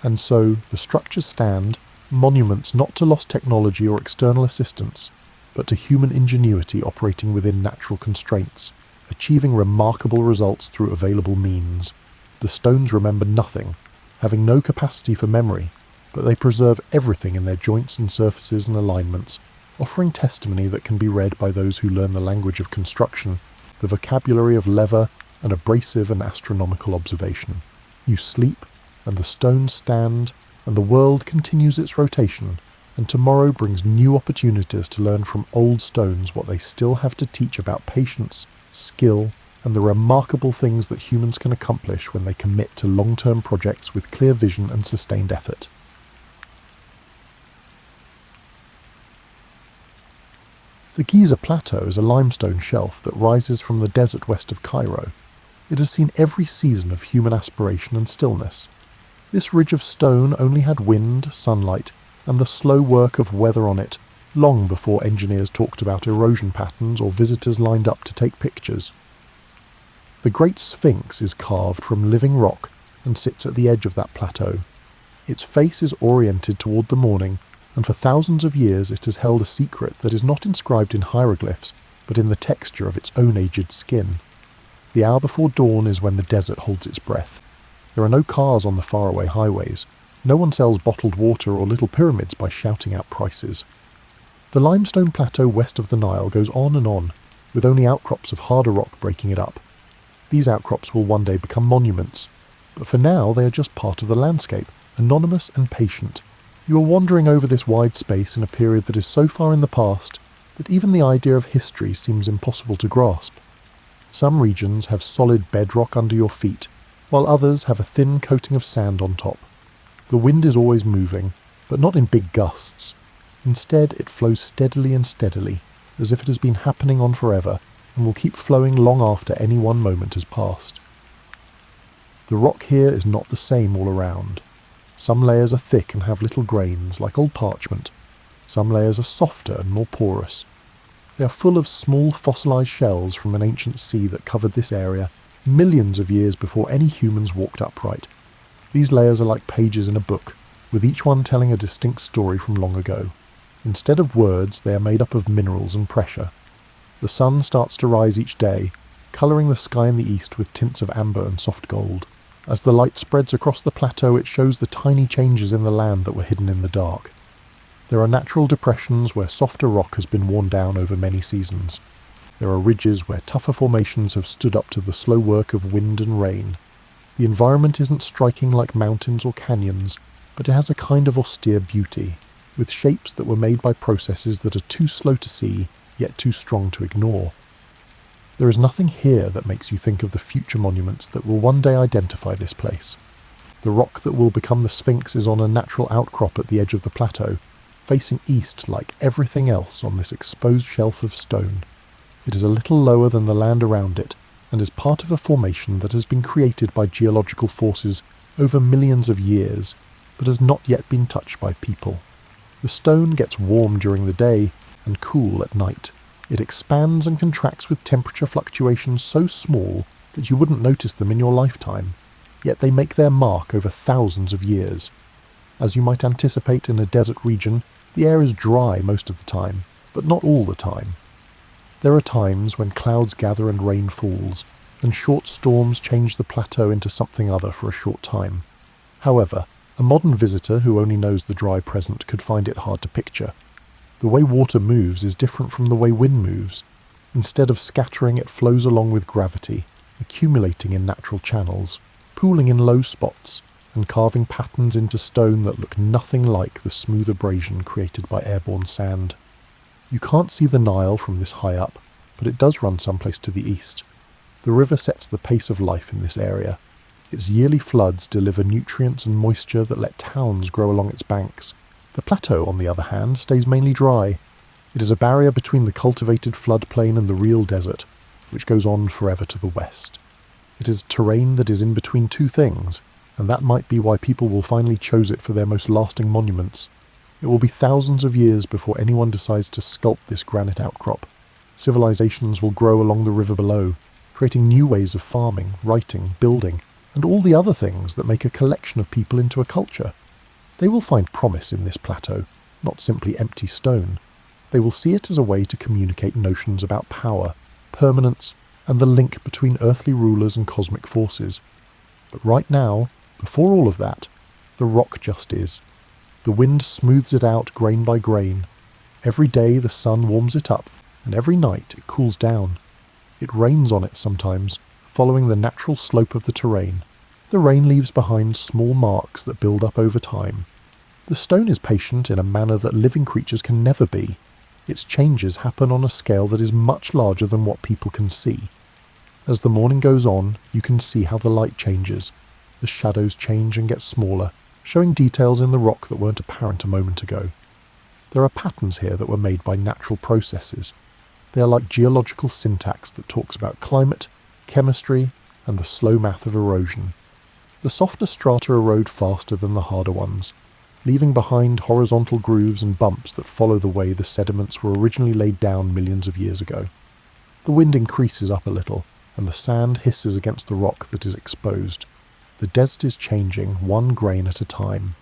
And so the structures stand, monuments not to lost technology or external assistance, but to human ingenuity operating within natural constraints, achieving remarkable results through available means. The stones remember nothing, having no capacity for memory, but they preserve everything in their joints and surfaces and alignments, offering testimony that can be read by those who learn the language of construction, the vocabulary of lever and abrasive and astronomical observation. You sleep, and the stones stand, and the world continues its rotation, and tomorrow brings new opportunities to learn from old stones what they still have to teach about patience, skill, and the remarkable things that humans can accomplish when they commit to long-term projects with clear vision and sustained effort. The Giza Plateau is a limestone shelf that rises from the desert west of Cairo. It has seen every season of human aspiration and stillness. This ridge of stone only had wind, sunlight, and the slow work of weather on it long before engineers talked about erosion patterns or visitors lined up to take pictures. The Great Sphinx is carved from living rock and sits at the edge of that plateau. Its face is oriented toward the morning, and for thousands of years it has held a secret that is not inscribed in hieroglyphs, but in the texture of its own aged skin. The hour before dawn is when the desert holds its breath. There are no cars on the faraway highways. No one sells bottled water or little pyramids by shouting out prices. The limestone plateau west of the Nile goes on, with only outcrops of harder rock breaking it up. These outcrops will one day become monuments, but for now they are just part of the landscape, anonymous and patient. You are wandering over this wide space in a period that is so far in the past that even the idea of history seems impossible to grasp. Some regions have solid bedrock under your feet, while others have a thin coating of sand on top. The wind is always moving, but not in big gusts. Instead, it flows steadily and steadily, as if it has been happening on forever, and will keep flowing long after any one moment has passed. The rock here is not the same all around. Some layers are thick and have little grains, like old parchment. Some layers are softer and more porous. They are full of small fossilized shells from an ancient sea that covered this area millions of years before any humans walked upright. These layers are like pages in a book, with each one telling a distinct story from long ago. Instead of words, they are made up of minerals and pressure. The sun starts to rise each day, colouring the sky in the east with tints of amber and soft gold. As the light spreads across the plateau, it shows the tiny changes in the land that were hidden in the dark. There are natural depressions where softer rock has been worn down over many seasons. There are ridges where tougher formations have stood up to the slow work of wind and rain. The environment isn't striking like mountains or canyons, but it has a kind of austere beauty, with shapes that were made by processes that are too slow to see, yet too strong to ignore. There is nothing here that makes you think of the future monuments that will one day identify this place. The rock that will become the Sphinx is on a natural outcrop at the edge of the plateau, facing east like everything else on this exposed shelf of stone. It is a little lower than the land around it, and is part of a formation that has been created by geological forces over millions of years, but has not yet been touched by people. The stone gets warm during the day and cool at night. It expands and contracts with temperature fluctuations so small that you wouldn't notice them in your lifetime, yet they make their mark over thousands of years. As you might anticipate in a desert region, the air is dry most of the time, but not all the time. There are times when clouds gather and rain falls, and short storms change the plateau into something other for a short time. However, A modern visitor who only knows the dry present could find it hard to picture. The way water moves is different from the way wind moves. Instead of scattering, it flows along with gravity, accumulating in natural channels, pooling in low spots, and carving patterns into stone that look nothing like the smooth abrasion created by airborne sand. You can't see the Nile from this high up, but it does run someplace to the east. The river sets the pace of life in this area. Its yearly floods deliver nutrients and moisture that let towns grow along its banks. The plateau, on the other hand, stays mainly dry. It is a barrier between the cultivated floodplain and the real desert, which goes on forever to the west. It is terrain that is in between two things, and that might be why people will finally choose it for their most lasting monuments. It will be thousands of years before anyone decides to sculpt this granite outcrop. Civilizations will grow along the river below, creating new ways of farming, writing, building, and all the other things that make a collection of people into a culture. They will find promise in this plateau, not simply empty stone. They will see it as a way to communicate notions about power, permanence, and the link between earthly rulers and cosmic forces. But right now, before all of that, the rock just is. The wind smooths it out grain by grain. Every day the sun warms it up, and every night it cools down. It rains on it sometimes, following the natural slope of the terrain. The rain leaves behind small marks that build up over time. The stone is patient in a manner that living creatures can never be. Its changes happen on a scale that is much larger than what people can see. As the morning goes on, you can see how the light changes. The shadows change and get smaller, showing details in the rock that weren't apparent a moment ago. There are patterns here that were made by natural processes. They are like geological syntax that talks about climate, chemistry, and the slow math of erosion. The softer strata erode faster than the harder ones, leaving behind horizontal grooves and bumps that follow the way the sediments were originally laid down millions of years ago. The wind increases up a little, and the sand hisses against the rock that is exposed. The desert is changing, one grain at a time.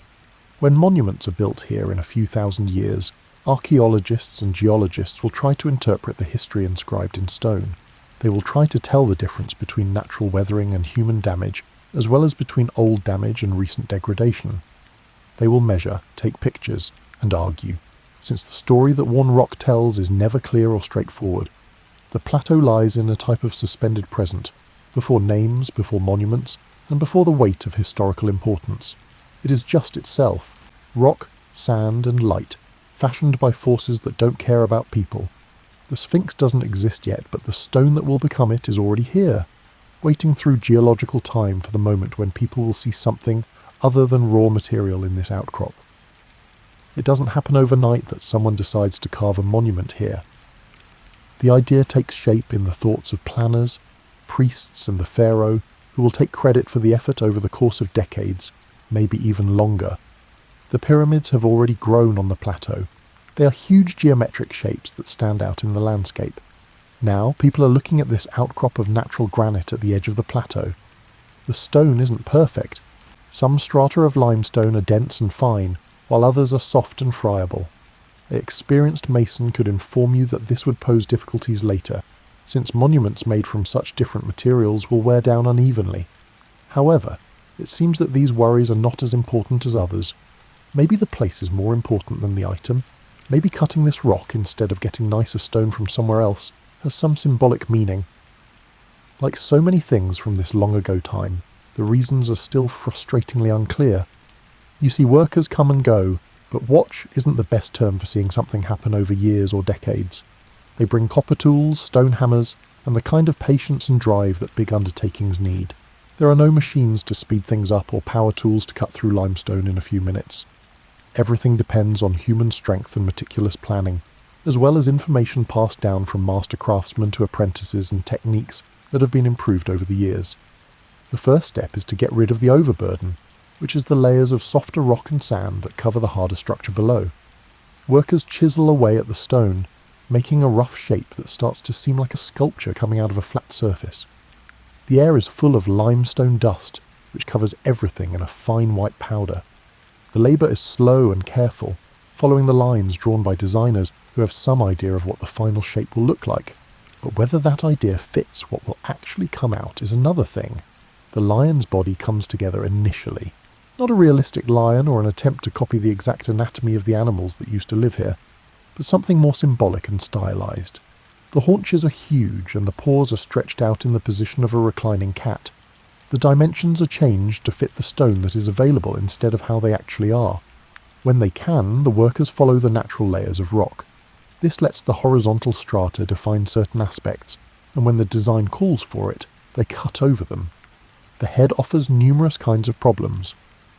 When monuments are built here in a few thousand years, archaeologists and geologists will try to interpret the history inscribed in stone. They will try to tell the difference between natural weathering and human damage, as well as between old damage and recent degradation. They will measure, take pictures, and argue, since the story that one rock tells is never clear or straightforward. The plateau lies in a type of suspended present, before names, before monuments, and before the weight of historical importance. It is just itself, rock, sand, and light, fashioned by forces that don't care about people. The Sphinx doesn't exist yet, but the stone that will become it is already here, waiting through geological time for the moment when people will see something other than raw material in this outcrop. It doesn't happen overnight that someone decides to carve a monument here. The idea takes shape in the thoughts of planners, priests, and the pharaoh, who will take credit for the effort over the course of decades, maybe even longer. The pyramids have already grown on the plateau. They are huge geometric shapes that stand out in the landscape. Now people are looking at this outcrop of natural granite at the edge of the plateau. The stone isn't perfect. Some strata of limestone are dense and fine, while others are soft and friable. An experienced mason could inform you that this would pose difficulties later, since monuments made from such different materials will wear down unevenly. However, it seems that these worries are not as important as others. Maybe the place is more important than the item. Maybe cutting this rock instead of getting nicer stone from somewhere else has some symbolic meaning. Like so many things from this long ago time, the reasons are still frustratingly unclear. You see workers come and go, but watch isn't the best term for seeing something happen over years or decades. They bring copper tools, stone hammers, and the kind of patience and drive that big undertakings need. There are no machines to speed things up or power tools to cut through limestone in a few minutes. Everything depends on human strength and meticulous planning, as well as information passed down from master craftsmen to apprentices and techniques that have been improved over the years. The first step is to get rid of the overburden, which is the layers of softer rock and sand that cover the harder structure below. Workers chisel away at the stone, making a rough shape that starts to seem like a sculpture coming out of a flat surface. The air is full of limestone dust, which covers everything in a fine white powder. The labour is slow and careful, following the lines drawn by designers who have some idea of what the final shape will look like. But whether that idea fits what will actually come out is another thing. The lion's body comes together initially. Not a realistic lion or an attempt to copy the exact anatomy of the animals that used to live here, but something more symbolic and stylized. The haunches are huge and the paws are stretched out in the position of a reclining cat. The dimensions are changed to fit the stone that is available instead of how they actually are. When they can, the workers follow the natural layers of rock. This lets the horizontal strata define certain aspects, and when the design calls for it, they cut over them. The head offers numerous kinds of problems.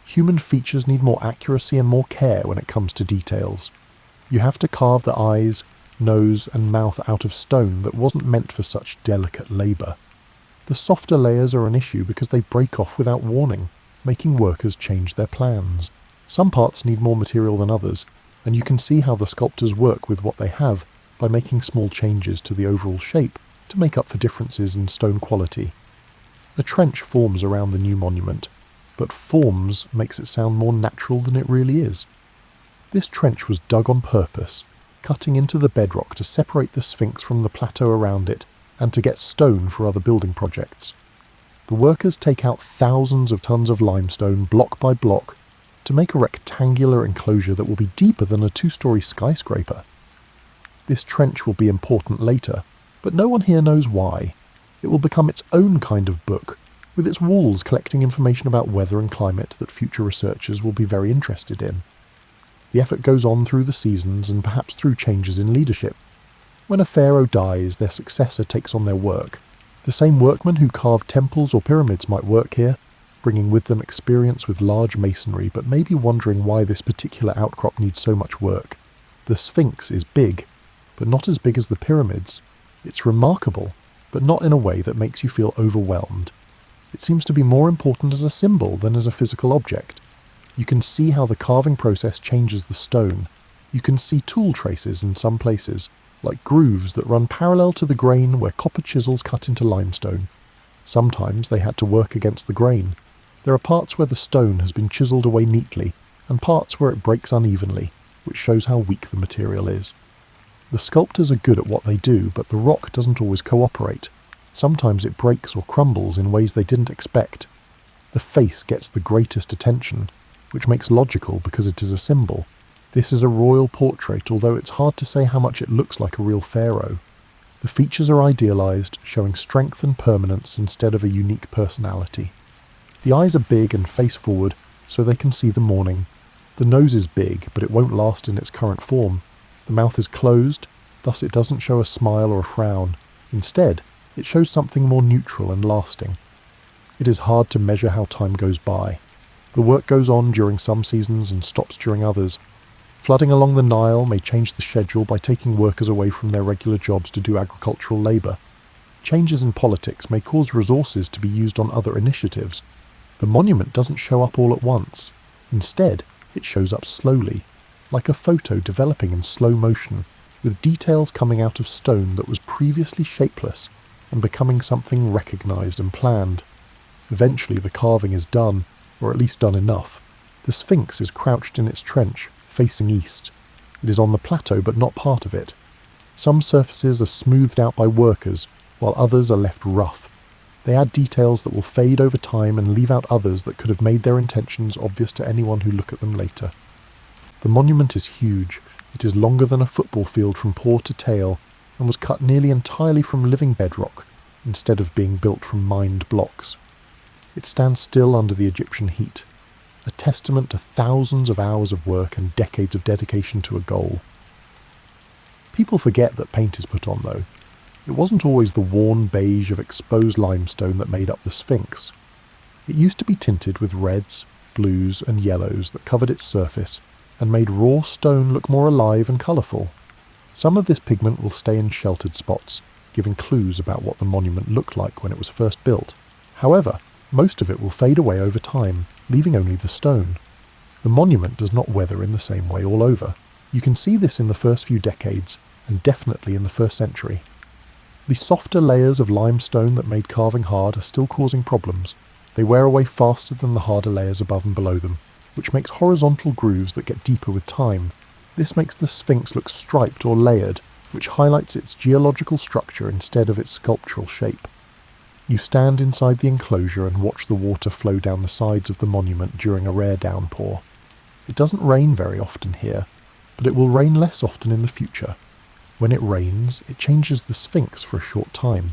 Human features need more accuracy and more care when it comes to details. You have to carve the eyes, nose and mouth out of stone that wasn't meant for such delicate labour. The softer layers are an issue because they break off without warning, making workers change their plans. Some parts need more material than others, and you can see how the sculptors work with what they have by making small changes to the overall shape to make up for differences in stone quality. A trench forms around the new monument, but forms makes it sound more natural than it really is. This trench was dug on purpose, cutting into the bedrock to separate the Sphinx from the plateau around it and to get stone for other building projects. The workers take out thousands of tons of limestone block by block to make a rectangular enclosure that will be deeper than a 2-story skyscraper. This trench will be important later, but no one here knows why. It will become its own kind of book, with its walls collecting information about weather and climate that future researchers will be very interested in. The effort goes on through the seasons and perhaps through changes in leadership. When a pharaoh dies, their successor takes on their work. The same workmen who carved temples or pyramids might work here, bringing with them experience with large masonry, but maybe wondering why this particular outcrop needs so much work. The Sphinx is big, but not as big as the pyramids. It's remarkable, but not in a way that makes you feel overwhelmed. It seems to be more important as a symbol than as a physical object. You can see how the carving process changes the stone. You can see tool traces in some places, like grooves that run parallel to the grain where copper chisels cut into limestone. Sometimes they had to work against the grain. There are parts where the stone has been chiseled away neatly, and parts where it breaks unevenly, which shows how weak the material is. The sculptors are good at what they do, but the rock doesn't always cooperate. Sometimes it breaks or crumbles in ways they didn't expect. The face gets the greatest attention, which makes logical because it is a symbol. This is a royal portrait, although it's hard to say how much it looks like a real pharaoh. The features are idealized, showing strength and permanence instead of a unique personality. The eyes are big and face forward, so they can see the morning. The nose is big, but it won't last in its current form. The mouth is closed, thus it doesn't show a smile or a frown. Instead, it shows something more neutral and lasting. It is hard to measure how time goes by. The work goes on during some seasons and stops during others. Flooding along the Nile may change the schedule by taking workers away from their regular jobs to do agricultural labour. Changes in politics may cause resources to be used on other initiatives. The monument doesn't show up all at once. Instead, it shows up slowly, like a photo developing in slow motion, with details coming out of stone that was previously shapeless and becoming something recognised and planned. Eventually the carving is done, or at least done enough. The Sphinx is crouched in its trench, facing east. It is on the plateau but not part of it. Some surfaces are smoothed out by workers, while others are left rough. They add details that will fade over time and leave out others that could have made their intentions obvious to anyone who look at them later. The monument is huge. It is longer than a football field from paw to tail, and was cut nearly entirely from living bedrock, instead of being built from mined blocks. It stands still under the Egyptian heat, a testament to thousands of hours of work and decades of dedication to a goal. People forget that paint is put on, though. It wasn't always the worn beige of exposed limestone that made up the Sphinx. It used to be tinted with reds, blues and yellows that covered its surface and made raw stone look more alive and colourful. Some of this pigment will stay in sheltered spots, giving clues about what the monument looked like when it was first built. However, most of it will fade away over time, leaving only the stone. The monument does not weather in the same way all over. You can see this in the first few decades, and definitely in the first century. The softer layers of limestone that made carving hard are still causing problems. They wear away faster than the harder layers above and below them, which makes horizontal grooves that get deeper with time. This makes the Sphinx look striped or layered, which highlights its geological structure instead of its sculptural shape. You stand inside the enclosure and watch the water flow down the sides of the monument during a rare downpour. It doesn't rain very often here, but it will rain less often in the future. When it rains, it changes the Sphinx for a short time.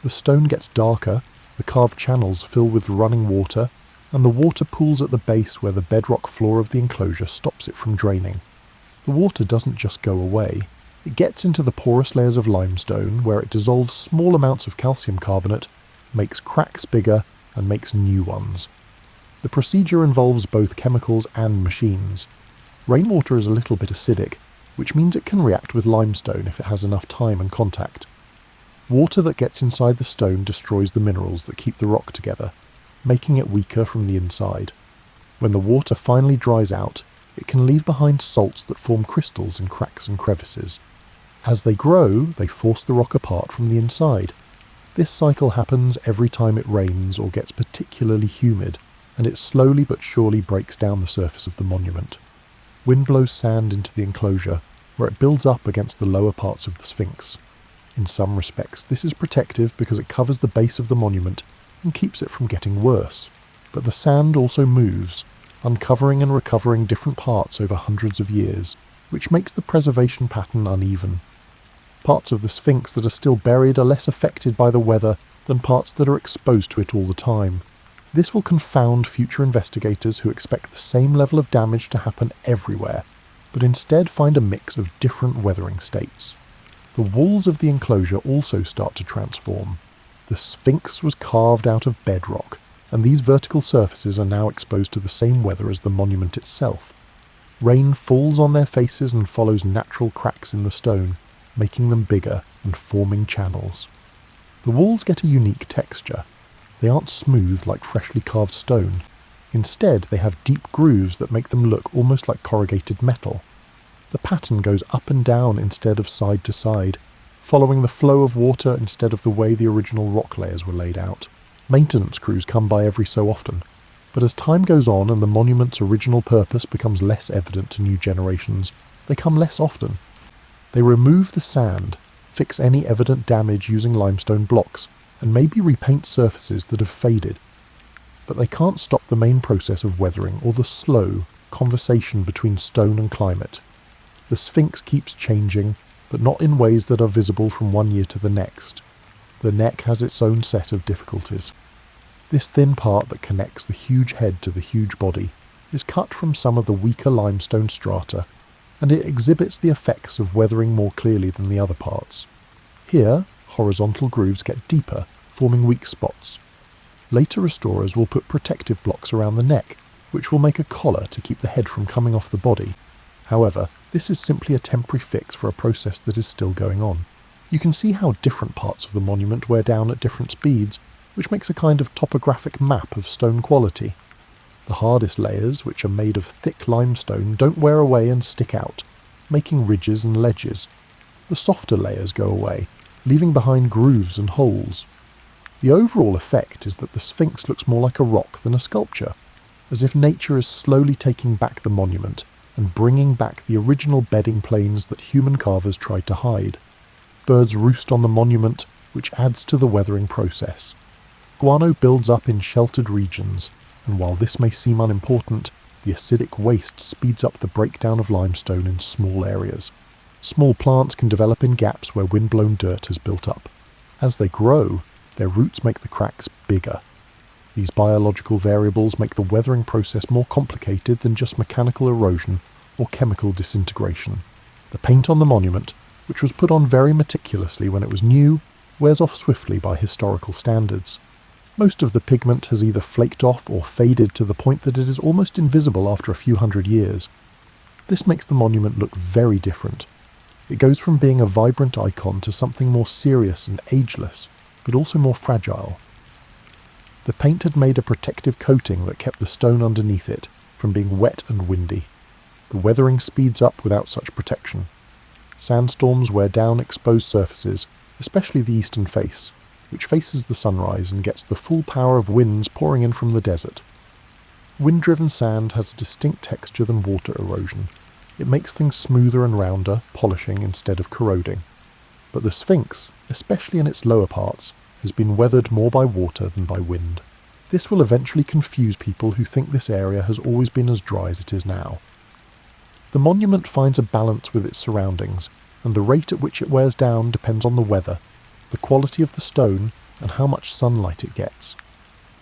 The stone gets darker, the carved channels fill with running water, and the water pools at the base where the bedrock floor of the enclosure stops it from draining. The water doesn't just go away. It gets into the porous layers of limestone where it dissolves small amounts of calcium carbonate, makes cracks bigger, and makes new ones. The procedure involves both chemicals and machines. Rainwater is a little bit acidic, which means it can react with limestone if it has enough time and contact. Water that gets inside the stone destroys the minerals that keep the rock together, making it weaker from the inside. When the water finally dries out, it can leave behind salts that form crystals in cracks and crevices. As they grow, they force the rock apart from the inside. This cycle happens every time it rains or gets particularly humid, and it slowly but surely breaks down the surface of the monument. Wind blows sand into the enclosure, where it builds up against the lower parts of the Sphinx. In some respects, this is protective because it covers the base of the monument and keeps it from getting worse. But the sand also moves, uncovering and recovering different parts over hundreds of years, which makes the preservation pattern uneven. Parts of the Sphinx that are still buried are less affected by the weather than parts that are exposed to it all the time. This will confound future investigators who expect the same level of damage to happen everywhere, but instead find a mix of different weathering states. The walls of the enclosure also start to transform. The Sphinx was carved out of bedrock, and these vertical surfaces are now exposed to the same weather as the monument itself. Rain falls on their faces and follows natural cracks in the stone, making them bigger and forming channels. The walls get a unique texture. They aren't smooth like freshly carved stone. Instead, they have deep grooves that make them look almost like corrugated metal. The pattern goes up and down instead of side to side, following the flow of water instead of the way the original rock layers were laid out. Maintenance crews come by every so often, but as time goes on and the monument's original purpose becomes less evident to new generations, they come less often. They remove the sand, fix any evident damage using limestone blocks, and maybe repaint surfaces that have faded. But they can't stop the main process of weathering or the slow conversation between stone and climate. The Sphinx keeps changing, but not in ways that are visible from one year to the next. The neck has its own set of difficulties. This thin part that connects the huge head to the huge body is cut from some of the weaker limestone strata, and it exhibits the effects of weathering more clearly than the other parts. Here, horizontal grooves get deeper, forming weak spots. Later restorers will put protective blocks around the neck, which will make a collar to keep the head from coming off the body. However, this is simply a temporary fix for a process that is still going on. You can see how different parts of the monument wear down at different speeds, which makes a kind of topographic map of stone quality. The hardest layers, which are made of thick limestone, don't wear away and stick out, making ridges and ledges. The softer layers go away, leaving behind grooves and holes. The overall effect is that the Sphinx looks more like a rock than a sculpture, as if nature is slowly taking back the monument and bringing back the original bedding planes that human carvers tried to hide. Birds roost on the monument, which adds to the weathering process. Guano builds up in sheltered regions, and while this may seem unimportant, the acidic waste speeds up the breakdown of limestone in small areas. Small plants can develop in gaps where wind-blown dirt has built up. As they grow, their roots make the cracks bigger. These biological variables make the weathering process more complicated than just mechanical erosion or chemical disintegration. The paint on the monument, which was put on very meticulously when it was new, wears off swiftly by historical standards. Most of the pigment has either flaked off or faded to the point that it is almost invisible after a few hundred years. This makes the monument look very different. It goes from being a vibrant icon to something more serious and ageless, but also more fragile. The paint had made a protective coating that kept the stone underneath it from being wet and windy. The weathering speeds up without such protection. Sandstorms wear down exposed surfaces, especially the eastern face, which faces the sunrise and gets the full power of winds pouring in from the desert. Wind-driven sand has a distinct texture than water erosion. It makes things smoother and rounder, polishing instead of corroding. But the Sphinx, especially in its lower parts, has been weathered more by water than by wind. This will eventually confuse people who think this area has always been as dry as it is now. The monument finds a balance with its surroundings, and the rate at which it wears down depends on the weather, the quality of the stone, and how much sunlight it gets.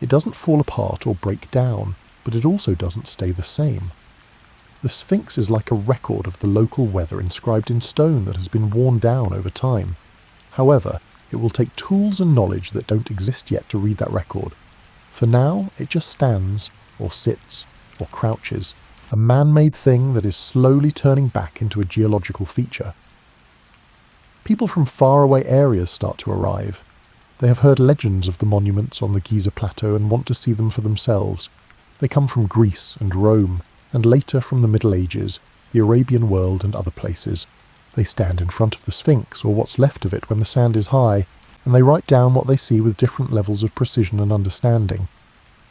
It doesn't fall apart or break down, but it also doesn't stay the same. The Sphinx is like a record of the local weather inscribed in stone that has been worn down over time. However, it will take tools and knowledge that don't exist yet to read that record. For now, it just stands, or sits, or crouches, a man-made thing that is slowly turning back into a geological feature. People from faraway areas start to arrive. They have heard legends of the monuments on the Giza Plateau and want to see them for themselves. They come from Greece and Rome, and later from the Middle Ages, the Arabian world and other places. They stand in front of the Sphinx, or what's left of it when the sand is high, and they write down what they see with different levels of precision and understanding.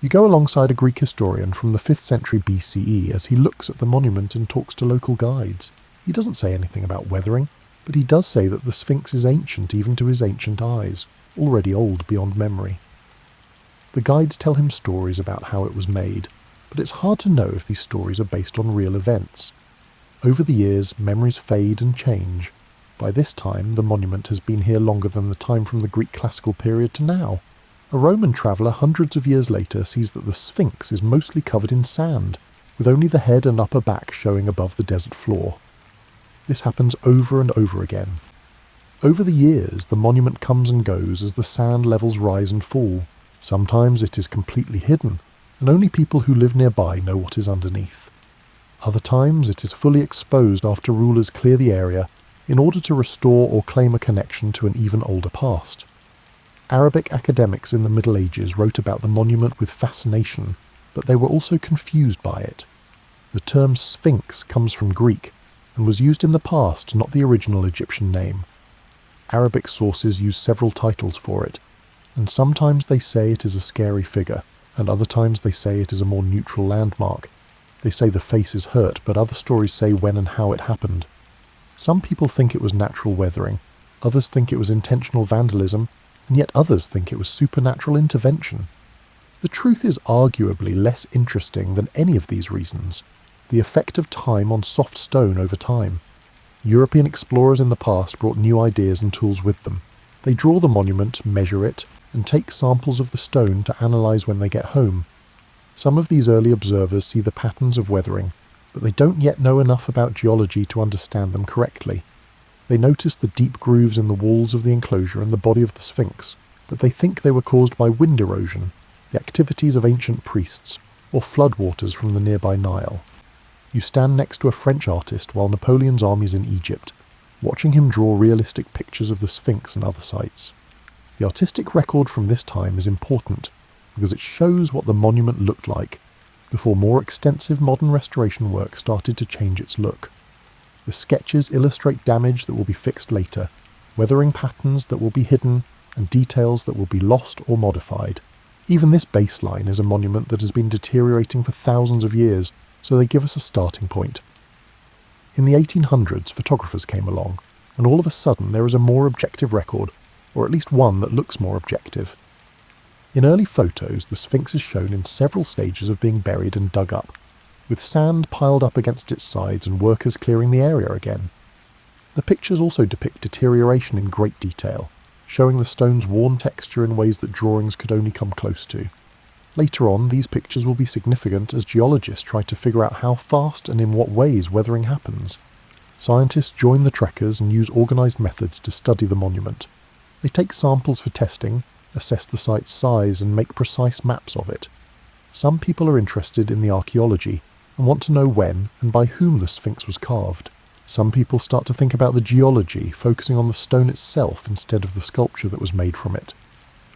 You go alongside a Greek historian from the 5th century BCE as he looks at the monument and talks to local guides. He doesn't say anything about weathering, but he does say that the Sphinx is ancient even to his ancient eyes, already old beyond memory. The guides tell him stories about how it was made, but it's hard to know if these stories are based on real events. Over the years, memories fade and change. By this time, the monument has been here longer than the time from the Greek classical period to now. A Roman traveller hundreds of years later sees that the Sphinx is mostly covered in sand, with only the head and upper back showing above the desert floor. This happens over and over again. Over the years, the monument comes and goes as the sand levels rise and fall. Sometimes it is completely hidden, and only people who live nearby know what is underneath. Other times it is fully exposed after rulers clear the area in order to restore or claim a connection to an even older past. Arabic academics in the Middle Ages wrote about the monument with fascination, but they were also confused by it. The term Sphinx comes from Greek, and was used in the past, not the original Egyptian name. Arabic sources use several titles for it, and sometimes they say it is a scary figure, and other times they say it is a more neutral landmark. They say the face is hurt, but other stories say when and how it happened. Some people think it was natural weathering, others think it was intentional vandalism, and yet others think it was supernatural intervention. The truth is arguably less interesting than any of these reasons: the effect of time on soft stone over time. European explorers in the past brought new ideas and tools with them. They draw the monument, measure it, and take samples of the stone to analyse when they get home. Some of these early observers see the patterns of weathering, but they don't yet know enough about geology to understand them correctly. They notice the deep grooves in the walls of the enclosure and the body of the Sphinx, but they think they were caused by wind erosion, the activities of ancient priests, or floodwaters from the nearby Nile. You stand next to a French artist while Napoleon's army's in Egypt, watching him draw realistic pictures of the Sphinx and other sites. The artistic record from this time is important because it shows what the monument looked like before more extensive modern restoration work started to change its look. The sketches illustrate damage that will be fixed later, weathering patterns that will be hidden, and details that will be lost or modified. Even this baseline is a monument that has been deteriorating for thousands of years, so they give us a starting point. In the 1800s, photographers came along, and all of a sudden there is a more objective record, or at least one that looks more objective. In early photos, the Sphinx is shown in several stages of being buried and dug up, with sand piled up against its sides and workers clearing the area again. The pictures also depict deterioration in great detail, showing the stone's worn texture in ways that drawings could only come close to. Later on, these pictures will be significant as geologists try to figure out how fast and in what ways weathering happens. Scientists join the trekkers and use organised methods to study the monument. They take samples for testing, assess the site's size, and make precise maps of it. Some people are interested in the archaeology and want to know when and by whom the Sphinx was carved. Some people start to think about the geology, focusing on the stone itself instead of the sculpture that was made from it.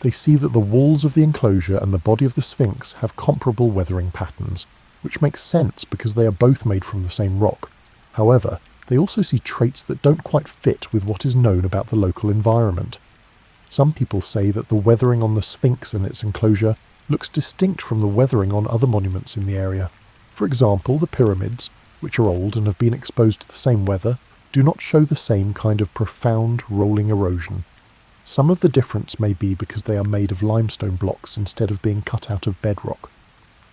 They see that the walls of the enclosure and the body of the Sphinx have comparable weathering patterns, which makes sense because they are both made from the same rock. However, they also see traits that don't quite fit with what is known about the local environment. Some people say that the weathering on the Sphinx and its enclosure looks distinct from the weathering on other monuments in the area. For example, the pyramids, which are old and have been exposed to the same weather, do not show the same kind of profound rolling erosion. Some of the difference may be because they are made of limestone blocks instead of being cut out of bedrock.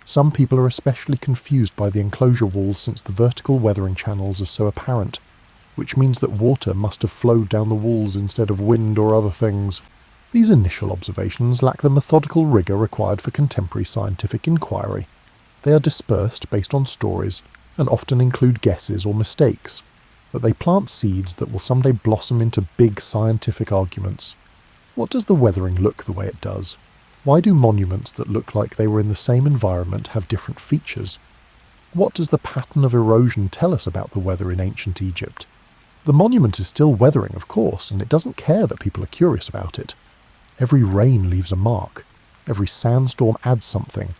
Some people are especially confused by the enclosure walls since the vertical weathering channels are so apparent, which means that water must have flowed down the walls instead of wind or other things. These initial observations lack the methodical rigour required for contemporary scientific inquiry. They are dispersed based on stories and often include guesses or mistakes, but they plant seeds that will someday blossom into big scientific arguments. What does the weathering look the way it does? Why do monuments that look like they were in the same environment have different features? What does the pattern of erosion tell us about the weather in ancient Egypt? The monument is still weathering, of course, and it doesn't care that people are curious about it. Every rain leaves a mark. Every sandstorm adds something.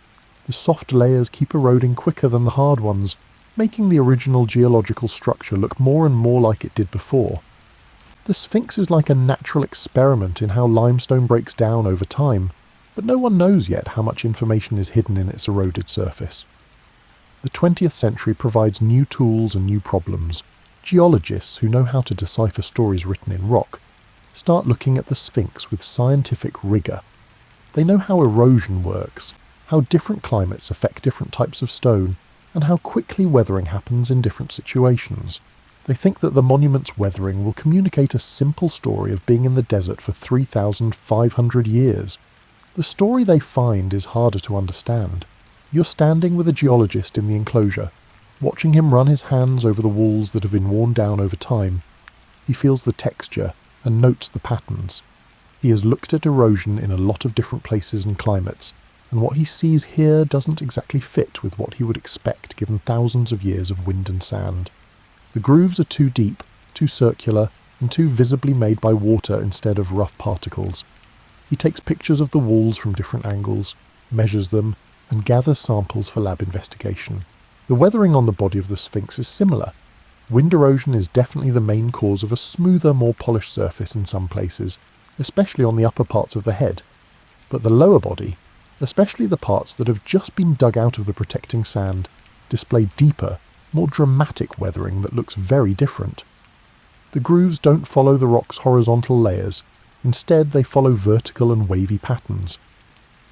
The soft layers keep eroding quicker than the hard ones, making the original geological structure look more and more like it did before. The Sphinx is like a natural experiment in how limestone breaks down over time, but no one knows yet how much information is hidden in its eroded surface. The 20th century provides new tools and new problems. Geologists who know how to decipher stories written in rock start looking at the Sphinx with scientific rigour. They know how erosion works, how different climates affect different types of stone, and how quickly weathering happens in different situations. They think that the monument's weathering will communicate a simple story of being in the desert for 3,500 years. The story they find is harder to understand. You're standing with a geologist in the enclosure, watching him run his hands over the walls that have been worn down over time. He feels the texture and notes the patterns. He has looked at erosion in a lot of different places and climates, and what he sees here doesn't exactly fit with what he would expect given thousands of years of wind and sand. The grooves are too deep, too circular, and too visibly made by water instead of rough particles. He takes pictures of the walls from different angles, measures them, and gathers samples for lab investigation. The weathering on the body of the Sphinx is similar. Wind erosion is definitely the main cause of a smoother, more polished surface in some places, especially on the upper parts of the head. But the lower body, especially the parts that have just been dug out of the protecting sand, display deeper, more dramatic weathering that looks very different. The grooves don't follow the rock's horizontal layers. Instead, they follow vertical and wavy patterns.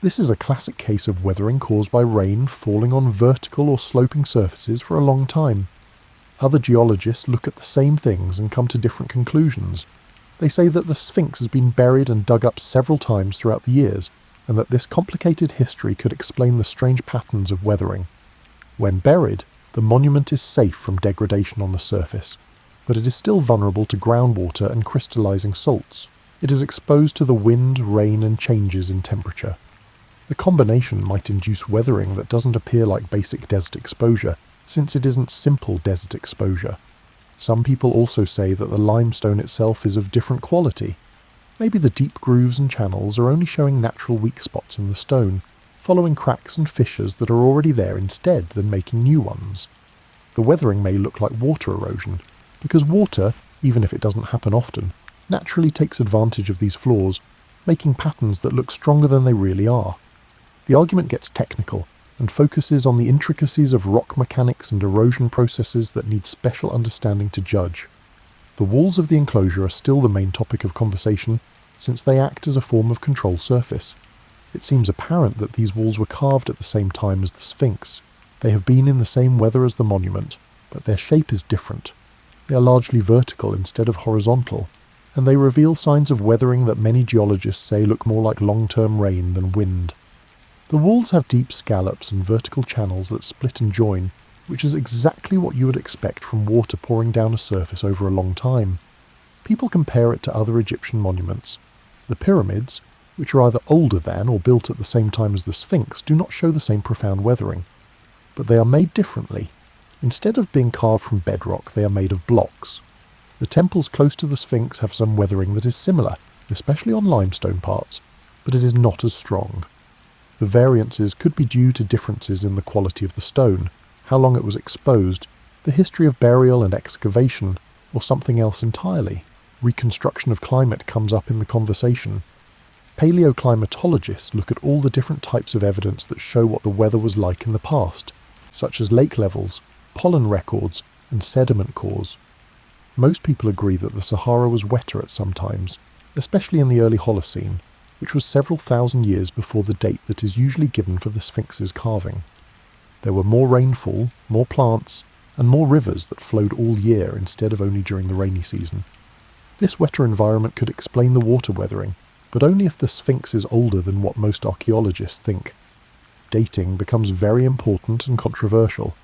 This is a classic case of weathering caused by rain falling on vertical or sloping surfaces for a long time. Other geologists look at the same things and come to different conclusions. They say that the Sphinx has been buried and dug up several times throughout the years, and that this complicated history could explain the strange patterns of weathering. When buried, the monument is safe from degradation on the surface, but it is still vulnerable to groundwater and crystallizing salts. It is exposed to the wind, rain, and changes in temperature. The combination might induce weathering that doesn't appear like basic desert exposure, since it isn't simple desert exposure. Some people also say that the limestone itself is of different quality. Maybe the deep grooves and channels are only showing natural weak spots in the stone, following cracks and fissures that are already there instead than making new ones. The weathering may look like water erosion, because water, even if it doesn't happen often, naturally takes advantage of these flaws, making patterns that look stronger than they really are. The argument gets technical and focuses on the intricacies of rock mechanics and erosion processes that need special understanding to judge. The walls of the enclosure are still the main topic of conversation, since they act as a form of control surface. It seems apparent that these walls were carved at the same time as the Sphinx. They have been in the same weather as the monument, but their shape is different. They are largely vertical instead of horizontal, and they reveal signs of weathering that many geologists say look more like long-term rain than wind. The walls have deep scallops and vertical channels that split and join, which is exactly what you would expect from water pouring down a surface over a long time. People compare it to other Egyptian monuments. The pyramids, which are either older than or built at the same time as the Sphinx, do not show the same profound weathering. But they are made differently. Instead of being carved from bedrock, they are made of blocks. The temples close to the Sphinx have some weathering that is similar, especially on limestone parts, but it is not as strong. The variances could be due to differences in the quality of the stone, how long it was exposed, the history of burial and excavation, or something else entirely. Reconstruction of climate comes up in the conversation. Paleoclimatologists look at all the different types of evidence that show what the weather was like in the past, such as lake levels, pollen records, and sediment cores. Most people agree that the Sahara was wetter at some times, especially in the early Holocene, which was several thousand years before the date that is usually given for the Sphinx's carving. There were more rainfall, more plants, and more rivers that flowed all year instead of only during the rainy season. This wetter environment could explain the water weathering, but only if the Sphinx is older than what most archaeologists think. Dating becomes very important and controversial.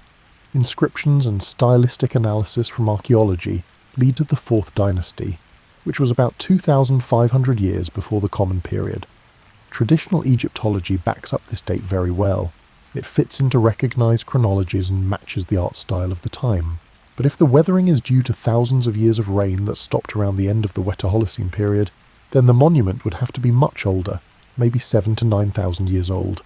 Inscriptions and stylistic analysis from archaeology lead to the Fourth Dynasty, which was about 2,500 years before the Common Period. Traditional Egyptology backs up this date very well. It fits into recognised chronologies and matches the art style of the time. But if the weathering is due to thousands of years of rain that stopped around the end of the Wetter Holocene period, then the monument would have to be much older, maybe 7,000 to 9,000 years old.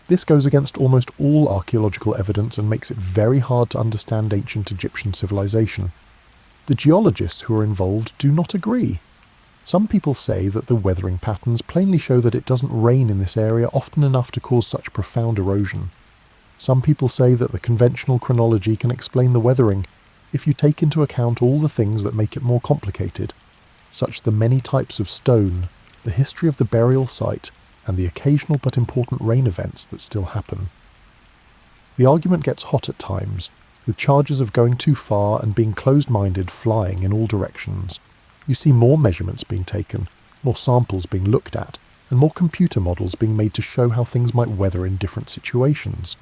This goes against almost all archaeological evidence and makes it very hard to understand ancient Egyptian civilization. The geologists who are involved do not agree. Some people say that the weathering patterns plainly show that it doesn't rain in this area often enough to cause such profound erosion. Some people say that the conventional chronology can explain the weathering if you take into account all the things that make it more complicated, such the many types of stone, the history of the burial site, and the occasional but important rain events that still happen. The argument gets hot at times, with charges of going too far and being closed-minded flying in all directions. You see more measurements being taken, more samples being looked at, and more computer models being made to show how things might weather in different situations.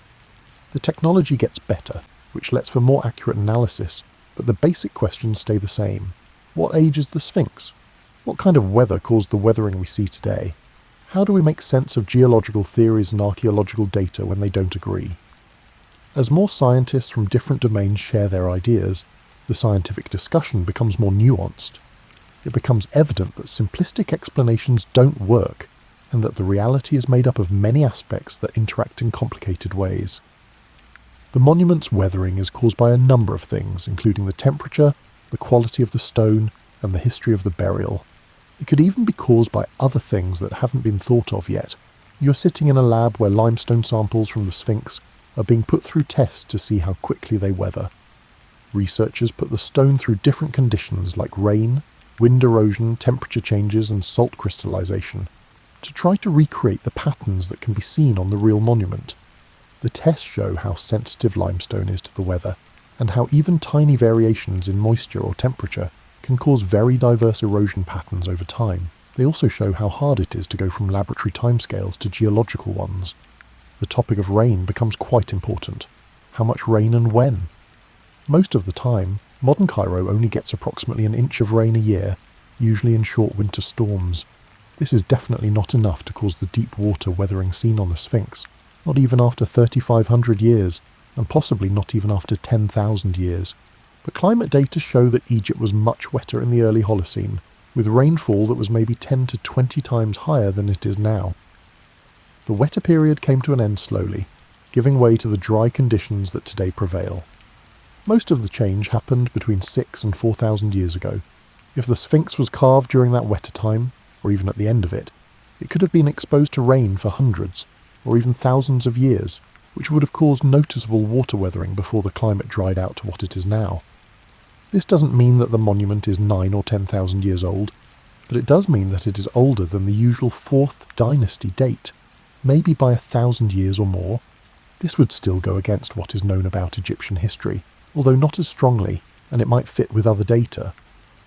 The technology gets better, which lets for more accurate analysis, but the basic questions stay the same. What age is the Sphinx? What kind of weather caused the weathering we see today? How do we make sense of geological theories and archaeological data when they don't agree? As more scientists from different domains share their ideas, the scientific discussion becomes more nuanced. It becomes evident that simplistic explanations don't work, and that the reality is made up of many aspects that interact in complicated ways. The monument's weathering is caused by a number of things, including the temperature, the quality of the stone, and the history of the burial. It could even be caused by other things that haven't been thought of yet. You're sitting in a lab where limestone samples from the Sphinx are being put through tests to see how quickly they weather. Researchers put the stone through different conditions like rain, wind erosion, temperature changes, and salt crystallization to try to recreate the patterns that can be seen on the real monument. The tests show how sensitive limestone is to the weather, and how even tiny variations in moisture or temperature can cause very diverse erosion patterns over time. They also show how hard it is to go from laboratory timescales to geological ones. The topic of rain becomes quite important. How much rain and when? Most of the time, modern Cairo only gets approximately an inch of rain a year, usually in short winter storms. This is definitely not enough to cause the deep water weathering seen on the Sphinx, not even after 3,500 years, and possibly not even after 10,000 years. But climate data show that Egypt was much wetter in the early Holocene, with rainfall that was maybe 10 to 20 times higher than it is now. The wetter period came to an end slowly, giving way to the dry conditions that today prevail. Most of the change happened between 6,000 and 4,000 years ago. If the Sphinx was carved during that wetter time, or even at the end of it, it could have been exposed to rain for hundreds, or even thousands of years, which would have caused noticeable water weathering before the climate dried out to what it is now. This doesn't mean that the monument is 9,000 or 10,000 years old, but it does mean that it is older than the usual Fourth Dynasty date, maybe by 1,000 years or more. This would still go against what is known about Egyptian history, although not as strongly, and it might fit with other data.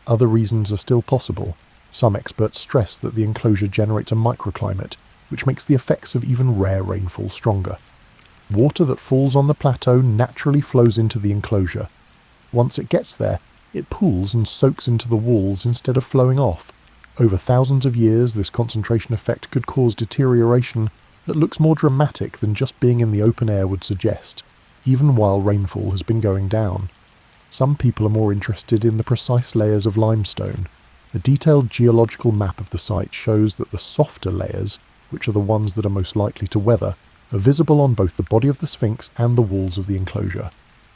Other reasons are still possible. Some experts stress that the enclosure generates a microclimate, which makes the effects of even rare rainfall stronger. Water that falls on the plateau naturally flows into the enclosure. Once it gets there, it pools and soaks into the walls instead of flowing off. Over thousands of years, this concentration effect could cause deterioration that looks more dramatic than just being in the open air would suggest, even while rainfall has been going down. Some people are more interested in the precise layers of limestone. A detailed geological map of the site shows that the softer layers, which are the ones that are most likely to weather, are visible on both the body of the Sphinx and the walls of the enclosure.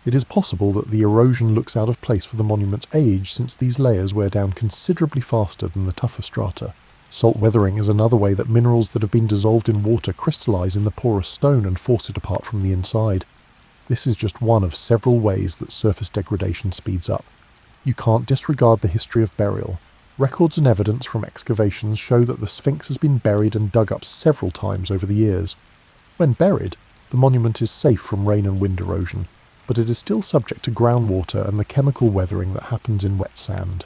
It is possible that the erosion looks out of place for the monument's age, since these layers wear down considerably faster than the tougher strata. Salt weathering is another way that minerals that have been dissolved in water crystallize in the porous stone and force it apart from the inside. This is just one of several ways that surface degradation speeds up. You can't disregard the history of burial. Records and evidence from excavations show that the Sphinx has been buried and dug up several times over the years. When buried, the monument is safe from rain and wind erosion, but it is still subject to groundwater and the chemical weathering that happens in wet sand.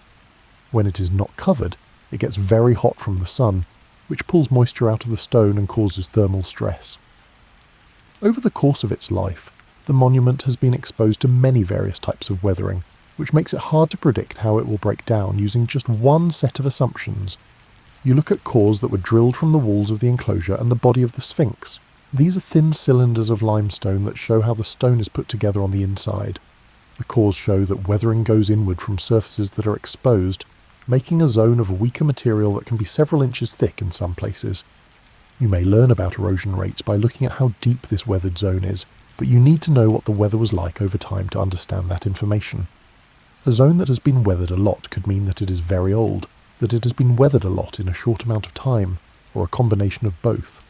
When it is not covered, it gets very hot from the sun, which pulls moisture out of the stone and causes thermal stress. Over the course of its life, the monument has been exposed to many various types of weathering, which makes it hard to predict how it will break down using just one set of assumptions. You look at cores that were drilled from the walls of the enclosure and the body of the Sphinx. These are thin cylinders of limestone that show how the stone is put together on the inside. The cores show that weathering goes inward from surfaces that are exposed, making a zone of weaker material that can be several inches thick in some places. You may learn about erosion rates by looking at how deep this weathered zone is, but you need to know what the weather was like over time to understand that information. A zone that has been weathered a lot could mean that it is very old, that it has been weathered a lot in a short amount of time, or a combination of both.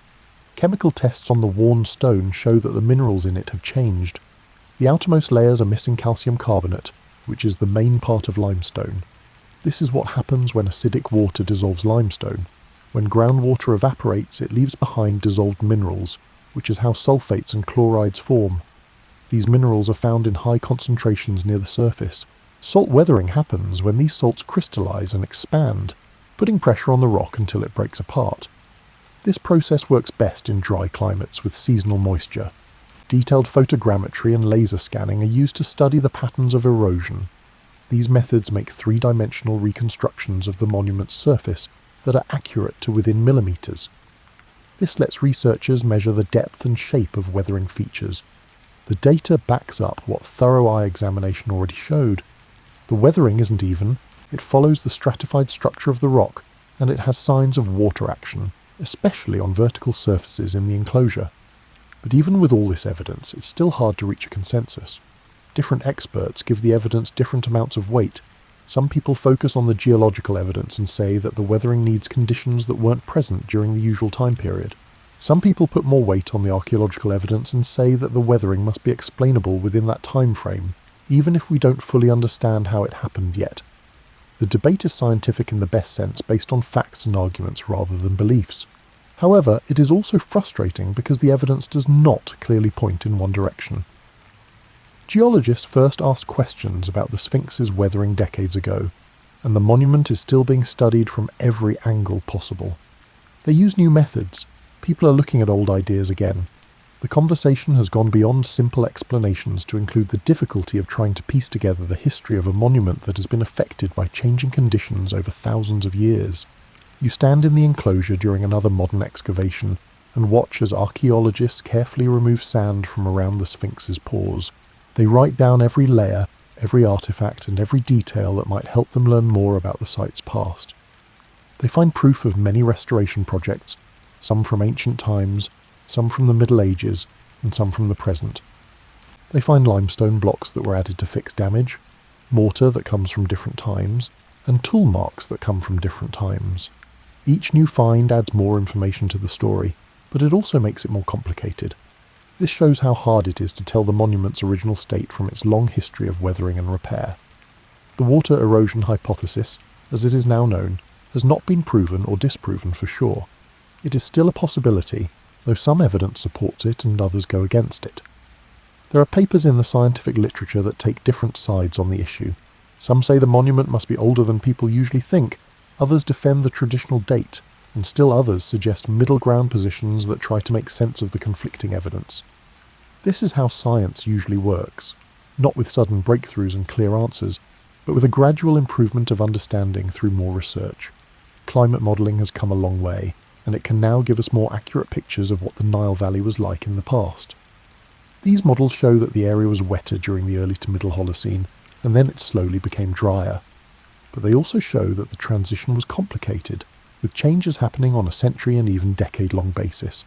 Chemical tests on the worn stone show that the minerals in it have changed. The outermost layers are missing calcium carbonate, which is the main part of limestone. This is what happens when acidic water dissolves limestone. When groundwater evaporates, it leaves behind dissolved minerals, which is how sulfates and chlorides form. These minerals are found in high concentrations near the surface. Salt weathering happens when these salts crystallize and expand, putting pressure on the rock until it breaks apart. This process works best in dry climates with seasonal moisture. Detailed photogrammetry and laser scanning are used to study the patterns of erosion. These methods make three-dimensional reconstructions of the monument's surface that are accurate to within millimeters. This lets researchers measure the depth and shape of weathering features. The data backs up what thorough eye examination already showed. The weathering isn't even, it follows the stratified structure of the rock, and it has signs of water action, especially on vertical surfaces in the enclosure. But even with all this evidence, it's still hard to reach a consensus. Different experts give the evidence different amounts of weight. Some people focus on the geological evidence and say that the weathering needs conditions that weren't present during the usual time period. Some people put more weight on the archaeological evidence and say that the weathering must be explainable within that time frame, even if we don't fully understand how it happened yet. The debate is scientific in the best sense, based on facts and arguments rather than beliefs. However, it is also frustrating because the evidence does not clearly point in one direction. Geologists first asked questions about the Sphinx's weathering decades ago, and the monument is still being studied from every angle possible. They use new methods. People are looking at old ideas again. The conversation has gone beyond simple explanations to include the difficulty of trying to piece together the history of a monument that has been affected by changing conditions over thousands of years. You stand in the enclosure during another modern excavation and watch as archaeologists carefully remove sand from around the Sphinx's pores. They write down every layer, every artifact, and every detail that might help them learn more about the site's past. They find proof of many restoration projects, some from ancient times, some from the Middle Ages, and some from the present. They find limestone blocks that were added to fix damage, mortar that comes from different times, and tool marks that come from different times. Each new find adds more information to the story, but it also makes it more complicated. This shows how hard it is to tell the monument's original state from its long history of weathering and repair. The water erosion hypothesis, as it is now known, has not been proven or disproven for sure. It is still a possibility, though some evidence supports it and others go against it. There are papers in the scientific literature that take different sides on the issue. Some say the monument must be older than people usually think, others defend the traditional date, and still others suggest middle ground positions that try to make sense of the conflicting evidence. This is how science usually works, not with sudden breakthroughs and clear answers, but with a gradual improvement of understanding through more research. Climate modelling has come a long way, and it can now give us more accurate pictures of what the Nile Valley was like in the past. These models show that the area was wetter during the early to middle Holocene, and then it slowly became drier. But they also show that the transition was complicated, with changes happening on a century and even decade-long basis.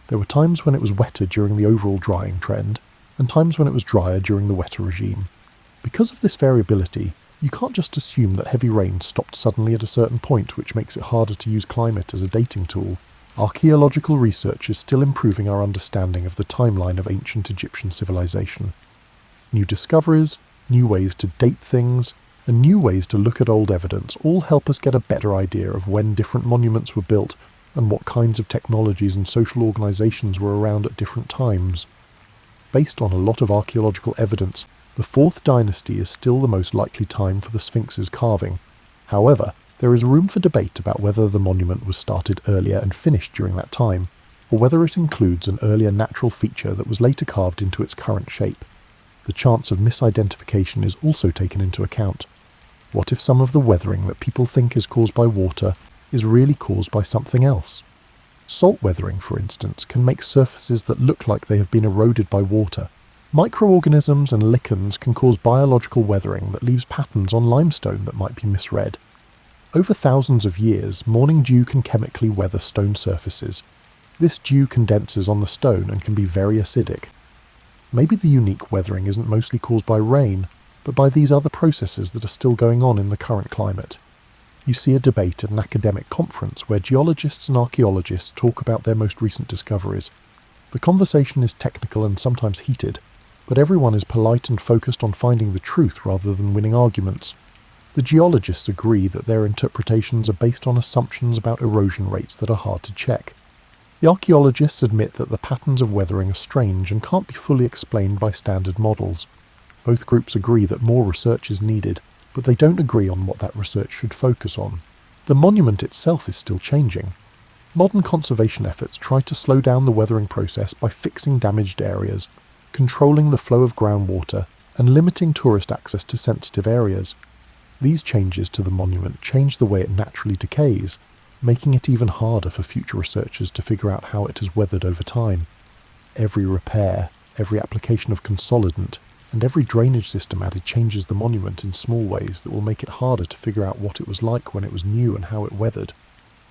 There were times when it was wetter during the overall drying trend, and times when it was drier during the wetter regime. Because of this variability, you can't just assume that heavy rain stopped suddenly at a certain point, which makes it harder to use climate as a dating tool. Archaeological research is still improving our understanding of the timeline of ancient Egyptian civilization. New discoveries, new ways to date things, and new ways to look at old evidence all help us get a better idea of when different monuments were built and what kinds of technologies and social organisations were around at different times. Based on a lot of archaeological evidence, the 4th dynasty is still the most likely time for the Sphinx's carving. However, there is room for debate about whether the monument was started earlier and finished during that time, or whether it includes an earlier natural feature that was later carved into its current shape. The chance of misidentification is also taken into account. What if some of the weathering that people think is caused by water is really caused by something else? Salt weathering, for instance, can make surfaces that look like they have been eroded by water. Microorganisms and lichens can cause biological weathering that leaves patterns on limestone that might be misread. Over thousands of years, morning dew can chemically weather stone surfaces. This dew condenses on the stone and can be very acidic. Maybe the unique weathering isn't mostly caused by rain, but by these other processes that are still going on in the current climate. You see a debate at an academic conference where geologists and archaeologists talk about their most recent discoveries. The conversation is technical and sometimes heated, but everyone is polite and focused on finding the truth rather than winning arguments. The geologists agree that their interpretations are based on assumptions about erosion rates that are hard to check. The archaeologists admit that the patterns of weathering are strange and can't be fully explained by standard models. Both groups agree that more research is needed, but they don't agree on what that research should focus on. The monument itself is still changing. Modern conservation efforts try to slow down the weathering process by fixing damaged areas, controlling the flow of groundwater, and limiting tourist access to sensitive areas. These changes to the monument change the way it naturally decays, making it even harder for future researchers to figure out how it has weathered over time. Every repair, every application of consolidant, and every drainage system added changes the monument in small ways that will make it harder to figure out what it was like when it was new and how it weathered.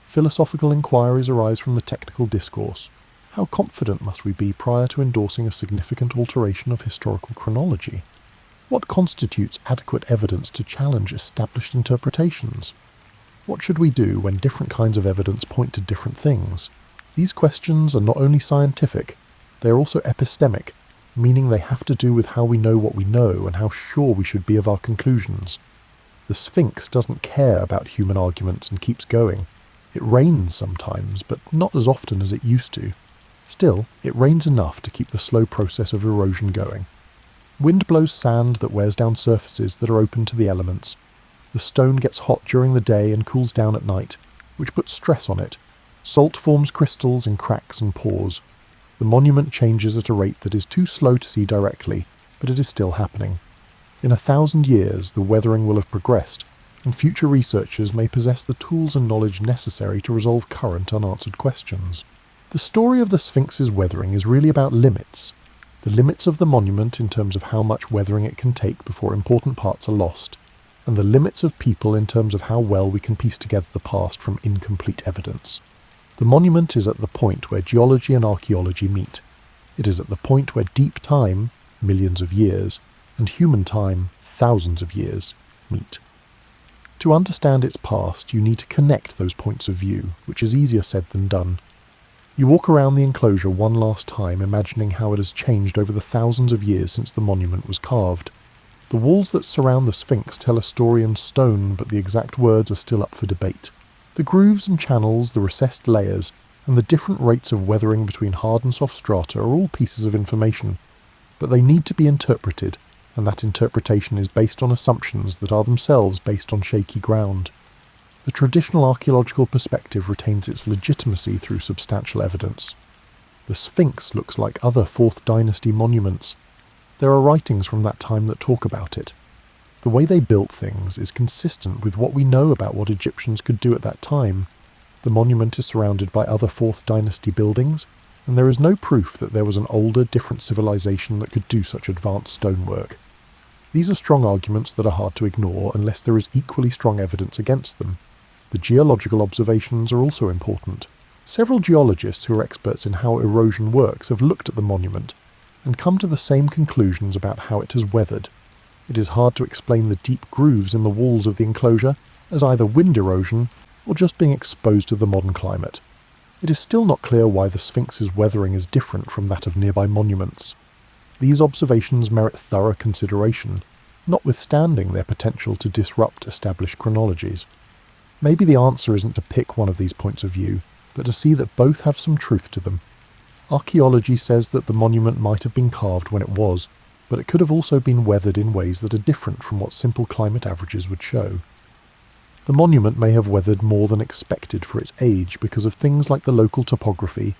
Philosophical inquiries arise from the technical discourse. How confident must we be prior to endorsing a significant alteration of historical chronology? What constitutes adequate evidence to challenge established interpretations? What should we do when different kinds of evidence point to different things? These questions are not only scientific, they are also epistemic, meaning they have to do with how we know what we know and how sure we should be of our conclusions. The Sphinx doesn't care about human arguments and keeps going. It rains sometimes, but not as often as it used to. Still, it rains enough to keep the slow process of erosion going. Wind blows sand that wears down surfaces that are open to the elements. The stone gets hot during the day and cools down at night, which puts stress on it. Salt forms crystals in cracks and pores. The monument changes at a rate that is too slow to see directly, but it is still happening. In 1,000 years, the weathering will have progressed, and future researchers may possess the tools and knowledge necessary to resolve current unanswered questions. The story of the Sphinx's weathering is really about limits. The limits of the monument in terms of how much weathering it can take before important parts are lost, and the limits of people in terms of how well we can piece together the past from incomplete evidence. The monument is at the point where geology and archaeology meet. It is at the point where deep time, millions of years, and human time, thousands of years, meet. To understand its past, you need to connect those points of view, which is easier said than done. You walk around the enclosure one last time, imagining how it has changed over the thousands of years since the monument was carved. The walls that surround the Sphinx tell a story in stone, but the exact words are still up for debate. The grooves and channels, the recessed layers, and the different rates of weathering between hard and soft strata are all pieces of information, but they need to be interpreted, and that interpretation is based on assumptions that are themselves based on shaky ground. The traditional archaeological perspective retains its legitimacy through substantial evidence. The Sphinx looks like other 4th dynasty monuments. There are writings from that time that talk about it. The way they built things is consistent with what we know about what Egyptians could do at that time. The monument is surrounded by other 4th dynasty buildings, and there is no proof that there was an older, different civilization that could do such advanced stonework. These are strong arguments that are hard to ignore unless there is equally strong evidence against them. The geological observations are also important. Several geologists who are experts in how erosion works have looked at the monument and come to the same conclusions about how it has weathered. It is hard to explain the deep grooves in the walls of the enclosure as either wind erosion or just being exposed to the modern climate. It is still not clear why the Sphinx's weathering is different from that of nearby monuments. These observations merit thorough consideration. notwithstanding their potential to disrupt established chronologies. Maybe the answer isn't to pick one of these points of view, but to see that both have some truth to them. Archaeology says that the monument might have been carved when it was, but it could have also been weathered in ways that are different from what simple climate averages would show. The monument may have weathered more than expected for its age because of things like the local topography,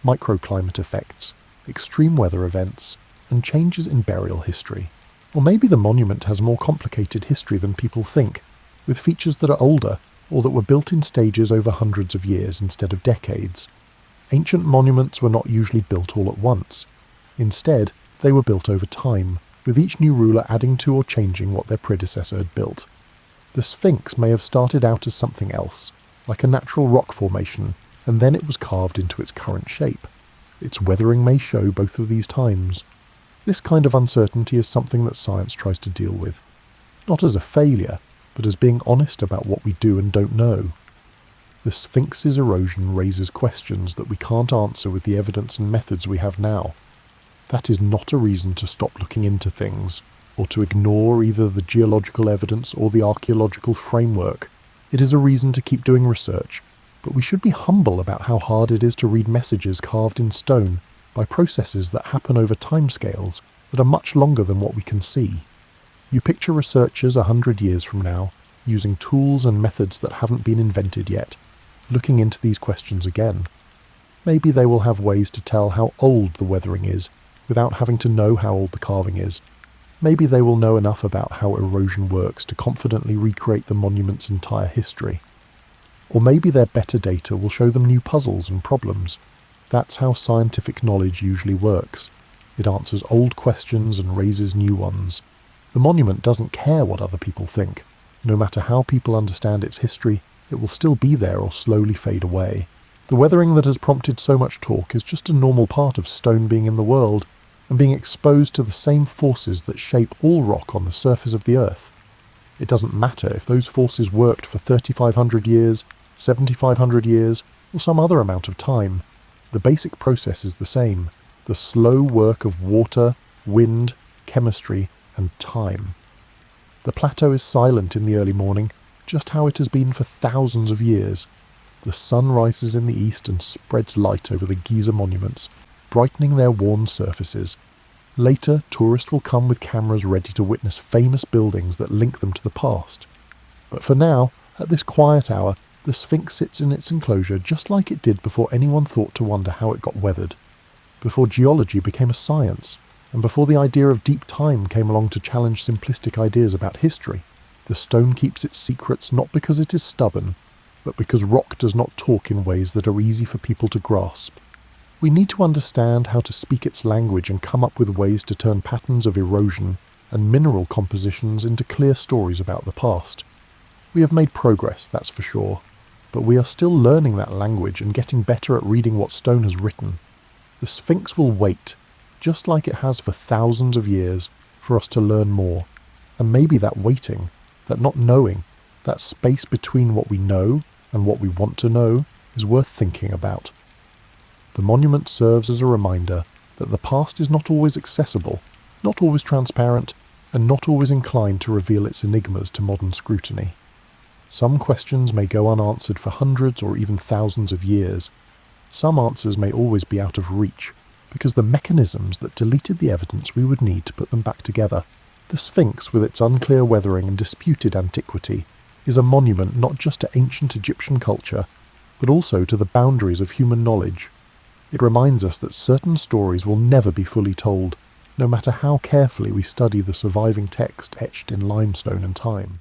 microclimate effects, extreme weather events, and changes in burial history. Or maybe the monument has more complicated history than people think, with features that are older or that were built in stages over hundreds of years instead of decades. Ancient monuments were not usually built all at once. Instead, they were built over time, with each new ruler adding to or changing what their predecessor had built. The Sphinx may have started out as something else, like a natural rock formation, and then it was carved into its current shape. Its weathering may show both of these times. This kind of uncertainty is something that science tries to deal with, not as a failure, but as being honest about what we do and don't know. The Sphinx's erosion raises questions that we can't answer with the evidence and methods we have now. That is not a reason to stop looking into things, or to ignore either the geological evidence or the archaeological framework. It is a reason to keep doing research, but we should be humble about how hard it is to read messages carved in stone by processes that happen over timescales that are much longer than what we can see. You picture researchers 100 years from now, using tools and methods that haven't been invented yet, looking into these questions again. Maybe they will have ways to tell how old the weathering is, without having to know how old the carving is. Maybe they will know enough about how erosion works to confidently recreate the monument's entire history. Or maybe their better data will show them new puzzles and problems. That's how scientific knowledge usually works. It answers old questions and raises new ones. The monument doesn't care what other people think. No matter how people understand its history, it will still be there or slowly fade away. The weathering that has prompted so much talk is just a normal part of stone being in the world, and being exposed to the same forces that shape all rock on the surface of the earth. It doesn't matter if those forces worked for 3,500 years, 7,500 years, or some other amount of time. The basic process is the same: the slow work of water, wind, chemistry, and time. The plateau is silent in the early morning, just how it has been for thousands of years. The sun rises in the east and spreads light over the Giza monuments, brightening their worn surfaces. Later, tourists will come with cameras ready to witness famous buildings that link them to the past. But for now, at this quiet hour, the Sphinx sits in its enclosure just like it did before anyone thought to wonder how it got weathered, before geology became a science, and before the idea of deep time came along to challenge simplistic ideas about history. The stone keeps its secrets not because it is stubborn, but because rock does not talk in ways that are easy for people to grasp. We need to understand how to speak its language and come up with ways to turn patterns of erosion and mineral compositions into clear stories about the past. We have made progress, that's for sure, but we are still learning that language and getting better at reading what stone has written. The Sphinx will wait, just like it has for thousands of years, for us to learn more. And maybe that waiting, that not knowing, that space between what we know and what we want to know, is worth thinking about. The monument serves as a reminder that the past is not always accessible, not always transparent, and not always inclined to reveal its enigmas to modern scrutiny. Some questions may go unanswered for hundreds or even thousands of years. Some answers may always be out of reach, because the mechanisms that deleted the evidence we would need to put them back together. The Sphinx, with its unclear weathering and disputed antiquity, is a monument not just to ancient Egyptian culture, but also to the boundaries of human knowledge. It reminds us that certain stories will never be fully told, no matter how carefully we study the surviving text etched in limestone and time.